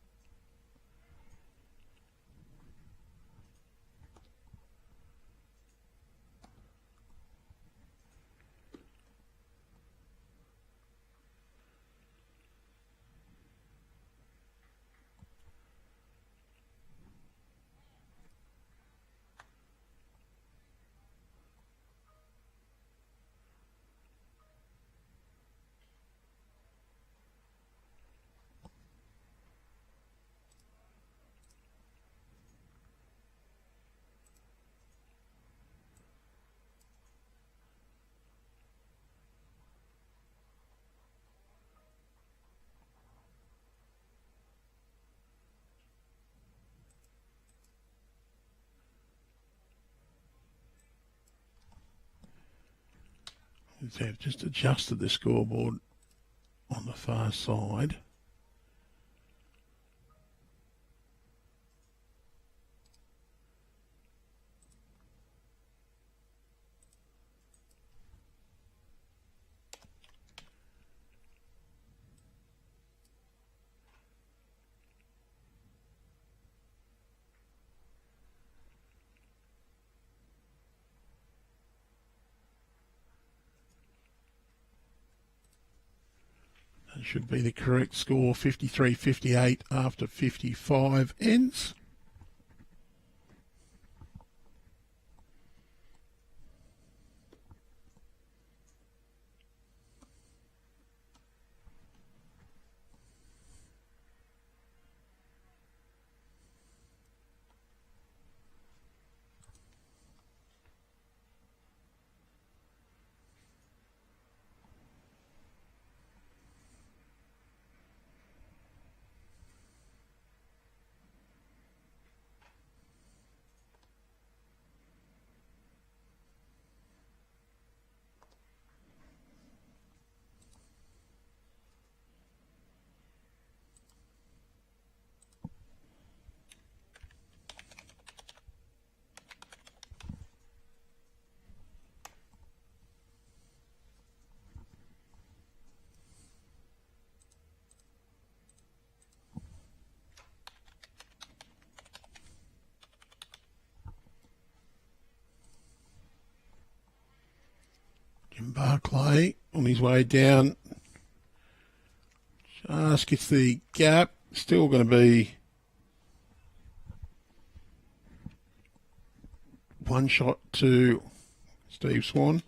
They've just adjusted the scoreboard on the far side. That should be the correct score, 53-58 after 55 ends. Barclay on his way down. Just gets the gap. Still going to be one shot to Steve Swan.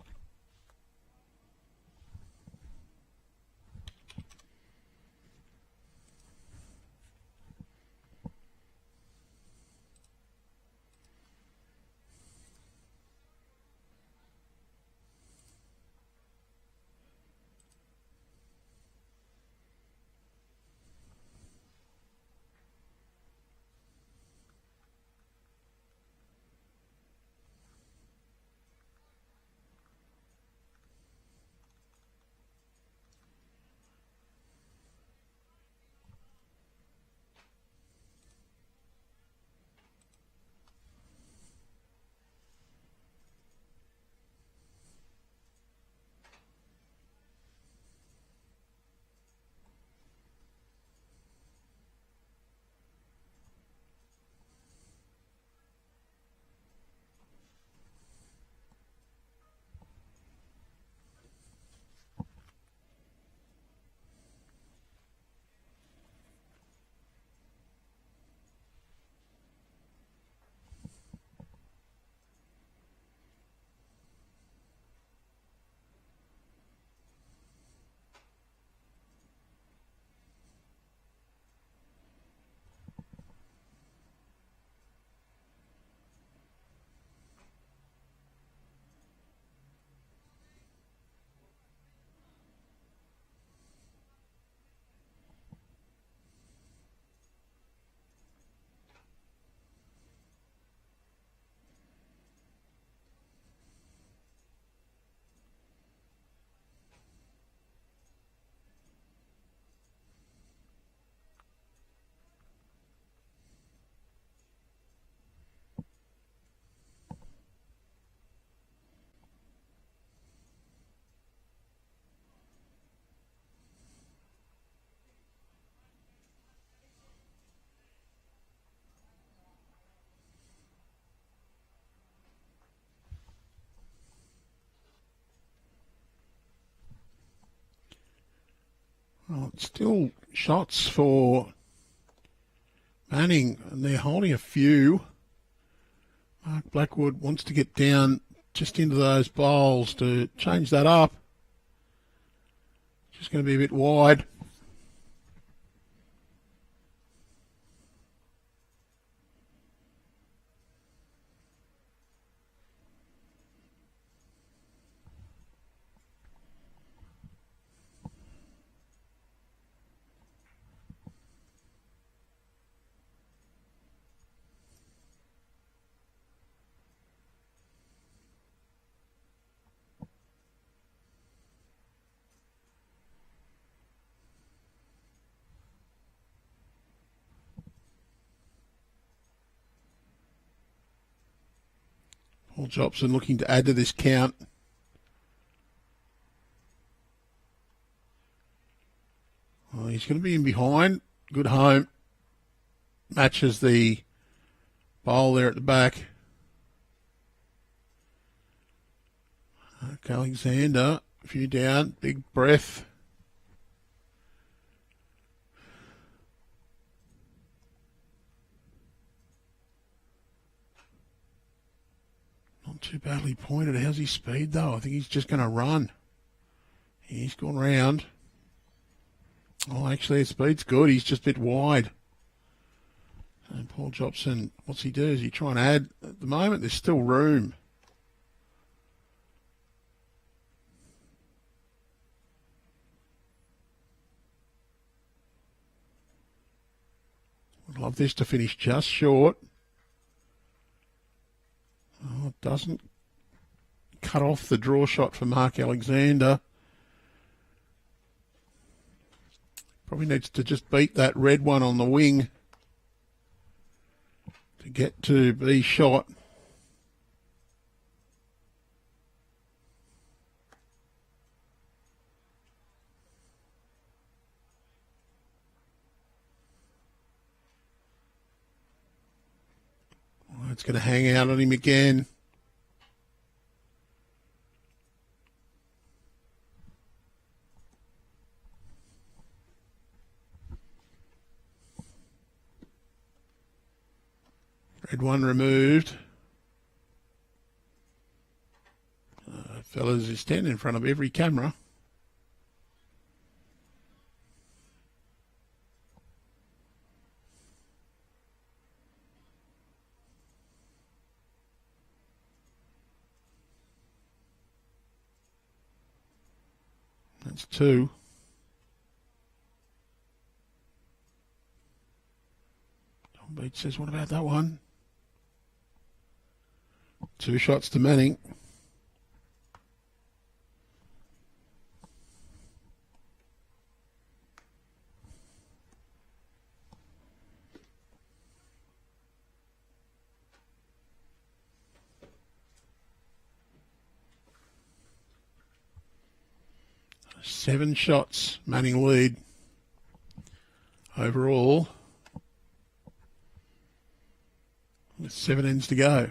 Well, it's still shots for Manning, and they're holding a few. Mark Blackwood wants to get down just into those bowls to change that up. Just going to be a bit wide. Well, Jopson looking to add to this count. Well, he's going to be in behind. Good home. Matches the bowl there at the back. Alexander, a few down, big breath. Not too badly pointed. How's his speed though? I think he's just going to run. He's gone round. Oh, actually, his speed's good. He's just a bit wide. And Paul Jopson, what's he do? Is he try and add? At the moment, there's still room. I'd love this to finish just short. Oh, it doesn't cut off the draw shot for Mark Alexander. Probably needs to just beat that red one on the wing to get to be shot. Oh, it's going to hang out on him again. Red one removed. Fellas is standing in front of every camera. That's two. Tom Beach says, what about that one? 2 shots to Manning. Seven shots, Manning lead overall with 7 ends to go.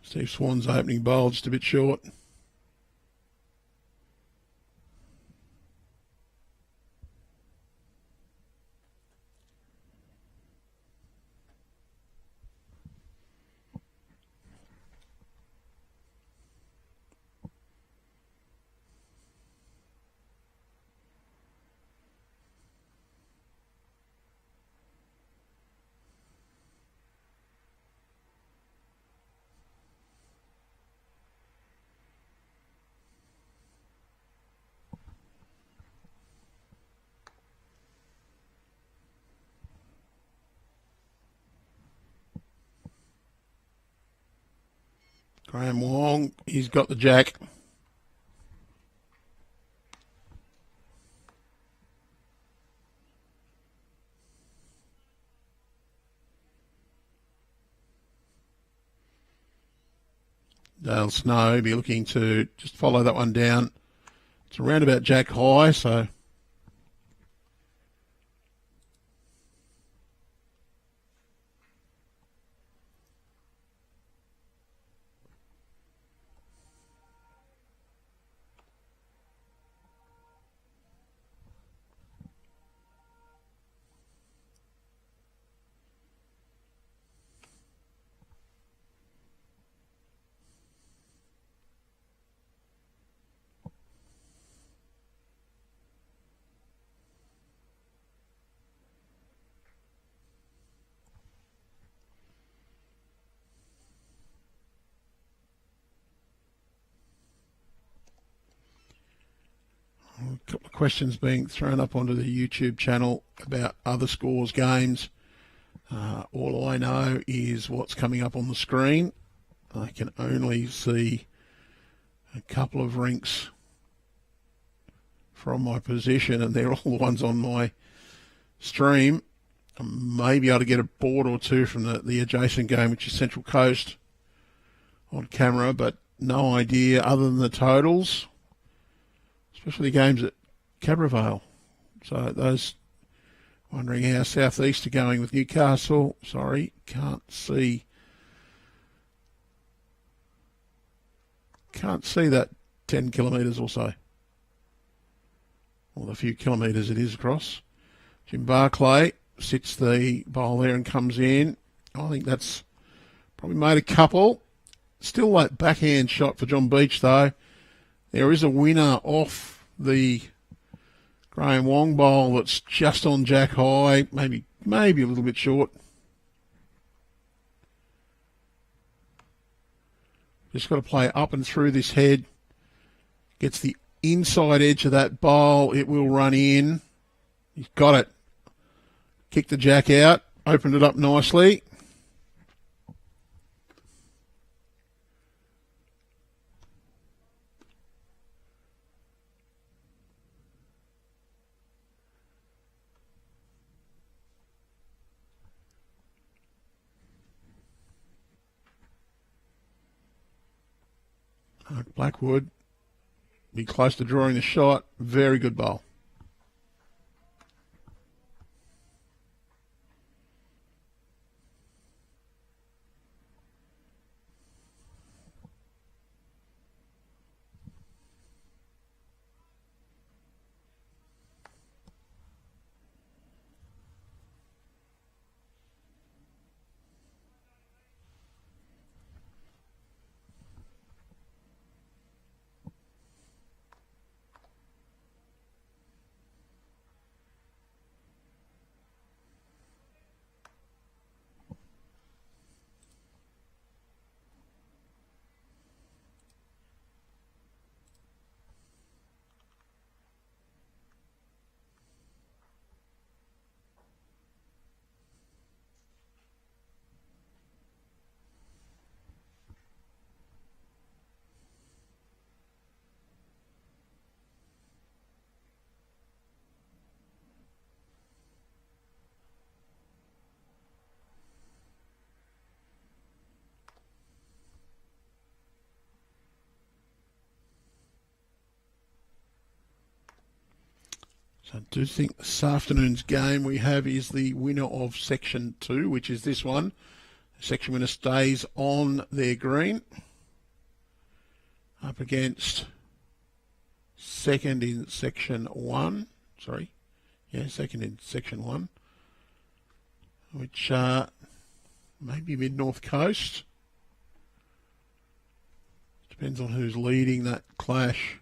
Steve Swan's opening bowl just a bit short. Graeme Wong, he's got the jack. Dale Snow be looking to just follow that one down. It's around about jack high, so couple of questions being thrown up onto the YouTube channel about other scores games. All I know is what's coming up on the screen. I can only see a couple of rinks from my position, and they're all the ones on my stream. I may be able to get a board or two from the adjacent game, which is Central Coast, on camera, but no idea other than the totals, especially games at Cabramatta. So those wondering how South East are going with Newcastle. Sorry, can't see that 10 kilometres or so. Or the few kilometres it is across. Jim Barclay sits the bowl there and comes in. I think that's probably made a couple. Still that backhand shot for John Beach, though. There is a winner off the Graeme Wong bowl that's just on jack high, maybe a little bit short. Just got to play up and through this head. Gets the inside edge of that bowl. It will run in. He's got it. Kicked the jack out. Opened it up nicely. Blackwood be close to drawing the shot. Very good bowl. So I do think this afternoon's game we have is the winner of Section 2, which is this one. The section winner stays on their green. Up against second in Section 1. Sorry. Yeah, second in Section 1. Which may be Mid-North Coast. Depends on who's leading that clash.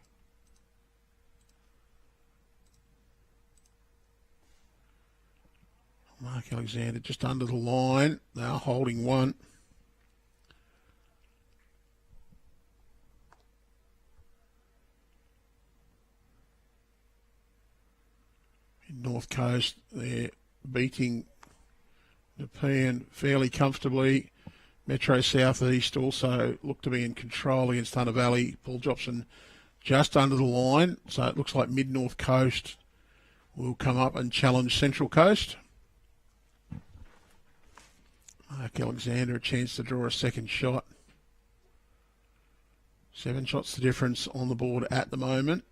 Mark Alexander just under the line. They are holding one. In North Coast, they're beating Nepean fairly comfortably. Metro South East also look to be in control against Hunter Valley. Paul Jopson just under the line. So it looks like Mid-North Coast will come up and challenge Central Coast. Mark Alexander a chance to draw a second shot. 7 shots the difference on the board at the moment.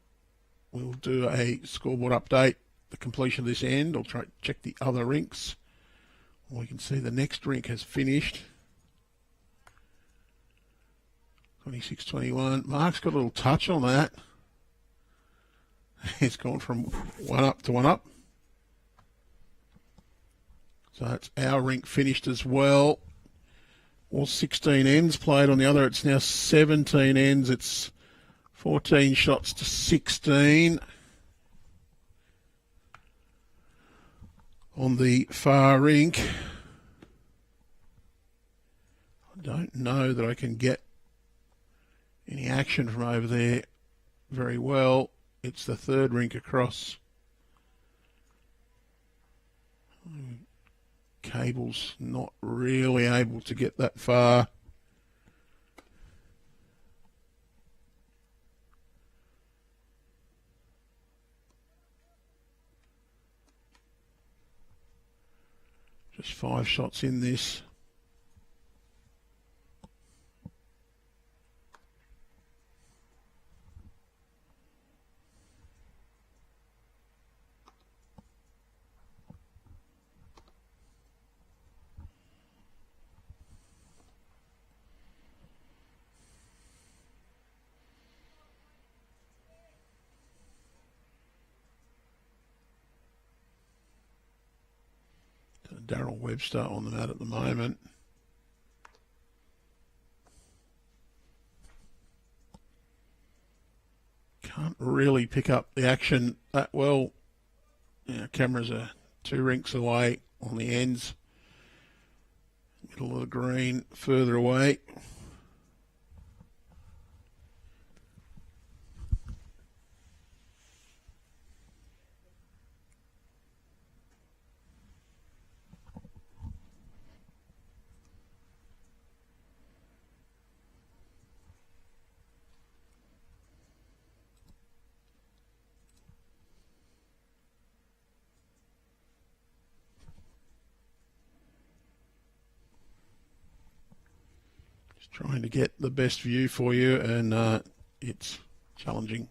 We'll do a scoreboard update, the completion of this end. I'll try to check the other rinks. We can see the next rink has finished. 26-21. Mark's got a little touch on that. It's gone from 1 up to 1 up. So it's our rink finished as well. All 16 ends played on the other. It's now 17 ends. It's 14 shots to 16 on the far rink. I don't know that I can get any action from over there very well. It's the third rink across. Cable's not really able to get that far. Just 5 shots in this. Darryl Webster on the mat at the moment. Can't really pick up the action that well. Cameras are 2 rinks away on the ends. Middle of the green, further away. Trying to get the best view for you, and it's challenging.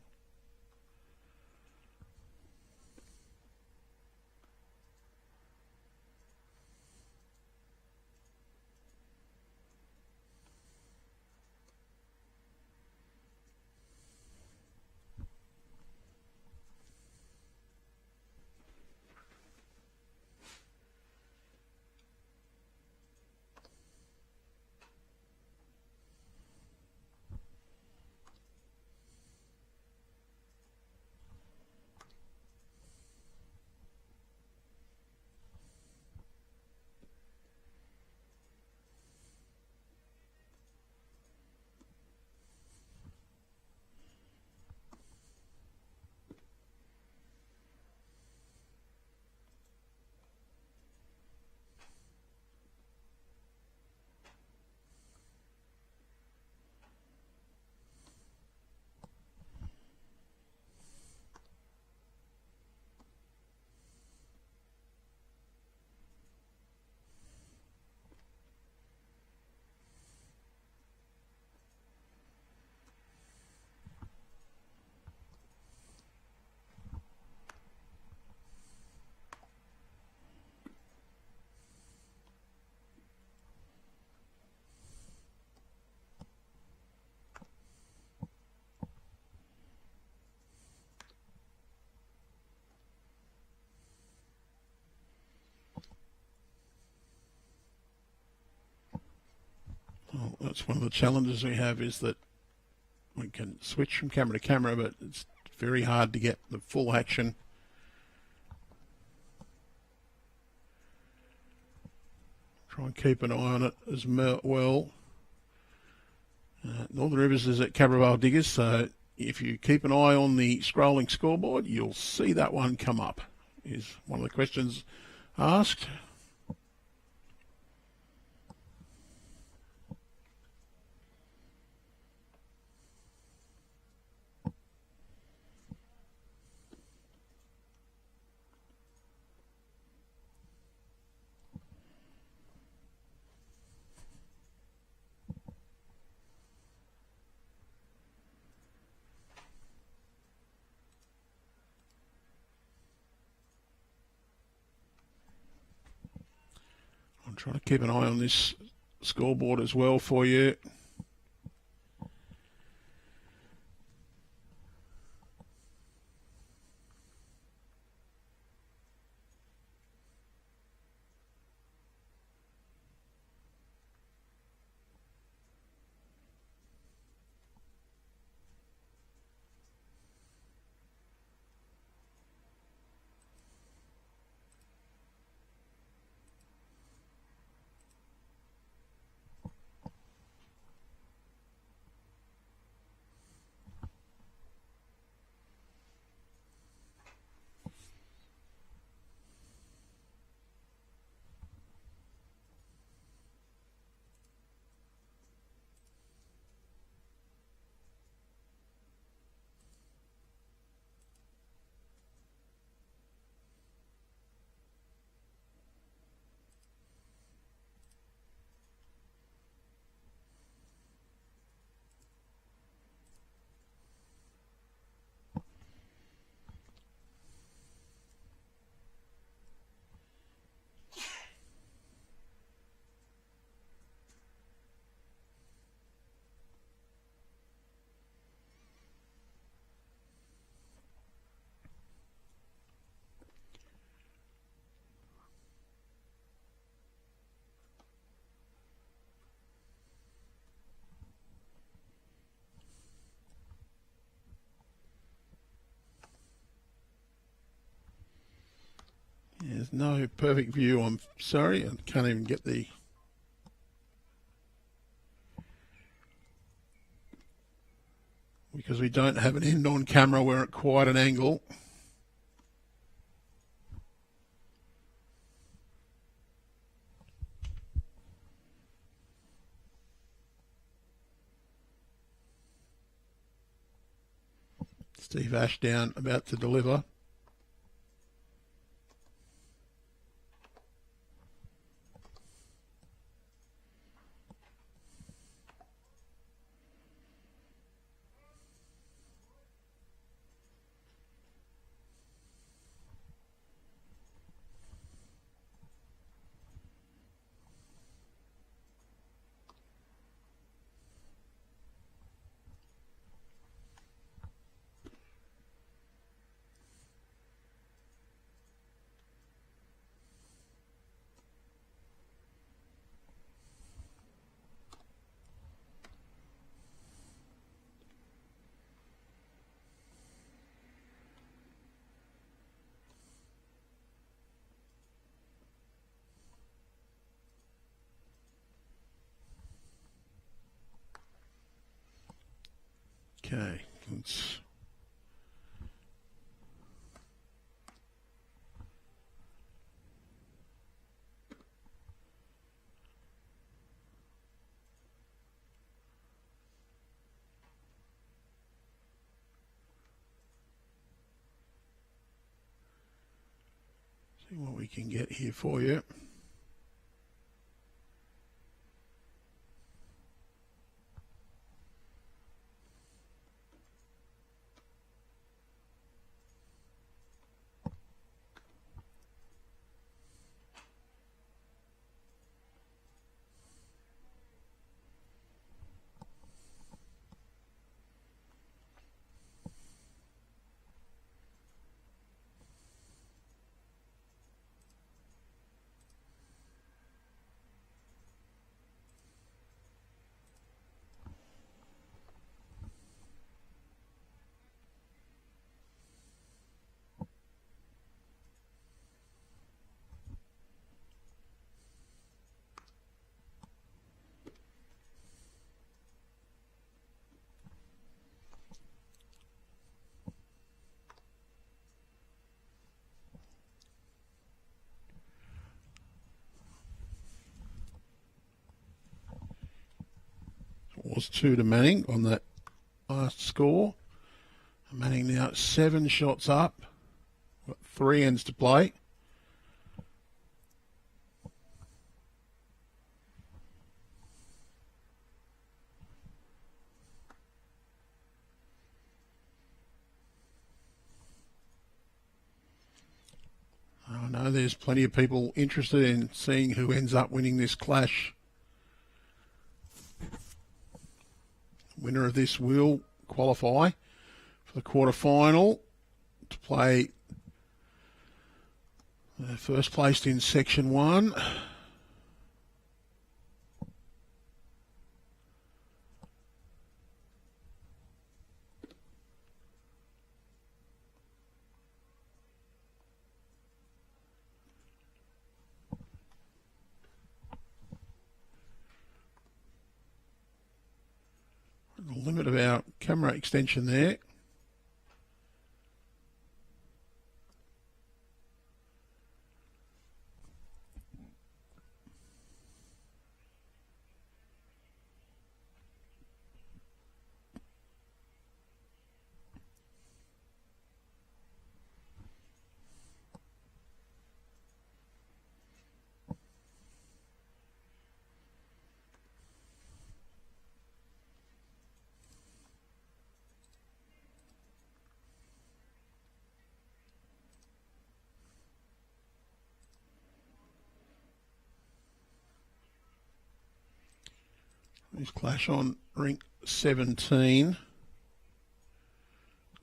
Well, that's one of the challenges we have, is that we can switch from camera to camera, but it's very hard to get the full action. Try and keep an eye on it as well. Northern Rivers is at Cabramatta Diggers, so if you keep an eye on the scrolling scoreboard, you'll see that one come up, is one of the questions asked. I'm trying to keep an eye on this scoreboard as well for you. There's no perfect view, I'm sorry. I can't even get the... Because we don't have an end on camera, we're at quite an angle. Steve Ashdown about to deliver. Okay, let's... see what we can get here for you. It was 2 to Manning on that last score. Manning now 7 shots up. Got 3 ends to play. I know there's plenty of people interested in seeing who ends up winning this clash. Winner of this will qualify for the quarter-final to play first placed in Section 1. The limit of our camera extension there. This clash on rink 17.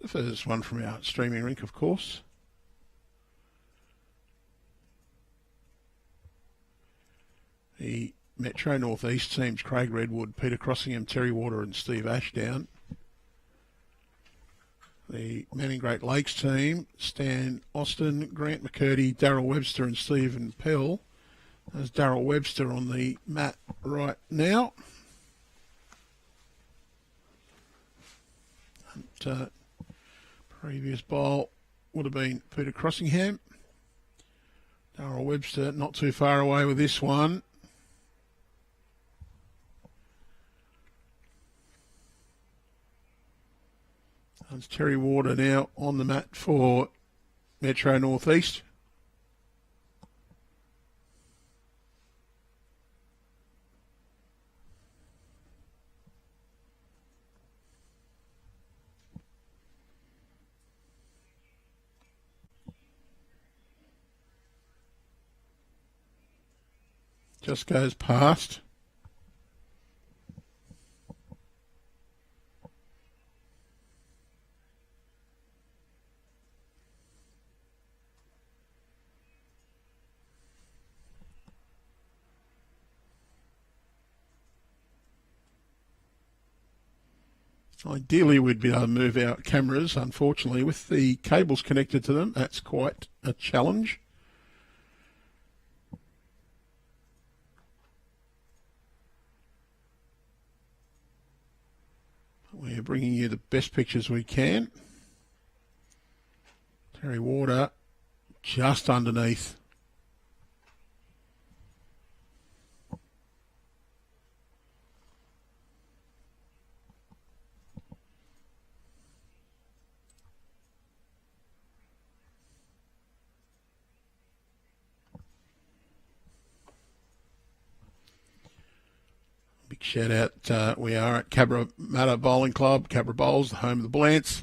The first one from our streaming rink, of course. The Metro Northeast teams Craig Redwood, Peter Crossingham, Terry Water and Steve Ashdown. The Manning Great Lakes team, Stan Austin, Grant McCurdy, Darryl Webster and Stephen Pell. There's Darryl Webster on the mat right now. And, previous bowl would have been Peter Crossingham. Darryl Webster not too far away with this one. It's Terry Warder now on the mat for Metro Northeast. Just goes past. Ideally, we'd be able to move our cameras. Unfortunately, with the cables connected to them, that's quite a challenge. We're bringing you the best pictures we can. Terry Warder just underneath. Big shout out, we are at Cabramatta Bowling Club, Cabra Bowls, the home of the Blants.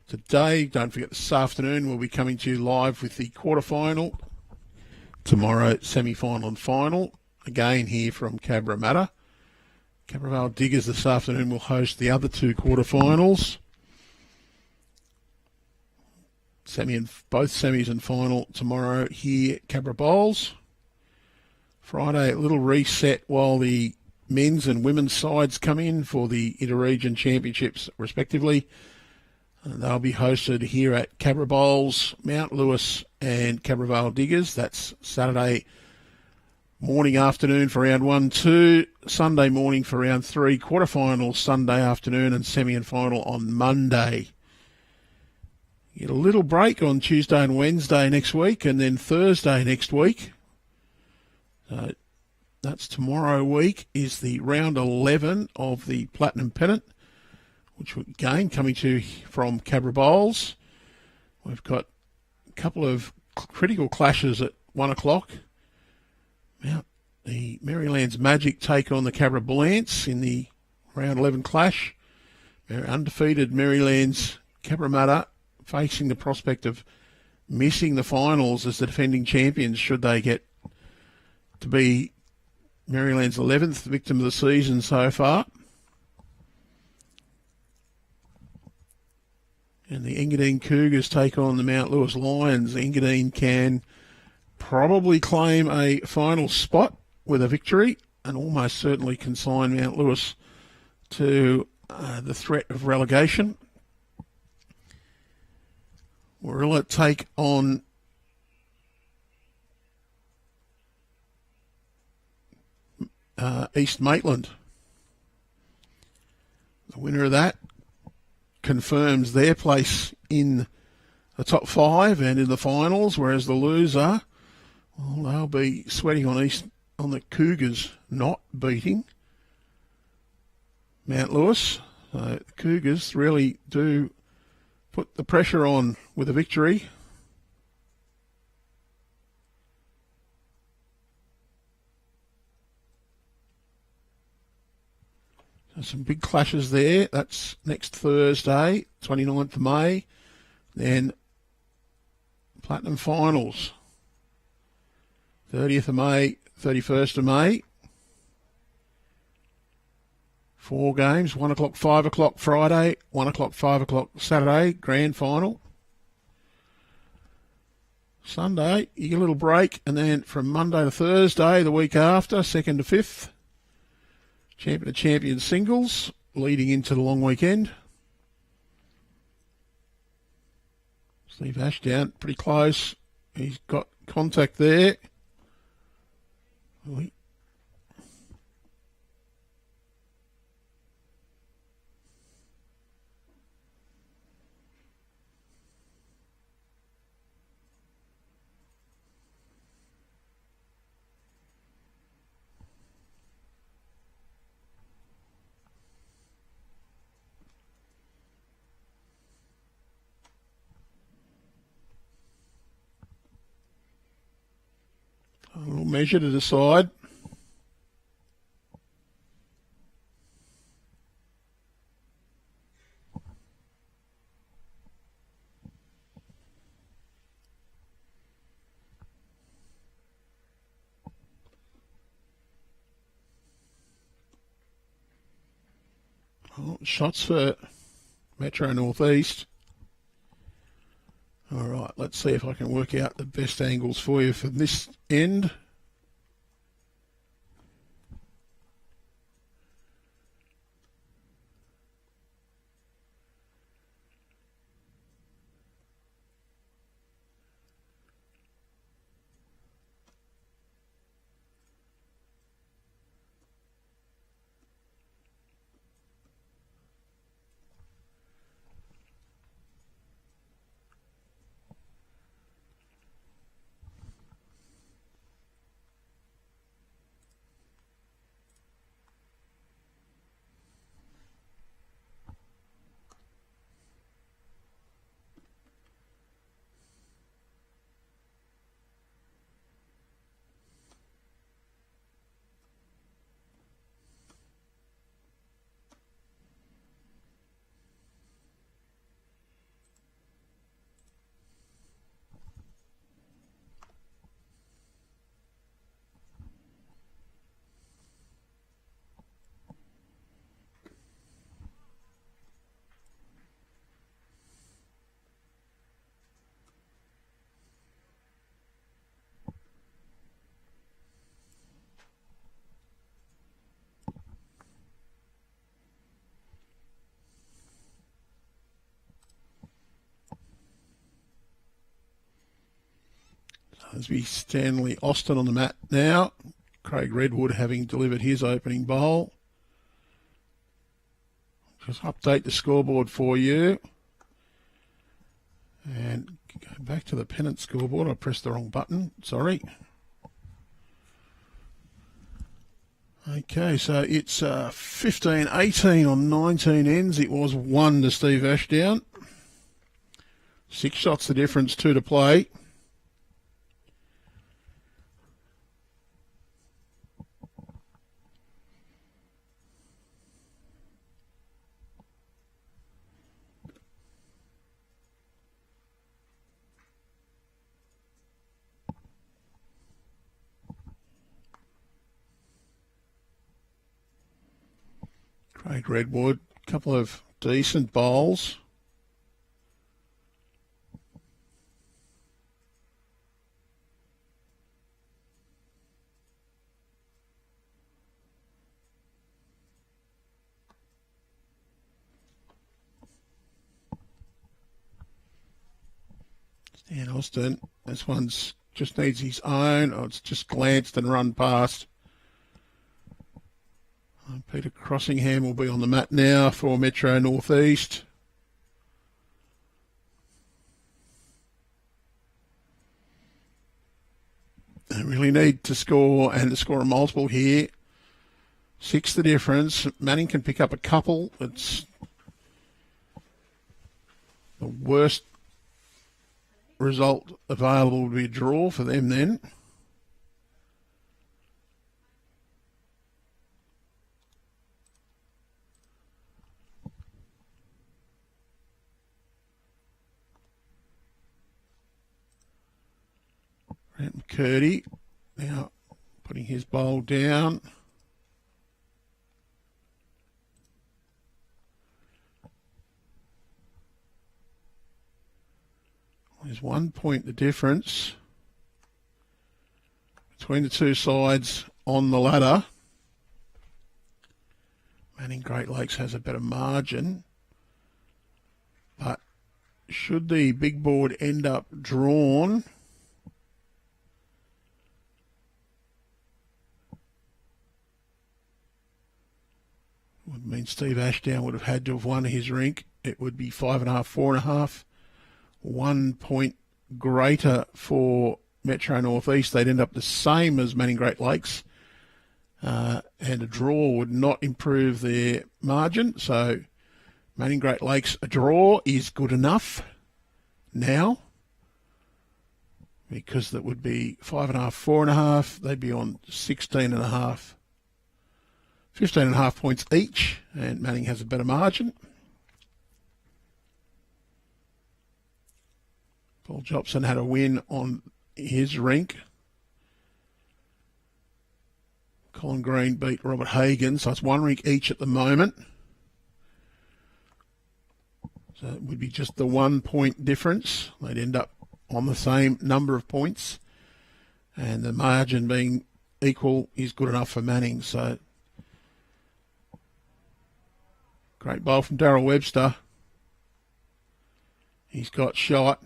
Today, don't forget this afternoon, we'll be coming to you live with the quarterfinal. Tomorrow, semi-final and final. Again here from Cabramatta. Cabramatta Diggers this afternoon will host the other two quarterfinals. Both semis and final tomorrow here at Cabra Bowls. Friday, a little reset while the men's and women's sides come in for the Inter-Region Championships, respectively. And they'll be hosted here at Cabra Bowls, Mount Lewis and Cabravale Diggers. That's Saturday morning, afternoon for round 1, 2. Sunday morning for round 3. Quarterfinals Sunday afternoon and semi and final on Monday. You get a little break on Tuesday and Wednesday next week, and then Thursday next week. So that's tomorrow week is the round 11 of the Platinum Pennant, which again coming to you from Cabra Bowls. We've got a couple of critical clashes at 1 o'clock. Now, the Maryland's Magic take on the Cabra Blants in the round 11 clash. Undefeated Maryland's Cabramatta facing the prospect of missing the finals as the defending champions should they get to be Maryland's 11th victim of the season so far. And the Engadine Cougars take on the Mount Lewis Lions. Engadine can probably claim a final spot with a victory and almost certainly consign Mount Lewis to the threat of relegation. Warilla take on East Maitland. The winner of that confirms their place in the top 5 and in the finals, whereas the loser, well, they'll be sweating on the Cougars not beating Mount Lewis. So the Cougars really do put the pressure on with a victory. So some big clashes there. That's next Thursday, 29th of May. Then Platinum Finals, 30th of May, 31st of May. 4 games, 1 o'clock, 5 o'clock Friday, 1 o'clock, 5 o'clock Saturday, grand final. Sunday, you get a little break, and then from Monday to Thursday, the week after, 2nd to 5th, champion to champion singles, leading into the long weekend. Steve Ashdown, pretty close. He's got contact there. Oh, a little measure to the side. Oh, shots for Metro Northeast. All right, let's see if I can work out the best angles for you from this end. As we Stanley Austin on the mat now. Craig Redwood having delivered his opening bowl. Just update the scoreboard for you. And go back to the pennant scoreboard. I pressed the wrong button. Sorry. Okay, so it's 15-18 on 19 ends. It was 1 to Steve Ashdown. 6 shots the difference, 2 to play. Craig Redwood, a couple of decent bowls. Stan Austin, this one's just needs his own. Oh, it's just glanced and run past. Peter Crossingham will be on the mat now for Metro Northeast. They really need to score and to score a multiple here. 6 the difference. Manning can pick up a couple. It's the worst result available would be a draw for them then. Grant McCurdy now putting his bowl down. There's 1 point the difference between the two sides on the ladder. Manning Great Lakes has a better margin, but should the big board end up drawn, would mean Steve Ashdown would have had to have won his rink. It would be 5.5, 4.5. 1 point greater for Metro Northeast. They'd end up the same as Manning Great Lakes. And a draw would not improve their margin. So Manning Great Lakes, a draw is good enough now, because that would be 5.5, 4.5. They'd be on 16.5. 15.5 points each, and Manning has a better margin. Paul Jopson had a win on his rink. Colin Green beat Robert Hagan, so it's 1 rink each at the moment. So it would be just the 1 point difference. They'd end up on the same number of points, and the margin being equal is good enough for Manning. So great bowl from Darryl Webster. He's got shot.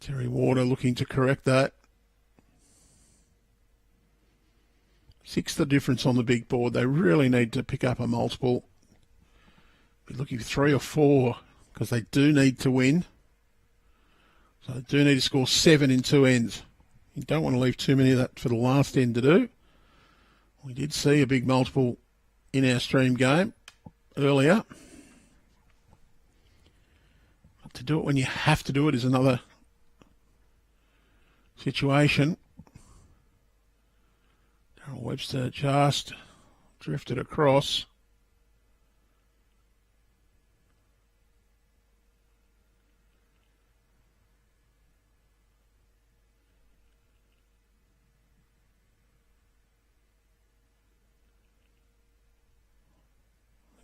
Terry Warder looking to correct that. 6 the difference on the big board. They really need to pick up a multiple. Be looking for 3 or 4, because they do need to win. So they do need to score 7 in 2 ends. You don't want to leave too many of that for the last end to do. We did see a big multiple in our stream game earlier. But to do it when you have to do it is another situation. Darryl Webster just drifted across.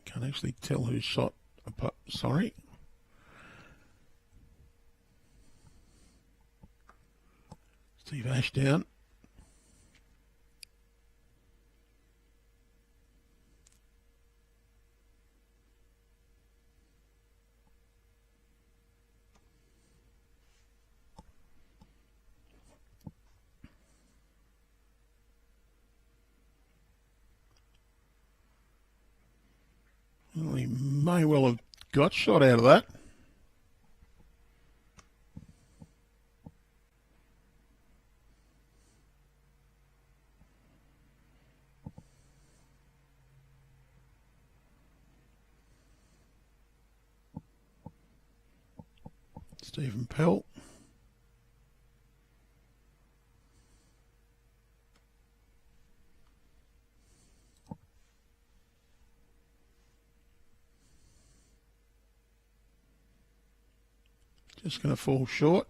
Can't actually tell who shot. Sorry. Steve Ashdown. Well, he may well have got shot out of that. Stephen Pell. Just going to fall short.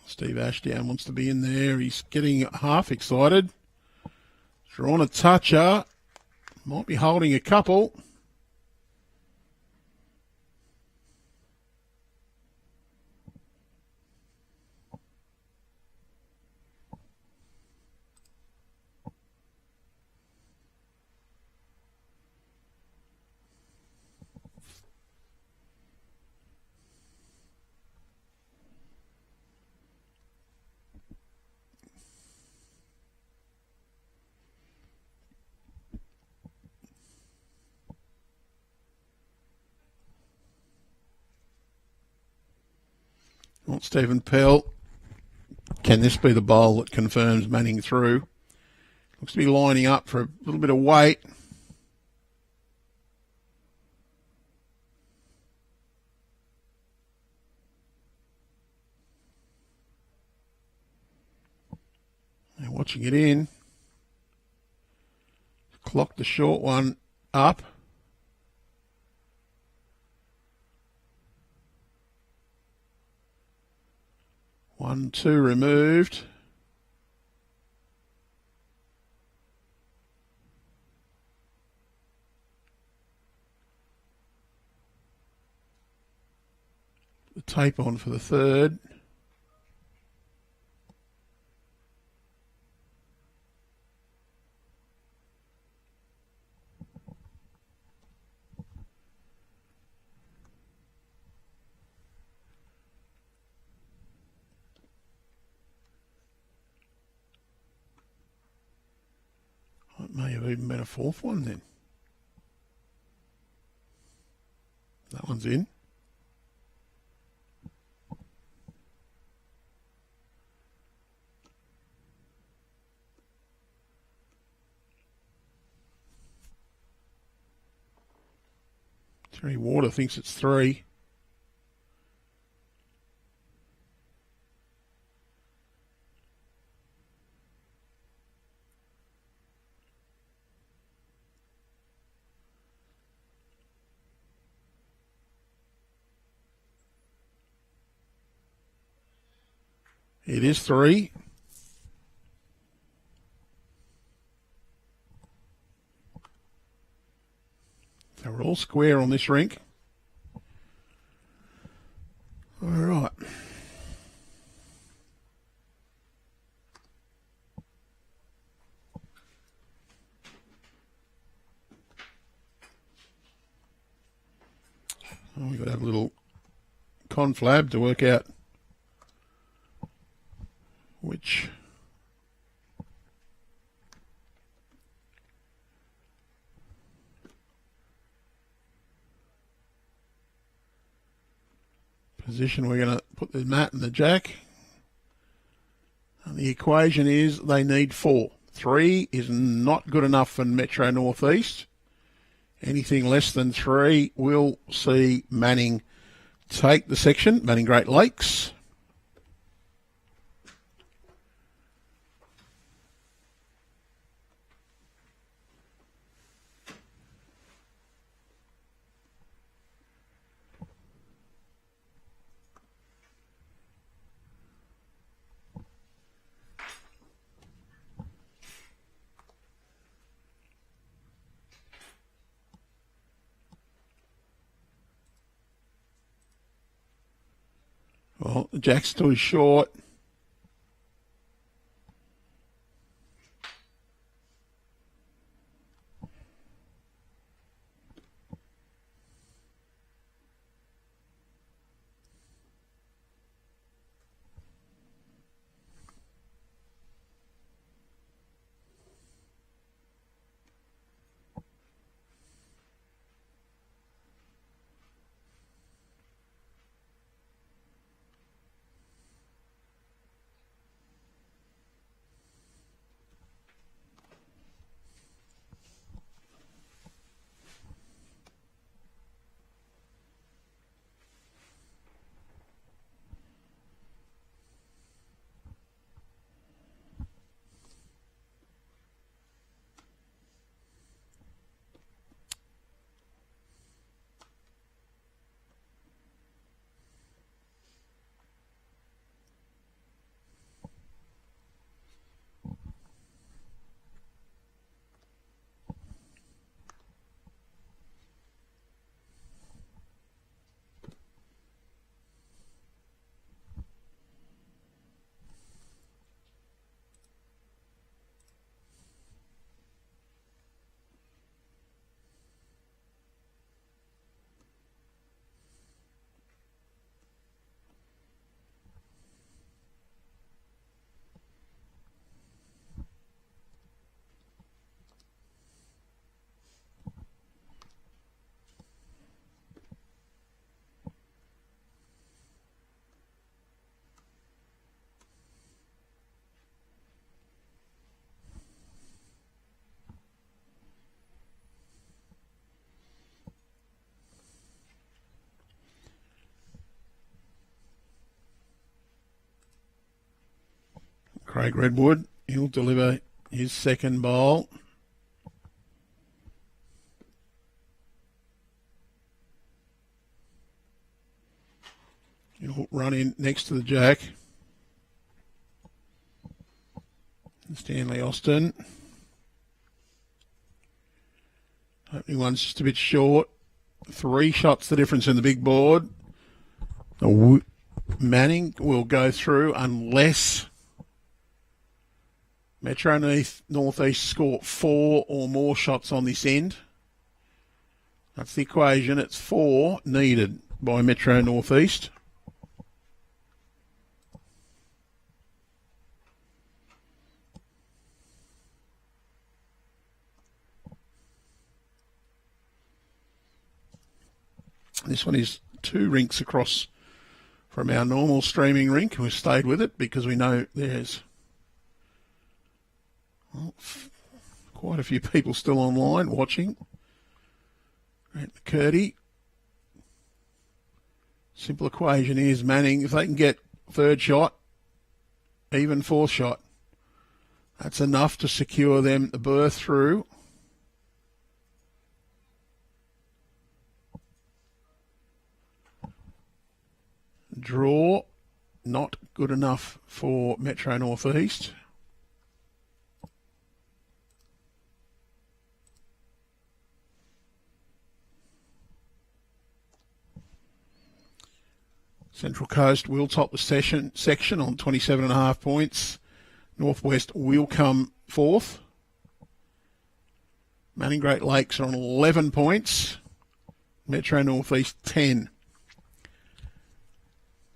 Steve Ashdown wants to be in there. He's getting half excited. Drawn a toucher. Might be holding a couple. Well, Stephen Pell, can this be the bowl that confirms Manning through? Looks to be lining up for a little bit of weight. They're watching it in. Clock the short one up. 1, 2 removed. The tape on for the third. It may have even been a fourth one then. That one's in. Terry Water thinks it's 3. It is 3. So we're all square on this rink. All right. Oh, we've got to have a little conflab to work out which position we're going to put the mat and the jack. And the equation is they need 4. 3 is not good enough for Metro Northeast. Anything less than 3 will see Manning take the section. Manning Great Lakes. Well, Jack's too short. Craig Redwood, he'll deliver his second bowl. He'll run in next to the jack. Stanley Austin. Opening one's just a bit short. 3 shots the difference in the big board. Manning will go through unless Metro Northeast score 4 or more shots on this end. That's the equation. It's 4 needed by Metro Northeast. This one is 2 rinks across from our normal streaming rink. We've stayed with it because we know there's quite a few people still online watching. Grant McCurdy. Simple equation is Manning, if they can get 3rd shot, even 4th shot, that's enough to secure them the berth through. Draw, not good enough for Metro Northeast. Central Coast will top the section on 27.5 points. Northwest will come 4th. Manning Great Lakes are on 11 points. Metro Northeast 10.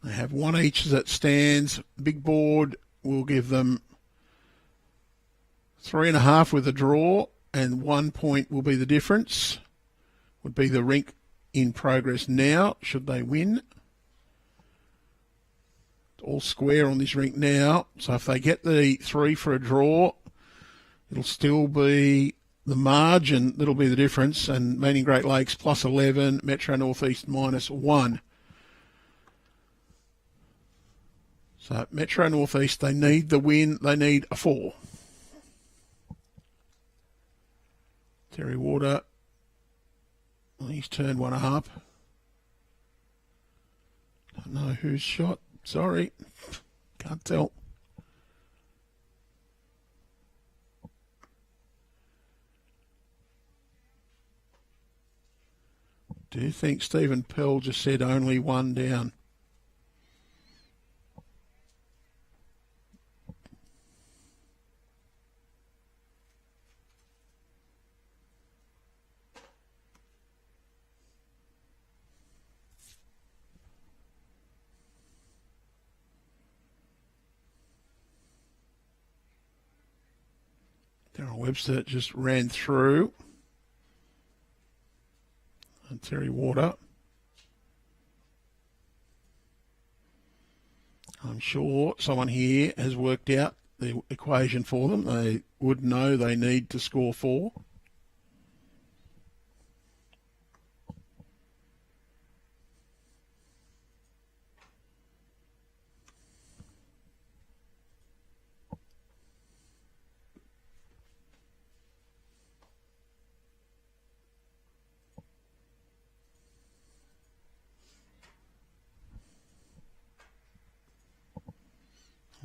They have 1 each as it stands. Big board will give them 3.5 with a draw, and 1 point will be the difference. Would be the rink in progress now, should they win. All square on this rink now, so if they get the 3 for a draw, it'll still be the margin that'll be the difference, and Manning Great Lakes plus 11, Metro Northeast minus 1. So Metro Northeast, they need the win. They need a 4. Terry Water, he's turned 1 up. Don't know who's shot. Sorry, can't tell. Do you think Stephen Pell just said only 1 down? Darryl Webster just ran through. And Terry Water. I'm sure someone here has worked out the equation for them. They would know they need to score 4.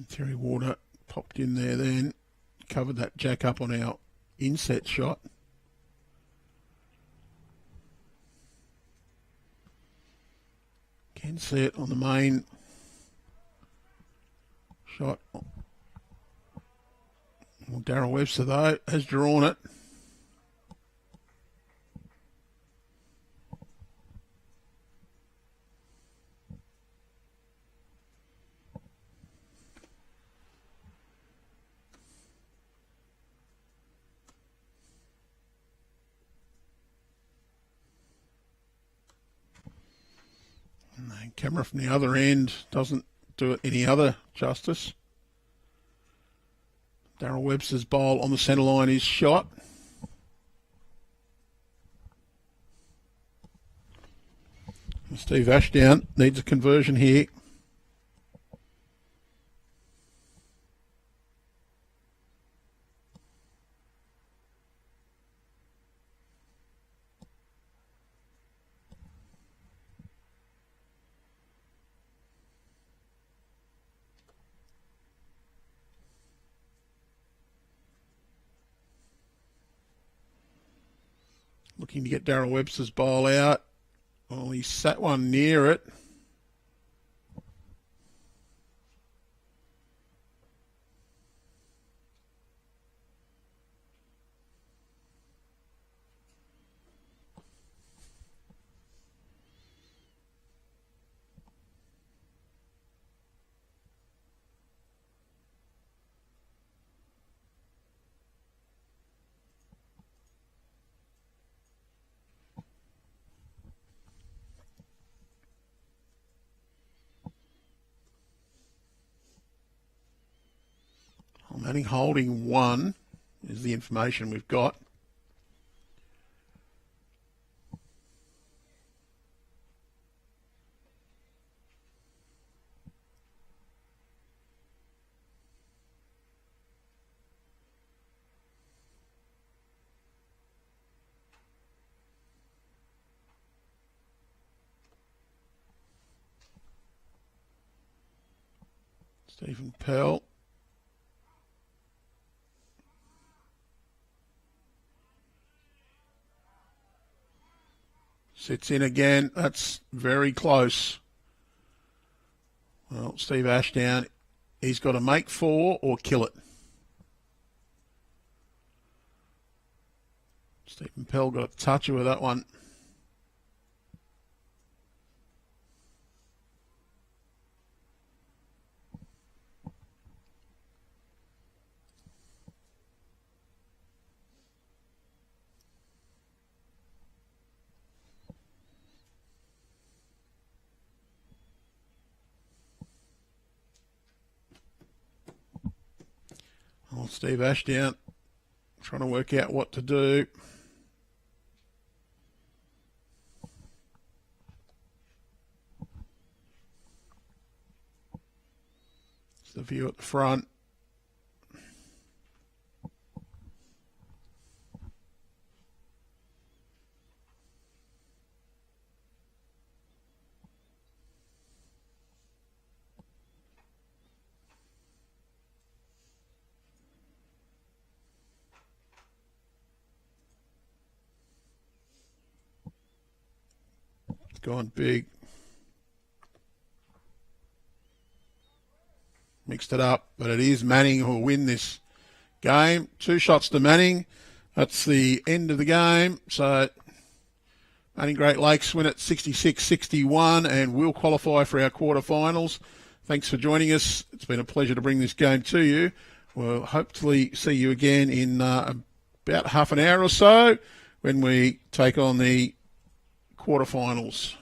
Terry Water popped in there then, covered that jack up on our inset shot. Can see it on the main shot. Well, Darryl Webster, though, has drawn it. Camera from the other end doesn't do it any other justice. Darryl Webster's bowl on the centre line is shot. Steve Ashdown needs a conversion here. looking to get Darryl Webster's bowl out. Well, he sat one near it. Manning holding one is the information we've got. Stephen Pell. Sits in again. That's very close. Well, Steve Ashdown, he's got to make 4 or kill it. Stephen Pell got a toucher with that one. Well, Steve Ashdown trying to work out what to do. It's the view at the front. Gone big. Mixed it up, but it is Manning who will win this game. 2 shots to Manning. That's the end of the game. So Manning Great Lakes win at 66-61 and will qualify for our quarterfinals. Thanks for joining us. It's been a pleasure to bring this game to you. We'll hopefully see you again in about half an hour or so when we take on the quarterfinals.